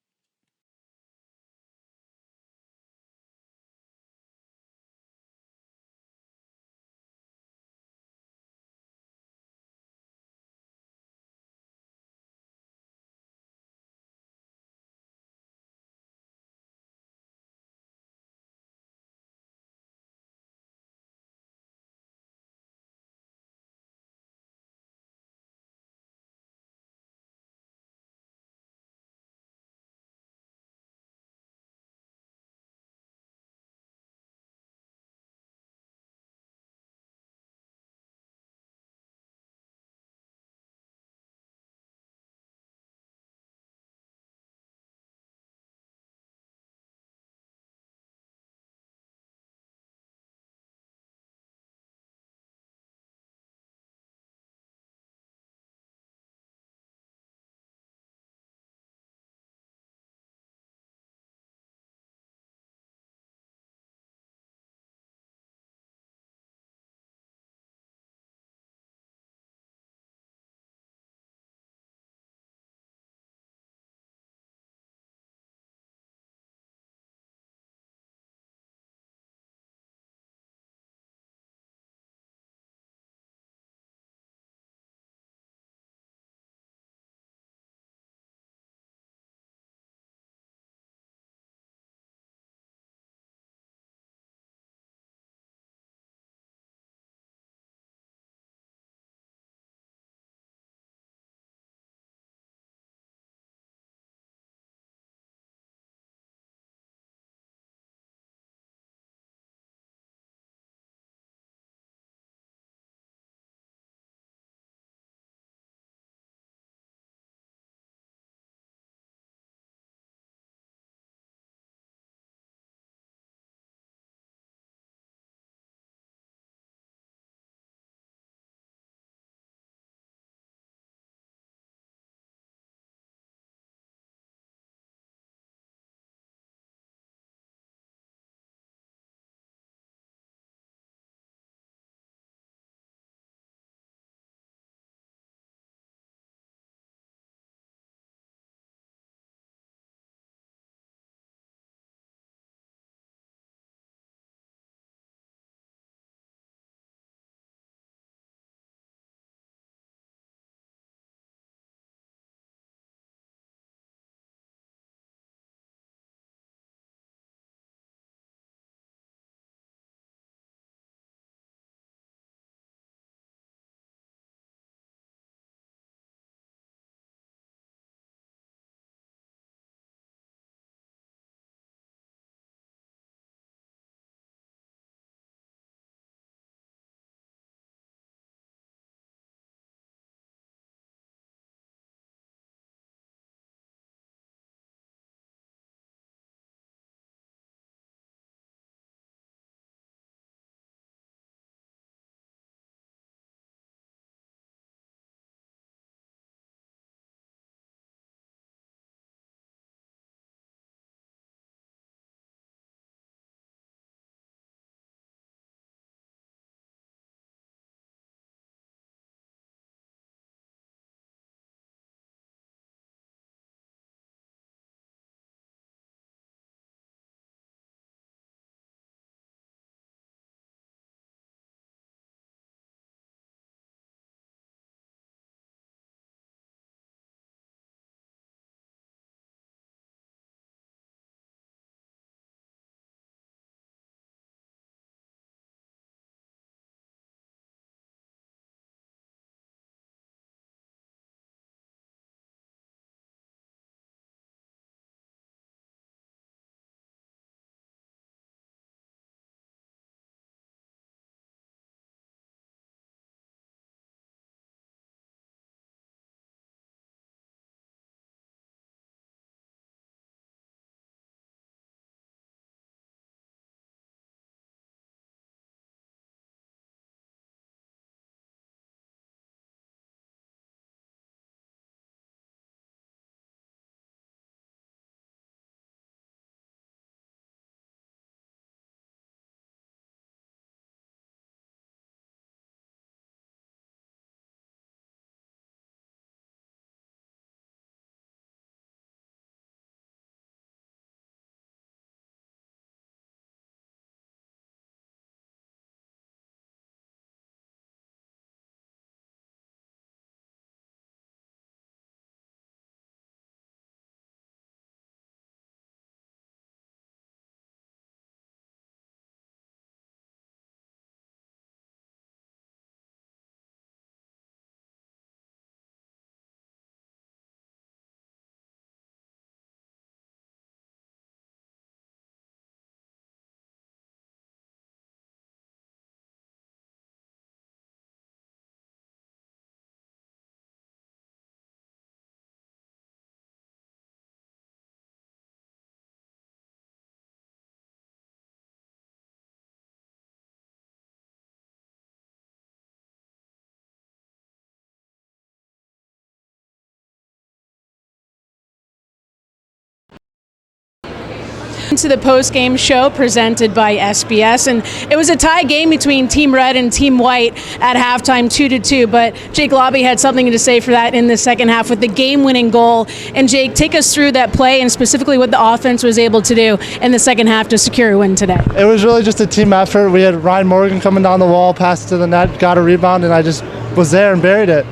to the post-game show presented by SBS, and it was a tie game between Team Red and Team White at halftime, 2-2, but Jake Lobby had something to say for that in the second half with the game-winning goal. And Jake, take us through that play and specifically what the offense was able to do in the second half to secure a win today. It was really just a team effort. We had Ryan Morgan coming down the wall, passed to the net, got a rebound, and I just was there and buried it.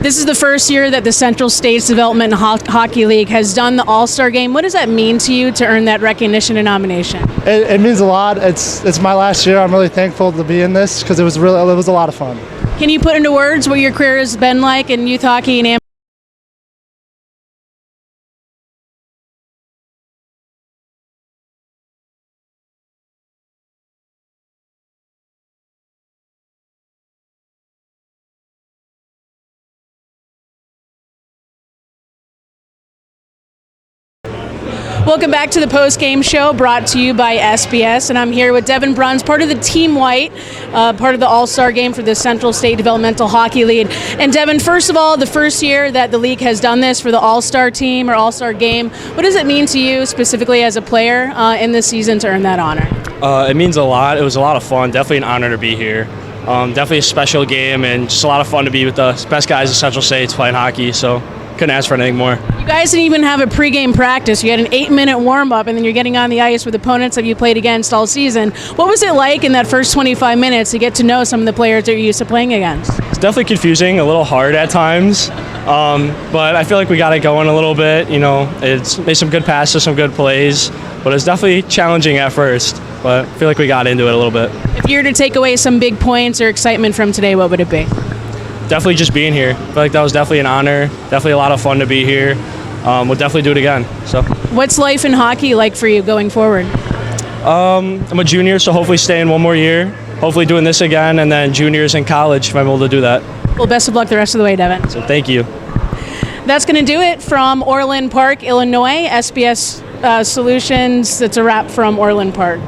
This is the first year that the Central States Developmental Hockey League has done the All-Star Game. What does that mean to you to earn that recognition and nomination? It means a lot. It's my last year. I'm really thankful to be in this because it was a lot of fun. Can you put into words what your career has been like in youth hockey and Welcome back to the post-game show brought to you by SBS, and I'm here with Devin Bruns, part of the Team White, part of the All-Star Game for the Central State Developmental Hockey League. And Devin, first of all, the first year that the league has done this for the All-Star team or All-Star Game, what does it mean to you specifically as a player in this season to earn that honor? It means a lot. It was a lot of fun. Definitely an honor to be here. Definitely a special game and just a lot of fun to be with the best guys in Central States playing hockey, so couldn't ask for anything more. You guys didn't even have a pregame practice. You had an 8-minute warm-up, and then you're getting on the ice with opponents that you played against all season. What was it like in that first 25 minutes to get to know some of the players that you're used to playing against? It's definitely confusing, a little hard at times, but I feel like we got it going a little bit. You know, it's made some good passes, some good plays, but it's definitely challenging at first, but I feel like we got into it a little bit. If you were to take away some big points or excitement from today, what would it be? Definitely just being here. I feel like that was definitely an honor, definitely a lot of fun to be here. We'll definitely do it again. So, what's life in hockey like for you going forward? I'm a junior, so hopefully staying one more year, hopefully doing this again, and then juniors in college if I'm able to do that. Well, best of luck the rest of the way, Devin. So thank you. That's going to do it from Orland Park, Illinois. SBS Solutions, it's a wrap from Orland Park.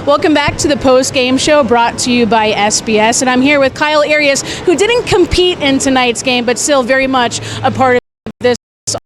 Welcome back to the post-game show brought to you by SBS, and I'm here with Kyle Arias, who didn't compete in tonight's game, but still very much a part of this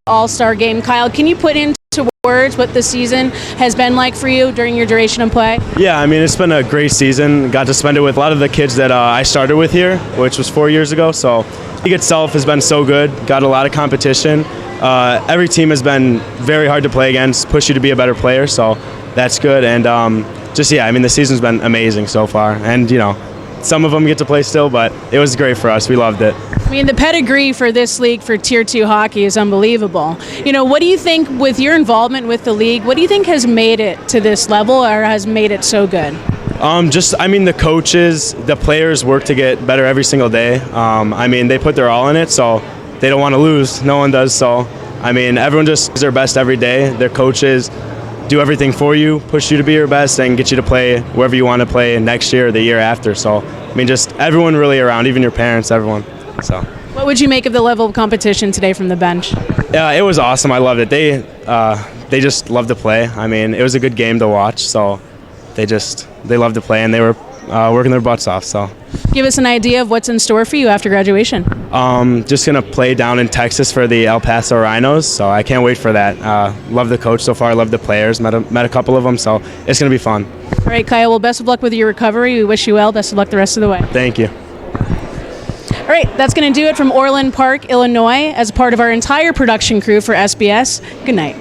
All-Star game. Kyle, can you put into words what the season has been like for you during your duration of play? Yeah, I mean, it's been a great season. Got to spend it with a lot of the kids that I started with here, which was 4 years ago, so the league itself has been so good. Got a lot of competition. Every team has been very hard to play against, push you to be a better player, so that's good. And the season's been amazing so far. And, you know, some of them get to play still, but it was great for us. We loved it. I mean, the pedigree for this league for Tier 2 hockey is unbelievable. You know, what do you think with your involvement with the league, what do you think has made it to this level or has made it so good? The coaches, the players work to get better every single day. They put their all in it, so they don't want to lose. No one does, so, everyone just does their best every day. Their coaches do everything for you, push you to be your best, and get you to play wherever you want to play next year or the year after. So, just everyone really around, even your parents, everyone. So, what would you make of the level of competition today from the bench? Yeah, it was awesome. I loved it. They just loved to play. It was a good game to watch. So, they loved to play, and they were working their butts off. So, give us an idea of what's in store for you after graduation. Just gonna play down in Texas for the El Paso Rhinos, so I can't wait for that. Love the coach so far, love the players, met a couple of them, so it's gonna be fun. All right, Kyle, well, best of luck with your recovery. We wish you well. Best of luck the rest of the way. Thank you. All right, that's going to do it from Orland Park, Illinois. As a part of our entire production crew for SBS, good night.